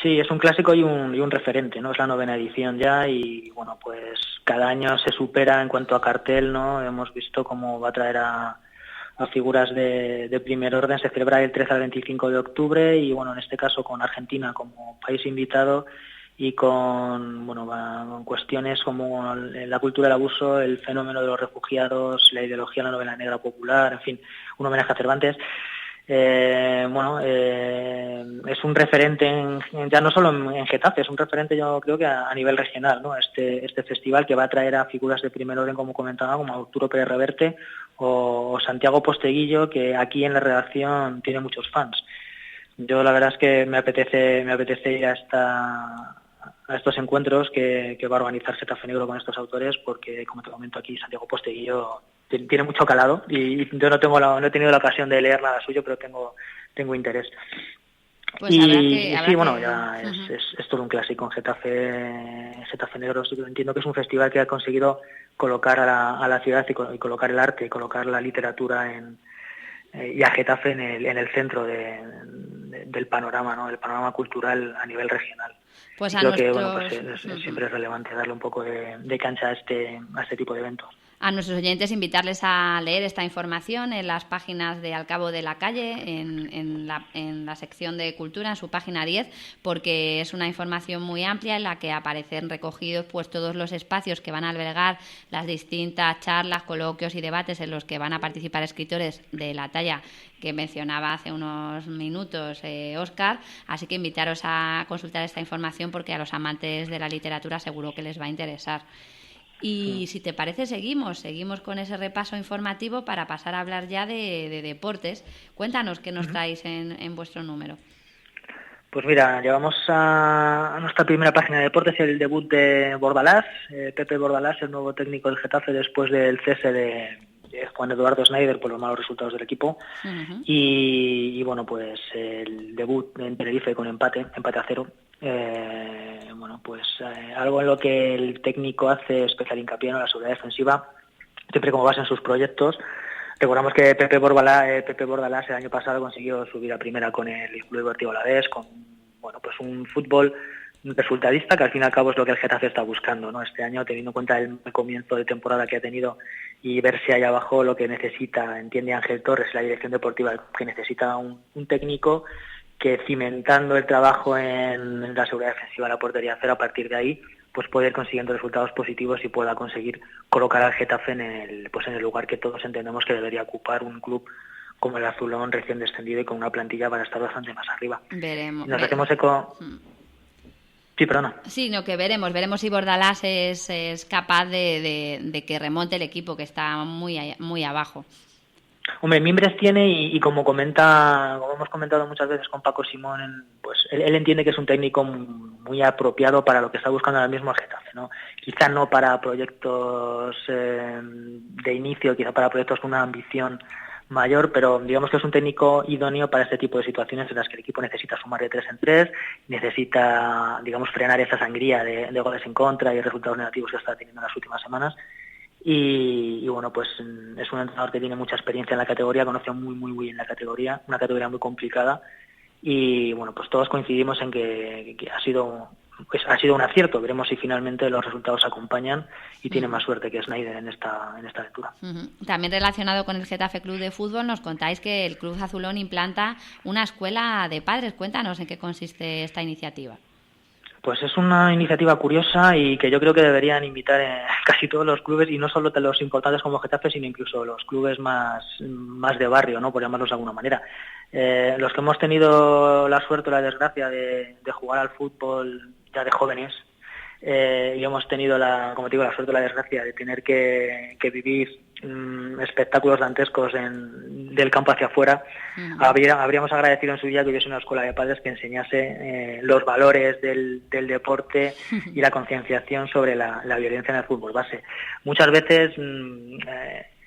Sí, es un clásico y un referente, ¿no? Es la 9ª edición ya y, pues cada año se supera en cuanto a cartel, ¿no? Hemos visto cómo va a traer a figuras de primer orden. Se celebra del 13 al 25 de octubre y, en este caso con Argentina como país invitado y con cuestiones como la cultura del abuso, el fenómeno de los refugiados, la ideología de la novela negra popular, en fin, un homenaje a Cervantes. Es un referente ya no solo en Getafe, es un referente yo creo que a nivel regional, ¿no? Este festival que va a traer a figuras de primer orden, como comentaba, como Arturo Pérez Reverte o Santiago Posteguillo, que aquí en la redacción tiene muchos fans. Yo la verdad es que me apetece ir a estos encuentros que va a organizar Getafe Negro con estos autores, porque como te comento aquí, Santiago Posteguillo tiene mucho calado y yo no he tenido la ocasión de leer nada suyo, pero tengo interés. Pues es todo un clásico en Getafe Negro. Sí, entiendo que es un festival que ha conseguido colocar a la ciudad y colocar el arte y colocar la literatura y a Getafe en el centro del panorama, ¿no? El panorama cultural a nivel regional. Pues creo que siempre es relevante darle un poco de cancha a este tipo de eventos. A nuestros oyentes invitarles a leer esta información en las páginas de Al Cabo de la Calle, en la sección de Cultura, en su página 10, porque es una información muy amplia en la que aparecen recogidos pues todos los espacios que van a albergar las distintas charlas, coloquios y debates en los que van a participar escritores de la talla que mencionaba hace unos minutos Óscar, así que invitaros a consultar esta información porque a los amantes de la literatura seguro que les va a interesar. Y si te parece, seguimos con ese repaso informativo para pasar a hablar ya de deportes. Cuéntanos qué nos traéis en vuestro número. Pues mira, llevamos a nuestra primera página de deportes el debut de Bordalás, Pepe Bordalás, el nuevo técnico del Getafe después del cese de Juan Eduardo Schneider por los malos resultados del equipo. Y pues el debut en Tenerife con empate a 0. Algo en lo que el técnico hace especial hincapié en la seguridad defensiva, siempre como base en sus proyectos. Recordamos que Pepe Bordalás el año pasado consiguió subir a primera con el Club Deportivo Alavés, con un fútbol resultadista, que al fin y al cabo es lo que el Getafe está buscando, ¿no? Este año, teniendo en cuenta el comienzo de temporada que ha tenido y verse allá abajo lo que necesita, entiende Ángel Torres, la dirección deportiva, que necesita un técnico que, cimentando el trabajo en la seguridad defensiva de la portería cero, a partir de ahí pues puede ir consiguiendo resultados positivos y pueda conseguir colocar al Getafe en el lugar que todos entendemos que debería ocupar un club como el Azulón, recién descendido y con una plantilla para estar bastante más arriba. Veremos. Nos hacemos eco. Sí, perdona. Sí, que veremos si Bordalás es capaz de que remonte el equipo, que está muy abajo. Hombre, mimbres tiene y como hemos comentado muchas veces con Paco Simón, pues él entiende que es un técnico muy apropiado para lo que está buscando ahora mismo el Getafe, ¿no? Quizá no para proyectos de inicio, quizá para proyectos con una ambición mayor, pero digamos que es un técnico idóneo para este tipo de situaciones en las que el equipo necesita sumar de 3 en 3, necesita, frenar esa sangría de goles en contra y resultados negativos que está teniendo en las últimas semanas. Y pues es un entrenador que tiene mucha experiencia en la categoría, conoce muy bien la categoría, una categoría muy complicada, y bueno, pues todos coincidimos en que ha sido un acierto. Veremos si finalmente los resultados acompañan y tiene más suerte que Snyder en esta aventura. También relacionado con el Getafe Club de Fútbol, nos contáis que el Club Azulón implanta una escuela de padres. Cuéntanos en qué consiste esta iniciativa. Pues es una iniciativa curiosa y que yo creo que deberían invitar casi todos los clubes, y no solo de los importantes como Getafe, sino incluso los clubes más de barrio, ¿no?, por llamarlos de alguna manera. Los que hemos tenido la suerte o la desgracia de jugar al fútbol ya de jóvenes, y hemos tenido la suerte o la desgracia de tener que vivir espectáculos dantescos del campo hacia afuera, habríamos agradecido en su día que hubiese una escuela de padres que enseñase los valores del deporte y la concienciación sobre la violencia en el fútbol base. Muchas veces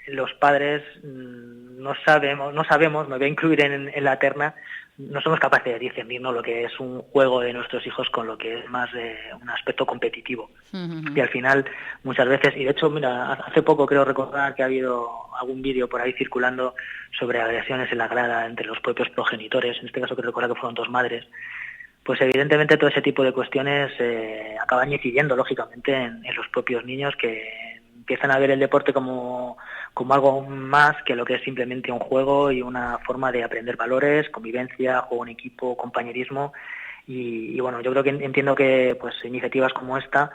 los padres no sabemos, me voy a incluir en la terna, no somos capaces de discernir, ¿no?, lo que es un juego de nuestros hijos con lo que es más un aspecto competitivo. Y al final, muchas veces, y de hecho, mira, hace poco creo recordar que ha habido algún vídeo por ahí circulando sobre agresiones en la grada entre los propios progenitores, en este caso creo recordar que fueron 2 madres. Pues evidentemente todo ese tipo de cuestiones acaban incidiendo lógicamente en los propios niños, que empiezan a ver el deporte como algo más que lo que es simplemente un juego y una forma de aprender valores, convivencia, juego en equipo, compañerismo. Y bueno, yo creo que entiendo que pues iniciativas como esta,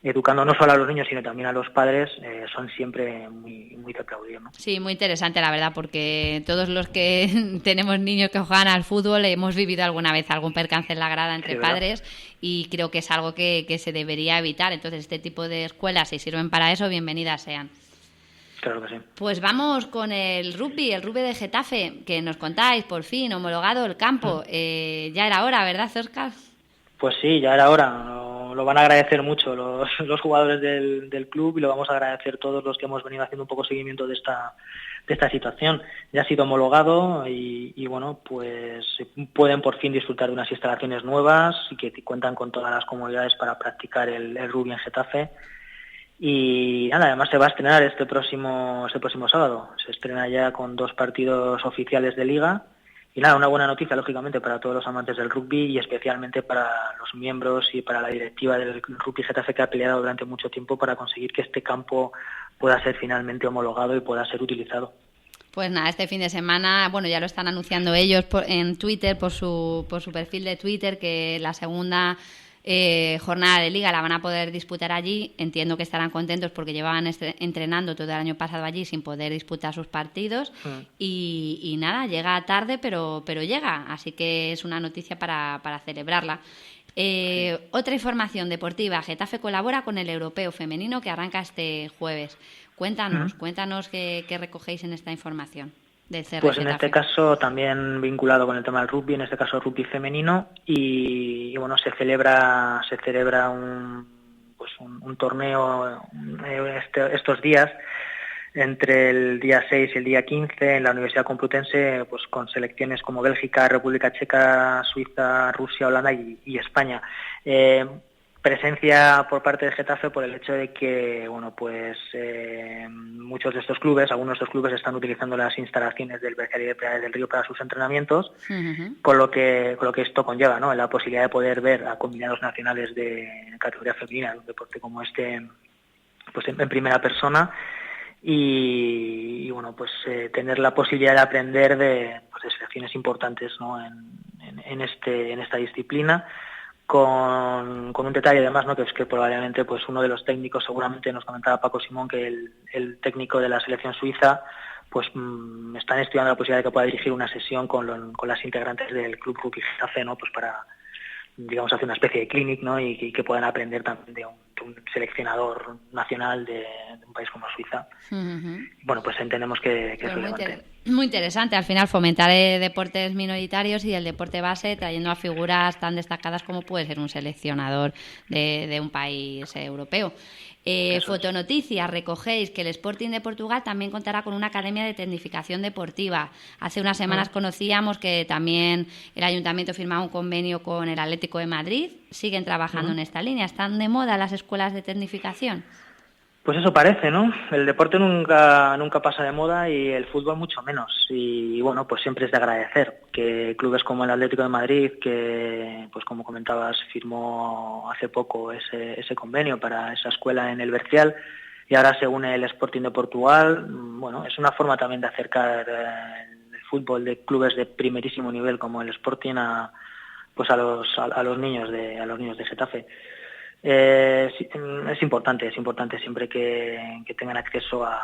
educando no solo a los niños sino también a los padres, son siempre muy de aplaudir, ¿no? Sí, muy interesante la verdad, porque todos los que tenemos niños que juegan al fútbol hemos vivido alguna vez algún percance en la grada entre padres, y creo que es algo que se debería evitar. Entonces este tipo de escuelas, si sirven para eso, bienvenidas sean. Claro que sí. Pues vamos con el rugby de Getafe, que nos contáis, por fin, homologado el campo. Ya era hora, ¿verdad, Óscar? Pues sí, ya era hora. Lo van a agradecer mucho los jugadores del club, y lo vamos a agradecer todos los que hemos venido haciendo un poco seguimiento de esta situación. Ya ha sido homologado y bueno, pues pueden por fin disfrutar de unas instalaciones nuevas y que cuentan con todas las comodidades para practicar el rugby en Getafe. Y nada, además se va a estrenar este próximo sábado. Se estrena ya con 2 partidos oficiales de liga. Y nada, una buena noticia, lógicamente, para todos los amantes del rugby y especialmente para los miembros y para la directiva del Rugby Getafe, que ha peleado durante mucho tiempo para conseguir que este campo pueda ser finalmente homologado y pueda ser utilizado. Pues nada, este fin de semana, bueno, ya lo están anunciando ellos en Twitter, por su perfil de Twitter, que la segunda jornada de liga la van a poder disputar allí. Entiendo que estarán contentos porque llevaban entrenando todo el año pasado allí sin poder disputar sus partidos. Y nada, llega tarde pero llega, así que es una noticia para celebrarla. Otra información deportiva: Getafe colabora con el Europeo Femenino que arranca este jueves. Cuéntanos qué recogéis en esta información del CR Pues Getafe. En este caso también vinculado con el tema del rugby, en este caso rugby femenino, y bueno, se celebra un torneo estos días, entre el día 6 y el día 15 en la Universidad Complutense, pues con selecciones como Bélgica, República Checa, Suiza, Rusia, Holanda y España. Presencia por parte de Getafe por el hecho de que muchos de estos clubes, algunos de estos clubes están utilizando las instalaciones del Bercarí de Piedras del Río para sus entrenamientos, con lo que esto conlleva, ¿no?, la posibilidad de poder ver a combinados nacionales de categoría femenina, un deporte como este, pues en primera persona, y bueno, pues tener la posibilidad de aprender de selecciones importantes, ¿no?, en esta disciplina. Con un detalle además, ¿no?, que es que probablemente pues uno de los técnicos, seguramente nos comentaba Paco Simón, que el técnico de la selección suiza, pues están estudiando la posibilidad de que pueda dirigir una sesión con las integrantes del Club Rugby Getafe, ¿no?, pues para, digamos, hacer una especie de clinic, ¿no?, y que puedan aprender también de un seleccionador nacional de un país como Suiza. Bueno, pues entendemos que es relevante. Muy interesante, al final fomentar deportes minoritarios y el deporte base, trayendo a figuras tan destacadas como puede ser un seleccionador de un país europeo. Fotonoticias, recogéis que el Sporting de Portugal también contará con una academia de tecnificación deportiva. Hace unas semanas conocíamos que también el Ayuntamiento firmaba un convenio con el Atlético de Madrid. ¿Siguen trabajando en esta línea? ¿Están de moda las escuelas de tecnificación? Pues eso parece, ¿no? El deporte nunca pasa de moda y el fútbol mucho menos. Y bueno, pues siempre es de agradecer que clubes como el Atlético de Madrid, que pues como comentabas firmó hace poco ese convenio para esa escuela en el Bercial, y ahora se une el Sporting de Portugal. Bueno, es una forma también de acercar el fútbol de clubes de primerísimo nivel como el Sporting a los niños de Getafe. Es importante siempre que tengan acceso a,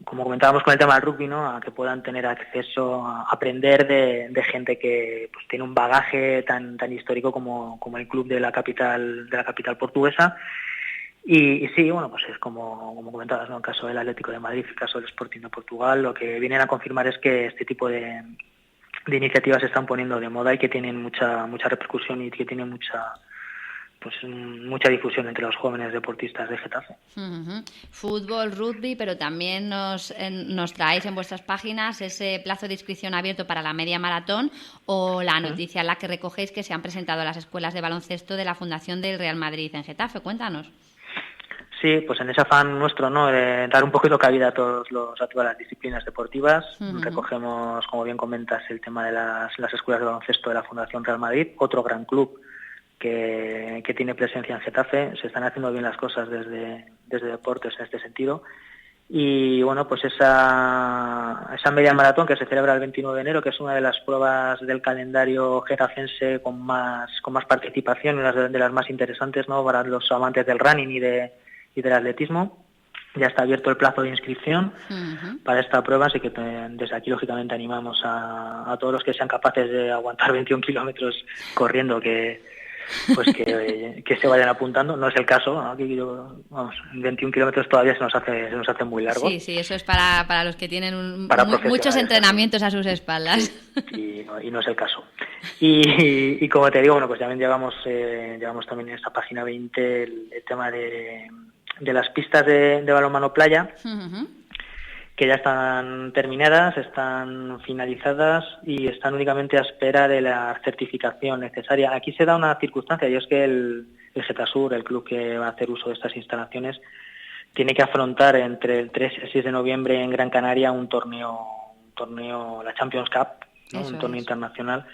como comentábamos con el tema del rugby, ¿no? A que puedan tener acceso a aprender de gente que pues tiene un bagaje tan histórico como el club de la capital portuguesa. Y sí, bueno, pues es como comentabas, ¿no? El caso del Atlético de Madrid, el caso del Sporting de Portugal, lo que vienen a confirmar es que este tipo de iniciativas se están poniendo de moda y que tienen mucha repercusión y que tienen mucha difusión entre los jóvenes deportistas de Getafe. Uh-huh. Fútbol, rugby, pero también nos traéis en vuestras páginas ese plazo de inscripción abierto para la media maratón o la noticia en la que recogéis que se han presentado las escuelas de baloncesto de la Fundación del Real Madrid en Getafe. Cuéntanos. Sí, pues en ese afán nuestro, ¿no?, de dar un poquito cabida a todas las disciplinas deportivas, recogemos, como bien comentas, el tema de las escuelas de baloncesto de la Fundación Real Madrid, otro gran club que tiene presencia en Getafe. Se están haciendo bien las cosas desde deportes en este sentido. Y bueno, pues esa media maratón que se celebra el 29 de enero, que es una de las pruebas del calendario getafense con más participación, una de las más interesantes, ¿no?, para los amantes del running y del atletismo. Ya está abierto el plazo de inscripción para esta prueba, así que desde aquí lógicamente animamos a todos los que sean capaces de aguantar 21 kilómetros corriendo que se vayan apuntando. No es el caso, aquí 21 kilómetros todavía se nos hace muy largo. Sí, eso es para los que tienen muchos entrenamientos a sus espaldas. Y no es el caso. Y como te digo, bueno, pues también llevamos también en esta página 20 el tema de las pistas de balonmano playa, que ya están terminadas, están finalizadas y están únicamente a espera de la certificación necesaria. Aquí se da una circunstancia, y es que el Getasur, el club que va a hacer uso de estas instalaciones, tiene que afrontar entre el 3 y el 6 de noviembre en Gran Canaria un torneo, la Champions Cup, ¿no?, un torneo internacional,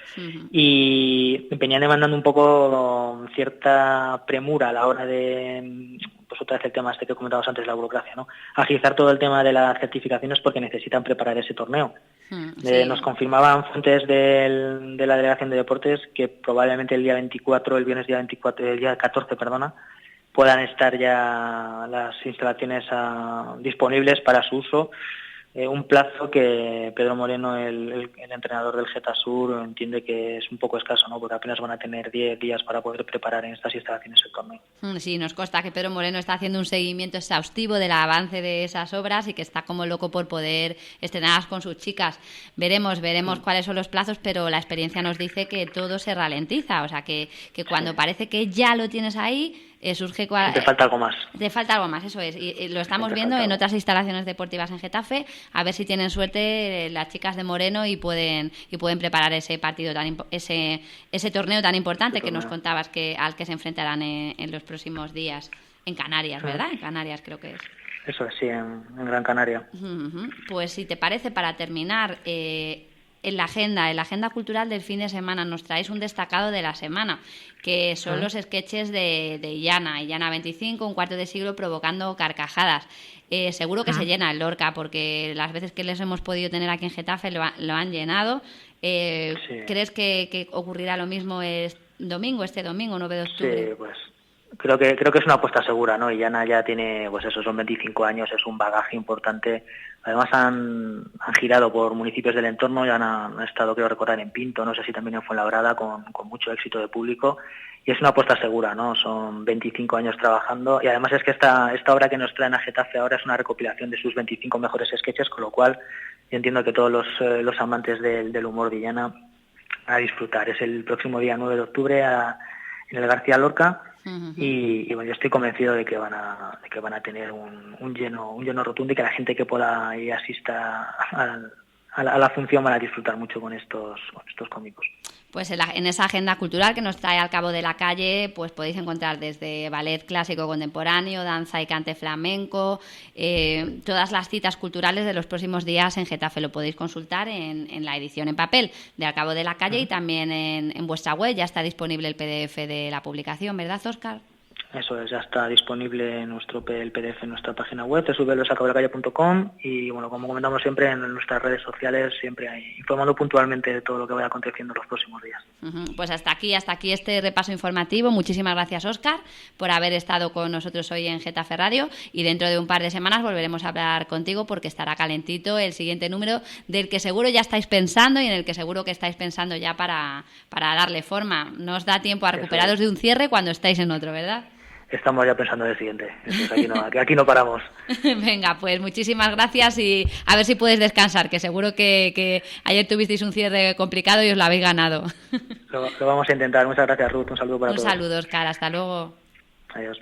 y venían demandando un poco cierta premura a la hora de, pues otra vez el tema que comentábamos antes, la burocracia, ¿no?, agilizar todo el tema de las certificaciones porque necesitan preparar ese torneo. Nos confirmaban fuentes de la Delegación de Deportes que probablemente el día 14, puedan estar ya las instalaciones disponibles para su uso. Un plazo que Pedro Moreno, el entrenador del Getasur, entiende que es un poco escaso, ¿no?, porque apenas van a tener 10 días para poder preparar en estas instalaciones el torneo. Sí, nos consta que Pedro Moreno está haciendo un seguimiento exhaustivo del avance de esas obras y que está como loco por poder estrenarlas con sus chicas. Veremos cuáles son los plazos, pero la experiencia nos dice que todo se ralentiza, o sea que cuando parece que ya lo tienes ahí, surge te falta algo más. Te falta algo más, eso es. Y lo estamos viendo en otras instalaciones deportivas en Getafe, a ver si tienen suerte las chicas de Moreno y pueden preparar ese partido ese torneo tan importante que nos contabas al que se enfrentarán en los próximos días en Canarias, ¿verdad? En Canarias creo que es. Eso es, sí, en Gran Canaria. Pues si te parece, para terminar, en la agenda cultural del fin de semana nos traéis un destacado de la semana, que son los sketches de Illana 25, un cuarto de siglo provocando carcajadas. Seguro que se llena el Lorca, porque las veces que les hemos podido tener aquí en Getafe lo han llenado. Sí. ¿Crees que ocurrirá lo mismo este domingo, 9 de octubre? Sí, pues creo que es una apuesta segura, ¿no? Illana ya tiene, pues eso, son 25 años, es un bagaje importante. Además han girado por municipios del entorno, ya han estado, creo recordar, en Pinto, no sé si también en Fuenlabrada, con mucho éxito de público, y es una apuesta segura, ¿no? Son 25 años trabajando, y además es que esta obra que nos traen a Getafe ahora es una recopilación de sus 25 mejores sketches, con lo cual yo entiendo que todos los amantes del humor de Illana van a disfrutar. Es el próximo día 9 de octubre en el García Lorca. Y bueno, yo estoy convencido de que van a tener un lleno rotundo, y que la gente que pueda y asista a la función van a disfrutar mucho con estos cómicos. Pues en esa agenda cultural que nos trae Al Cabo de la Calle, pues podéis encontrar desde ballet clásico contemporáneo, danza y cante flamenco, todas las citas culturales de los próximos días en Getafe. Lo podéis consultar en la edición en papel de Al Cabo de la Calle y también en vuestra web. Ya está disponible el PDF de la publicación, ¿verdad, Óscar? Eso es, ya está disponible el PDF en nuestra página web, www.alcabodelacalle.com, y bueno, como comentamos siempre en nuestras redes sociales, siempre informando puntualmente de todo lo que vaya aconteciendo en los próximos días. Pues hasta aquí este repaso informativo. Muchísimas gracias, Óscar, por haber estado con nosotros hoy en Getafe Radio, y dentro de un par de semanas volveremos a hablar contigo porque estará calentito el siguiente número del que seguro ya estáis pensando y en el que seguro que estáis pensando ya para darle forma. No os da tiempo a recuperaros de un cierre cuando estáis en otro, ¿verdad? Estamos ya pensando en el siguiente. Eso es, aquí no paramos. Venga, pues muchísimas gracias y a ver si puedes descansar, que seguro que ayer tuvisteis un cierre complicado y os lo habéis ganado. Lo vamos a intentar. Muchas gracias, Ruth. Un saludo para todos. Un saludo, Óscar. Hasta luego. Adiós.